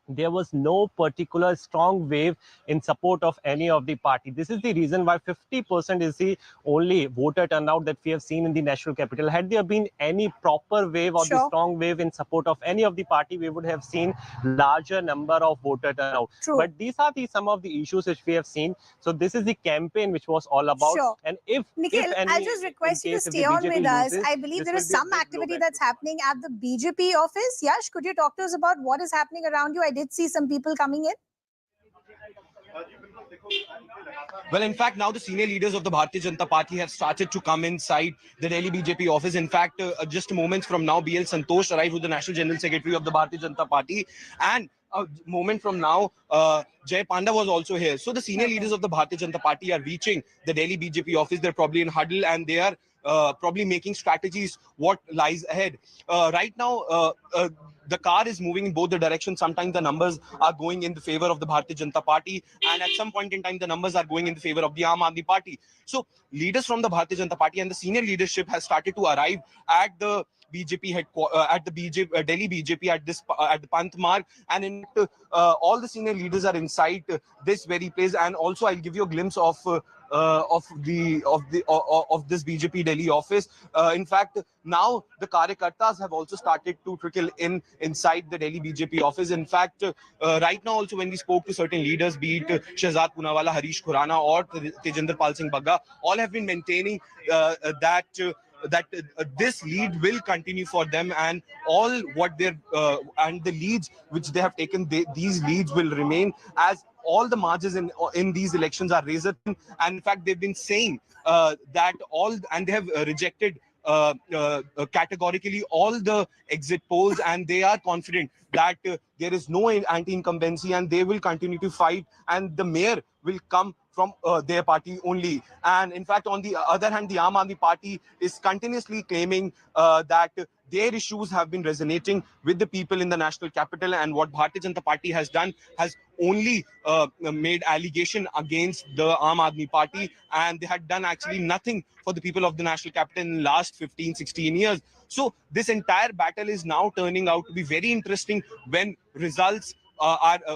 there was no particular strong wave in support of any of the party. This is the reason why 50% is the only voter turnout that we have seen in the national capital. Had there been any proper wave or the strong wave in support of any of the party, we would have seen larger number of voter turnout. But these are some of the issues which we have seen. So this is the campaign which was all about. And if
Nikhil, I'll just request you to stay on with us. I believe there is some activity that's happening at the BJP office. Yash, could you talk to us about what is happening around you? I did see some people coming in.
Well, in fact, now the senior leaders of the Bharatiya Janata Party have started to come inside the Delhi BJP office. In fact, just moments from now, BL Santosh arrived with the National General Secretary of the Bharatiya Janata Party, and a moment from now, Jay Panda was also here. So the senior leaders of the Bharatiya Janata Party are reaching the Delhi BJP office. They're probably in huddle, and they are probably making strategies what lies ahead. Right now, the car is moving in both the directions. Sometimes the numbers are going in the favor of the Bharatiya Janata Party, and at some point in time, the numbers are going in the favor of the Aam Aadmi Party. So leaders from the Bharatiya Janata Party and the senior leadership has started to arrive at the BJP headquarters, at the Delhi BJP at the Pant Marg, and in all the senior leaders are inside this very place. And also, I'll give you a glimpse of this BJP Delhi office. In fact, now the Karyakartas have also started to trickle inside the Delhi BJP office. In fact, right now also when we spoke to certain leaders, be it Shehzad Poonawala, Harish Khurana, or Tejinder Pal Singh Bagga, all have been maintaining that this lead will continue for them, and all what they're and the leads which they have taken, these leads will remain, as all the margins in these elections are razor thin. And in fact, they've been saying that all, and they have rejected categorically all the exit polls, and they are confident that there is no anti-incumbency and they will continue to fight, and the mayor will come from their party only. And in fact, on the other hand, the Aam Aadmi Party is continuously claiming that their issues have been resonating with the people in the national capital, and what Bharatiya Janata Party has done has only made allegation against the Aam Aadmi Party, and they had done actually nothing for the people of the national capital in the last 15-16 years. So this entire battle is now turning out to be very interesting when results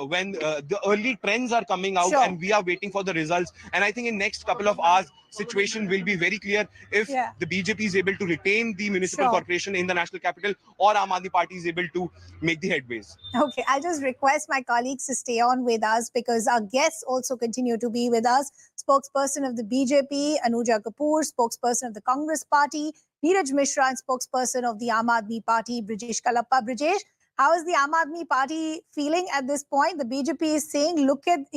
when the early trends are coming out, and we are waiting for the results. And I think in next couple of hours, situation will be very clear if the BJP is able to retain the municipal corporation in the national capital, or Aam Aadmi Party is able to make the headways.
Okay, I'll just request my colleagues to stay on with us because our guests also continue to be with us. Spokesperson of the BJP, Anuja Kapoor, spokesperson of the Congress Party, Neeraj Mishra, and spokesperson of the Aam Aadmi Party, Brijesh Kalappa. Brijesh, how is the Aam Aadmi Party feeling at this point? The BJP is saying, look at